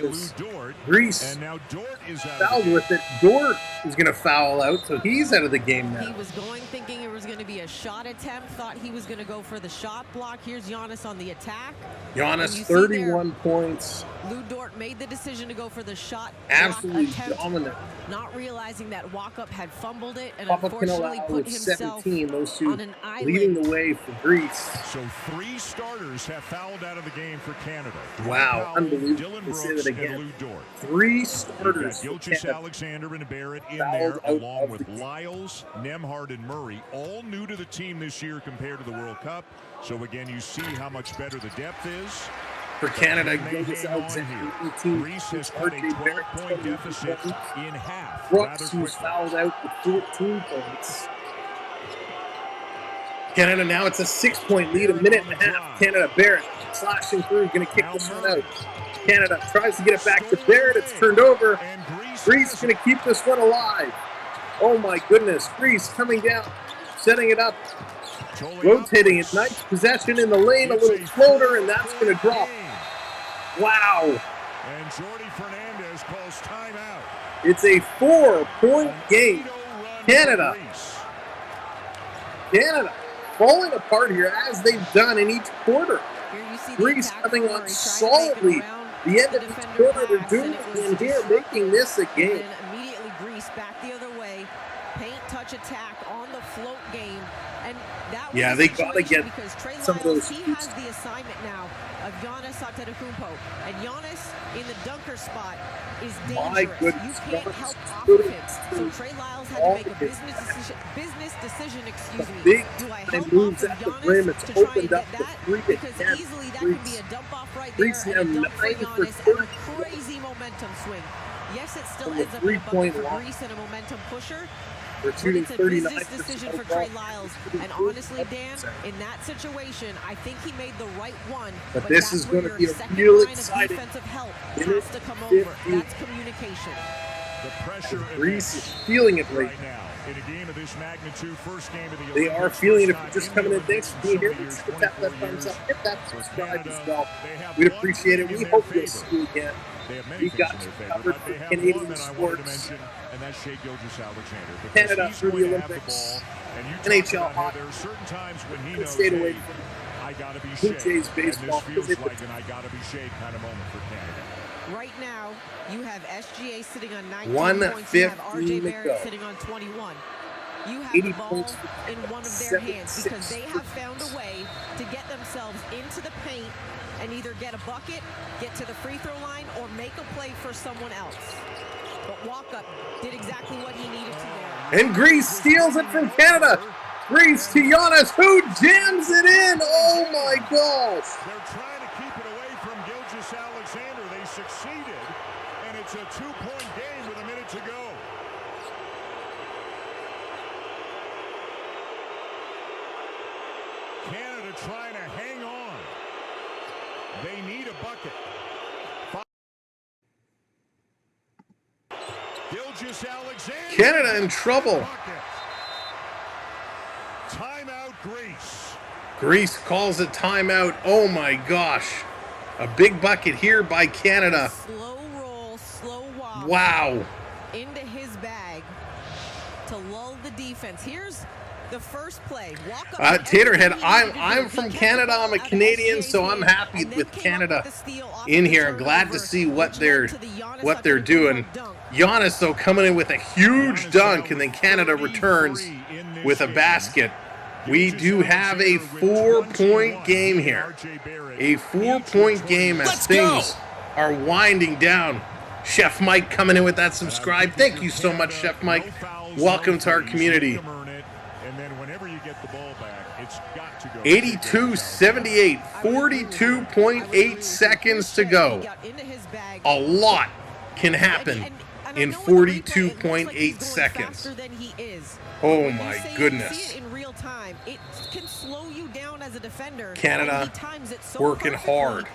Greece and now Dort is fouled with it. Dort is going to foul out, so he's out of the game now. He was going thinking it was going to be a shot attempt. Thought he was going to go for the shot block. Here's Giannis on the attack. Giannis, 31 points. Lou Dort made the decision to go for the shot. Absolutely dominant. Not realizing that Walkup had fumbled it and Papa unfortunately put with himself 17. Those two on an island. leading the way for Greece. So three starters have fouled out of the game for Canada. Wow, unbelievable. Dylan Let's say Brooks that and again. Lou Dort. Three starters. Gilgeous Alexander and Barrett in there, along with Lyles, Nembhard, and Murray, all new to the team this year compared to the World Cup. So again, you see how much better the depth is. For Canada, Gilgeous Alexander, 18. Greece has cut a 12-point deficit in half. Brooks, who's fouled out with 14 points. Canada now, it's a 6-point lead, a minute and a half. Canada, Barrett slashing through, going to kick this one out. Canada tries to get it back to Barrett. It's turned over. Greece is going to keep this one alive. Oh my goodness. Greece coming down, setting it up, rotating it. Nice possession in the lane, a little floater, and that's going to drop. Wow. And Jordy Fernandez calls timeout. It's a 4-point game. Canada falling apart here as they've done in each quarter. Greece coming on solidly. The end of each quarter, they're doing it in here, making this a game. And immediately Greece back the other way. Paint touch attack on the float game. And that was they got to get because Trey some of those. He has the assignment now of Giannis Antetokounmpo. And Giannis in the dunker spot is dangerous. My goodness, you can't help off of him. So Trey Lyles had to make a business decision, Big do I help moves off at the Giannis rim. It's to try opened and up get the that? three. Because easily that can be a dump off right there Greece and a now dump for 9 for Giannis 30. and a crazy momentum swing. Yes, it still From the ends up in a bucket for line. Greece and a momentum pusher. They're shooting It's a 39%. business decision for Trey Lyles. And honestly, Dan, in that situation, I think he made the right one. But this that's is where going to your be a second real line of exciting defensive help minute has to come 15. over. That's communication. The pressure Greece is feeling it right now. In a game of this magnitude, first game of the They Olympics, are feeling it. first If you're just time coming in, the thanks for Olympics being here. in Please 24 hit that thumbs up. Hit that subscribe as well. We'd appreciate it. We hope you'll see you again. They have many We things got in you their favor, covered but for they have Canadian one that I wanted to sports. mention, and that's Shai Gilgeous-Alexander. Because Canada he's through the going to have Olympics. ball, and you NHL talked about how hockey. there are certain times when he He knows, stayed away hey, from I got to be Blue Shai. Jays And baseball this because feels they- like an I got to be Shai kind of moment for Canada. Right now, you have SGA sitting on 19 points. You have 1:15 RJ to Barrett go. sitting on 21. You have 80 the ball points in one of their 7-6. hands because they have found a way to get themselves into the paint and either get a bucket, get to the free throw line, or make a play for someone else. But Walkup did exactly what he needed to there. And Greece steals it from Canada. Greece to Giannis, who jams it in. Oh my gosh. They're trying to keep it away from Gilgeous-Alexander. They succeeded, and it It's a 2-point game with a minute to go. Canada trying to hang on. They need a bucket. Alexander. Canada in trouble. Timeout, Greece. Greece calls a timeout. Oh my gosh. A big bucket here by Canada. Slow roll, slow walk. Wow. Into his bag to lull the defense. Here's the first play. Walk up Taterhead, I'm from Canada. I'm a Canadian, so I'm happy with Canada in here. I'm glad to see what they're doing. Giannis, though, coming in with a huge dunk, and then Canada returns with a basket. We do have a 4-point game here. A 4-point game as things are winding down. Chef Mike coming in with that subscribe. Thank you so much, Chef Mike. Welcome to our community. 82-78, 42.8 seconds to go. A lot can happen in 42.8 seconds. Oh my goodness. Canada working hard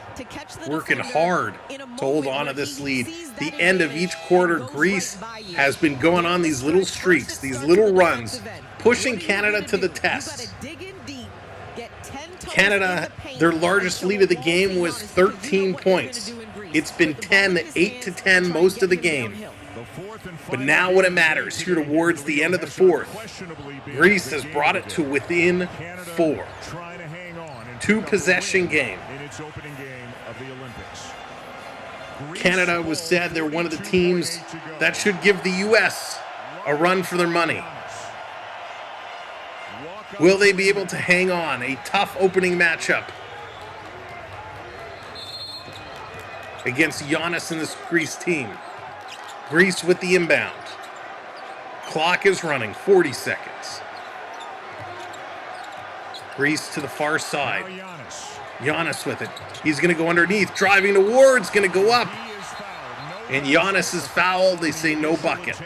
to hold on to this lead. The end of each quarter, Greece has been going on these little streaks, these little runs, pushing Canada to the test. Canada, their largest lead of the game was 13 points. It's been 8-10 most of the game. But now when it matters, here towards the end of the fourth, Greece has brought it to within 4. 2-possession game. Canada was said they're one of the teams that should give the U.S. a run for their money. Will they be able to hang on? A tough opening matchup against Giannis and this Greece team. Greece with the inbound. Clock is running, 40 seconds. Greece to the far side. Giannis with it. He's going to go underneath, driving towards, going to go up. And Giannis is fouled. They say no bucket.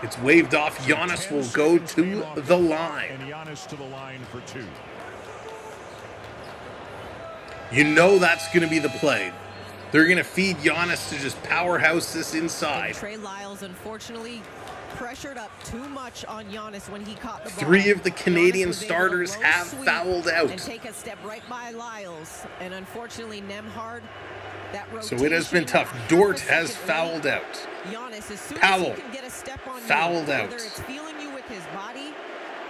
It's waved off. Giannis will go to the line. You know that's going to be the play. They're going to feed Giannis to just powerhouse this inside. Trey Lyles, unfortunately, pressured up too much on Giannis when he caught the ball. 3 of the Canadian starters have fouled out. And take a step right by Lyles. And unfortunately, Nemhard, so it has been tough. Dort has fouled out. Powell fouled out.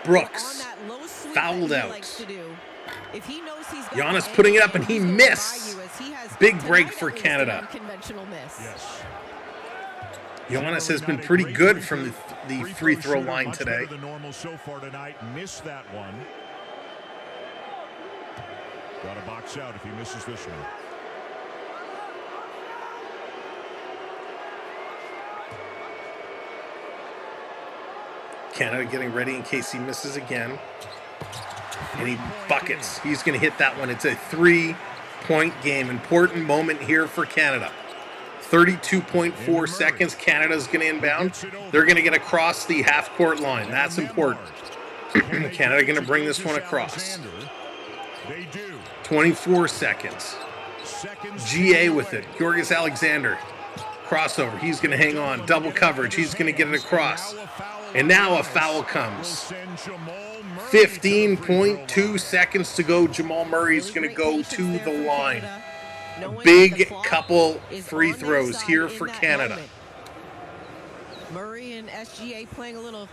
Brooks fouled out. Giannis putting it up and he missed. Big break for Canada. Giannis has been pretty good from the free throw line today. Missed that one. Got to box out if he misses this one. Canada getting ready in case he misses again. And he buckets. He's going to hit that one. It's a 3-point game. Important moment here for Canada. 32.4 seconds. Canada's going to inbound. They're going to get across the half-court line. That's important. Canada going to bring this one across. 24 seconds. GA with it. Georges Alexander. Crossover. He's going to hang on. Double coverage. He's going to get it across. And now a foul comes. 15.2 seconds to go. Jamal Murray's going to go to the line. A big couple free throws here for Canada. Murray and SGA playing a little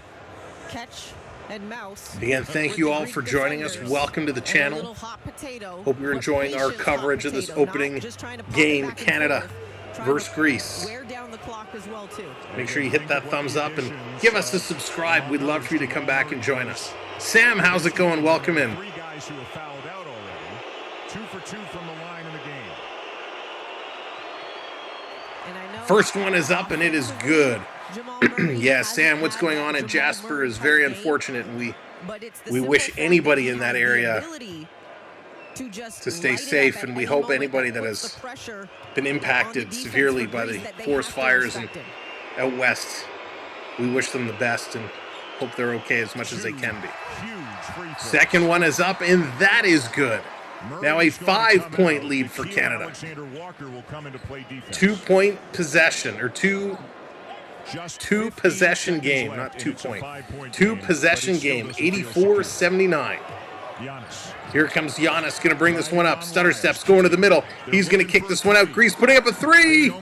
catch and mouse. Again, thank you all for joining us. Welcome to the channel. Hope you're enjoying our coverage of this opening game, Canada versus Greece. Make sure you hit that thumbs up and give us a subscribe. We'd love for you to come back and join us. Sam, how's it going? Welcome in. 3 guys who have fouled out already. 2 for 2 from the line in the game. First one is up and it is good. Yeah, Sam, what's going on in Jasper is very unfortunate, and we wish anybody in that area to stay safe, and we hope anybody that has been impacted severely by the forest fires and out west, we wish them the best and hope they're okay as much as they can be. Second one is up, and that is good. Now a 5-point lead for Canada. 2-point possession, or two possession game, not 2-point. 2 possession game, 84-79. Here comes Giannis, going to bring this one up. Stutter steps, going to the middle. He's going to kick this one out. Greece putting up a 3.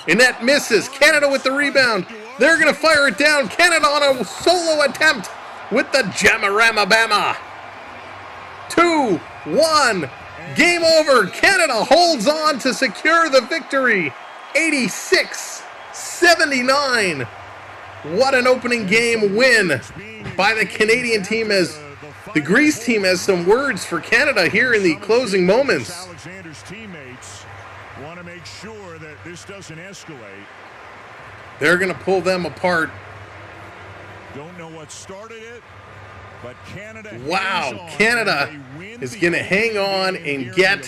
And that misses. Canada with the rebound. They're going to fire it down. Canada on a solo attempt with the Jamarama Bama. 2-1. Game over. Canada holds on to secure the victory. 86-79. What an opening game win by the Canadian team, as the Greece team has some words for Canada here in the closing moments. Alexander's teammates want to make sure that this doesn't escalate. They're going to pull them apart. Don't know what started it, but Canada. Wow, Canada is going to hang on and get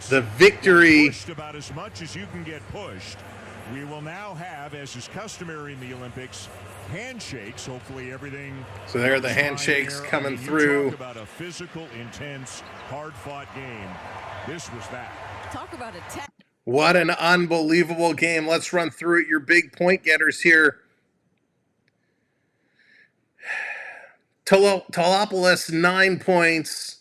the victory. Pushed about as much as you can get pushed. We will now have, as is customary in the Olympics, handshakes. Hopefully everything. So there are the handshakes coming through. Talk about a physical, intense, hard-fought game. This was that. Talk about a What an unbelievable game. Let's run through it. Your big point getters here. Tolopoulos, 9 points.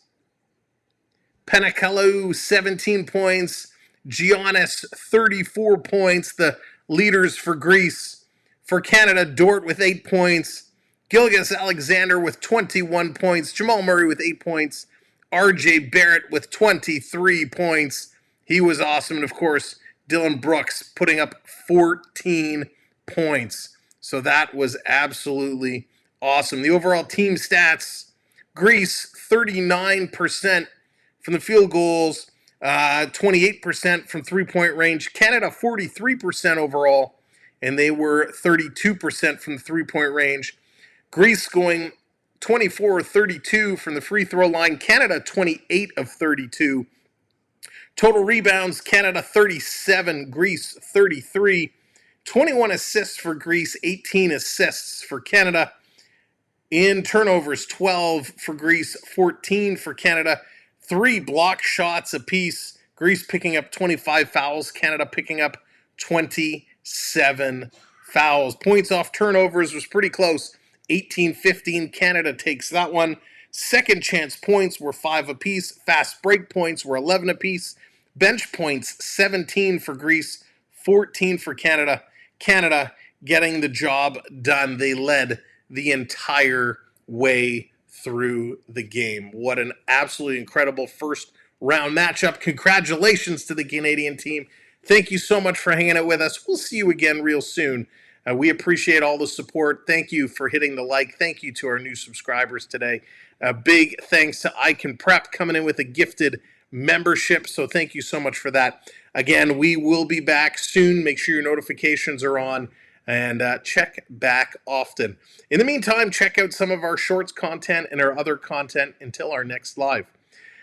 Penacalou, 17 points. Giannis, 34 points. The leaders for Greece. For Canada, Dort with 8 points. Gilgeous-Alexander with 21 points. Jamal Murray with 8 points. RJ Barrett with 23 points. He was awesome. And, of course, Dylan Brooks putting up 14 points. So that was absolutely awesome. The overall team stats, Greece, 39% from the field goals, 28% from three-point range. Canada, 43% overall, and they were 32% from the three-point range. Greece going 24-32 from the free throw line. Canada, 28 of 32. Total rebounds, Canada 37, Greece 33. 21 assists for Greece, 18 assists for Canada. In turnovers, 12 for Greece, 14 for Canada. 3 block shots apiece. Greece picking up 25 fouls, Canada picking up 27 fouls. Points off turnovers was pretty close. 18-15, Canada takes that one. Second chance points were 5 apiece. Fast break points were 11 apiece. Bench points, 17 for Greece, 14 for Canada. Canada getting the job done. They led the entire way through the game. What an absolutely incredible first round matchup. Congratulations to the Canadian team. Thank you so much for hanging out with us. We'll see you again real soon. We appreciate all the support. Thank you for hitting the like. Thank you to our new subscribers today. Big thanks to I Can Prep coming in with a gifted membership. So thank you so much for that. Again, we will be back soon. Make sure your notifications are on and check back often. In the meantime, check out some of our shorts content and our other content until our next live.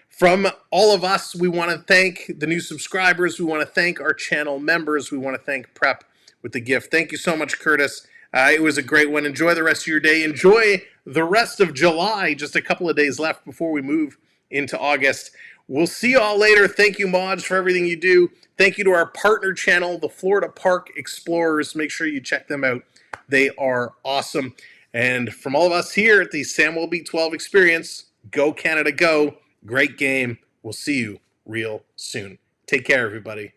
From all of us, we want to thank the new subscribers. We want to thank our channel members. We want to thank Prep with the gift. Thank you so much, Curtis. It was a great one. Enjoy the rest of your day. Enjoy the rest of July. Just a couple of days left before we move into August. We'll see you all later. Thank you, Mods, for everything you do. Thank you to our partner channel, the Florida Park Explorers. Make sure you check them out. They are awesome. And from all of us here at the Samwelb 12 Experience, go Canada, go. Great game. We'll see you real soon. Take care, everybody.